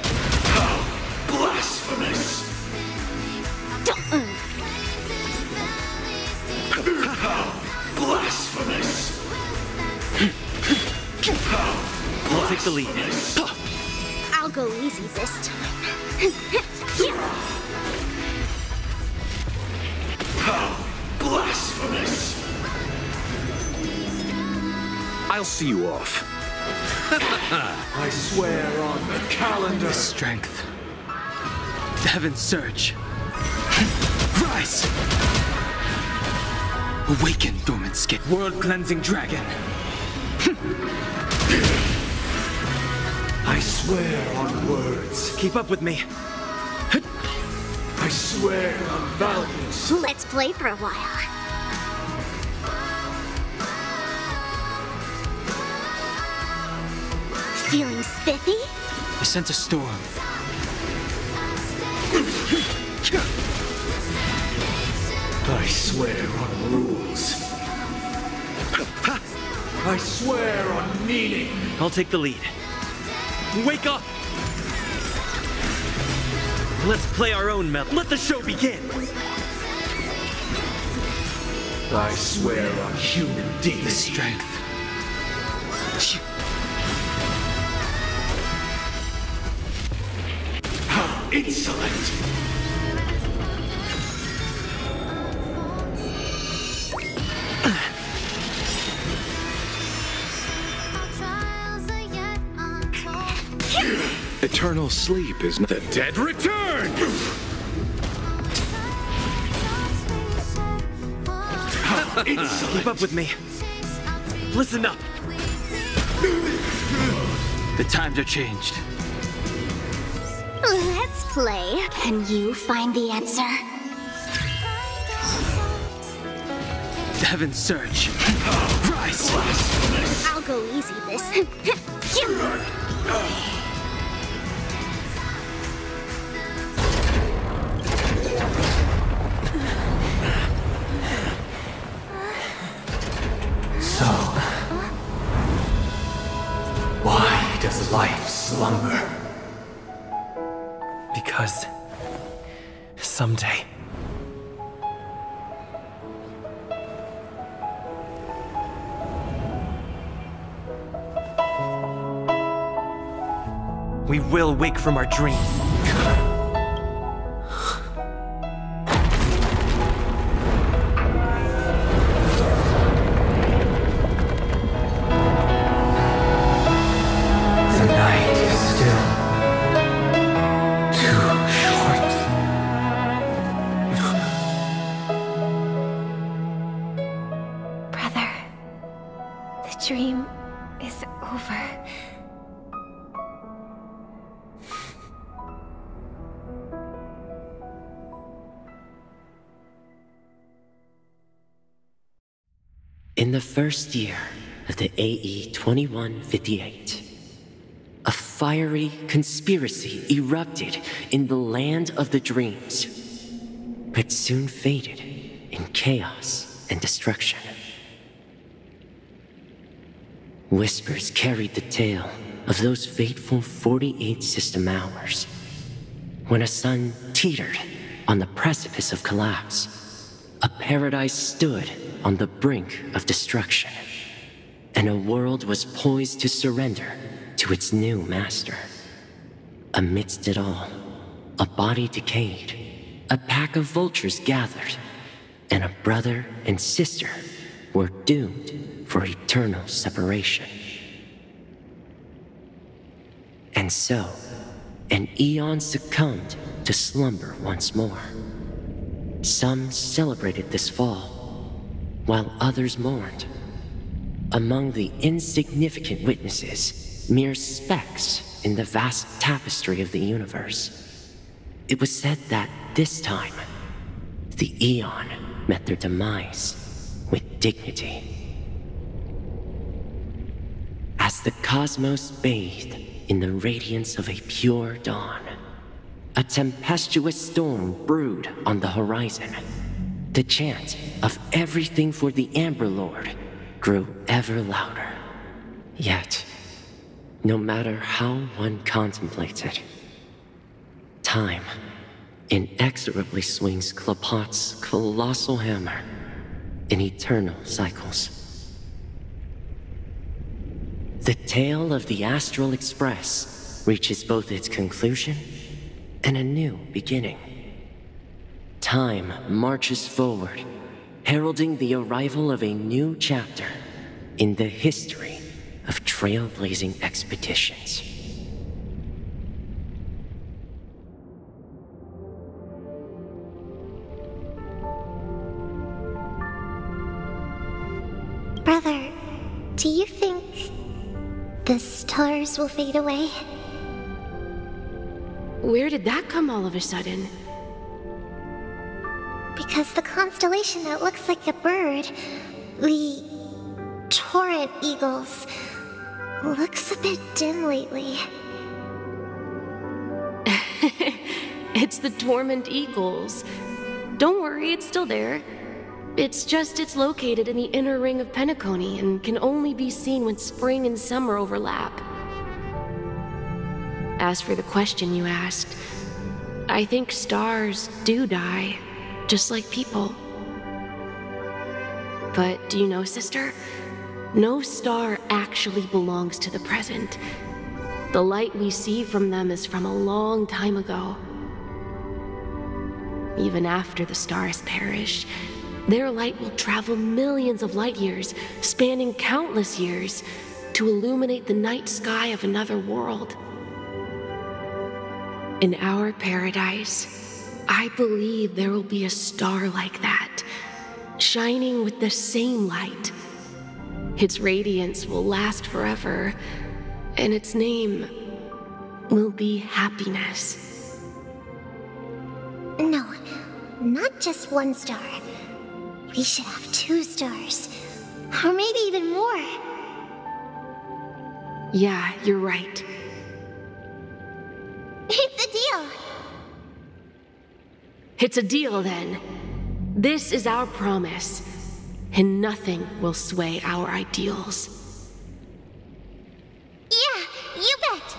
Blasphemous! Blasphemous! I'll take the lead. I'll go easy this time. Blasphemous! I'll see you off. I swear on the calendar. The strength. The Heaven's Surge. Rise! Awaken, dormant skin. World-cleansing dragon. I swear on words. Keep up with me. I swear on values. Let's play for a while. Feeling spiffy? I sense a storm. I swear on rules. I swear on meaning. I'll take the lead. Wake up! Let's play our own melody. Let the show begin! I swear on human dignity. The strength. How insolent! Eternal sleep is not the dead return! Keep up with me. Listen up. The times are changed. Let's play. Can you find the answer? The Heaven's Surge. Rise! I'll go easy this. So, why does life slumber? Because someday we will wake from our dreams. The night is still too short. Brother, the dream is over. In the first year of the AE 2158, a fiery conspiracy erupted in the land of the dreams, but soon faded in chaos and destruction. Whispers carried the tale of those fateful 48 system hours, when a sun teetered on the precipice of collapse. A paradise stood on the brink of destruction, and a world was poised to surrender to its new master. Amidst it all, a body decayed, a pack of vultures gathered, and a brother and sister were doomed for eternal separation. And so, an eon succumbed to slumber once more. Some celebrated this fall, while others mourned. Among the insignificant witnesses, mere specks in the vast tapestry of the universe, it was said that this time, the Eon met their demise with dignity. As the cosmos bathed in the radiance of a pure dawn, a tempestuous storm brewed on the horizon. The chant of everything for the Amber Lord grew ever louder. Yet, no matter how one contemplates it, time inexorably swings Klapot's colossal hammer in eternal cycles. The tale of the Astral Express reaches both its conclusion and a new beginning. Time marches forward, heralding the arrival of a new chapter in the history of trailblazing expeditions. Brother, do you think the stars will fade away? Where did that come all of a sudden? Because the constellation that looks like a bird, the Torrent Eagles, looks a bit dim lately. It's the Torment Eagles. Don't worry, it's still there. It's just it's located in the inner ring of Penacony and can only be seen when spring and summer overlap. As for the question you asked, I think stars do die, just like people. But do you know, sister? No star actually belongs to the present. The light we see from them is from a long time ago. Even after the stars perish, their light will travel millions of light years, spanning countless years, to illuminate the night sky of another world. In our paradise, I believe there will be a star like that, shining with the same light. Its radiance will last forever, and its name will be happiness. No, not just one star. We should have 2 stars, or maybe even more. Yeah, you're right. It's a deal. It's a deal, then. This is our promise, and nothing will sway our ideals. Yeah, you bet.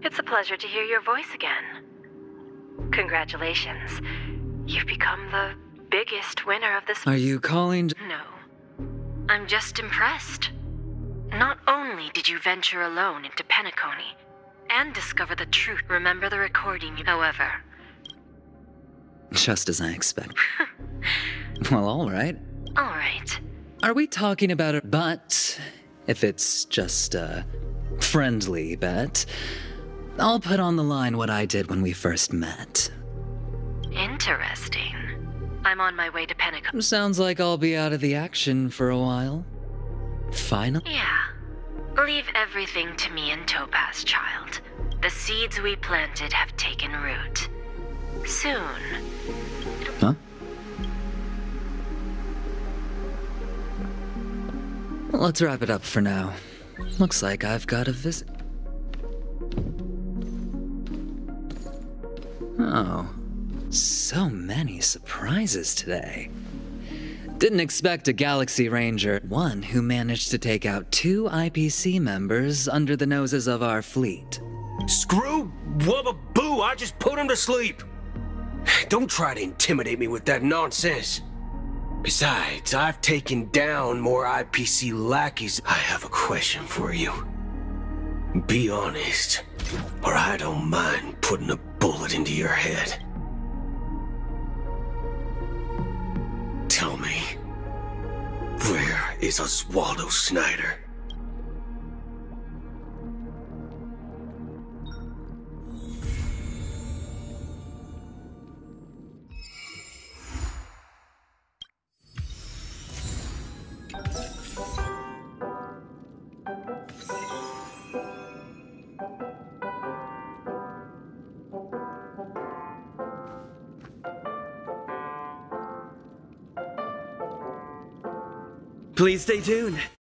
It's a pleasure to hear your voice again. Congratulations. You've become the biggest winner of this. Are you calling? No. I'm just impressed. Not only did you venture alone into Penacony and discover the truth, remember the recording, however. Just as I expect. Well, alright. Alright. Are we talking about a but? If it's just a friendly bet, I'll put on the line what I did when we first met. Interesting. I'm on my way to Penacony. Sounds like I'll be out of the action for a while. Finally? Yeah. Leave everything to me and Topaz, child. The seeds we planted have taken root. Soon. Huh? Let's wrap it up for now. Looks like I've got a visit. Oh, so many surprises today. Didn't expect a Galaxy Ranger, one who managed to take out 2 IPC members under the noses of our fleet. Screw wubba boo, I just put him to sleep. Don't try to intimidate me with that nonsense. Besides, I've taken down more IPC lackeys. I have a question for you. Be honest, or I don't mind putting a bullet into your head. Tell me, where is Oswaldo Snyder? Please stay tuned.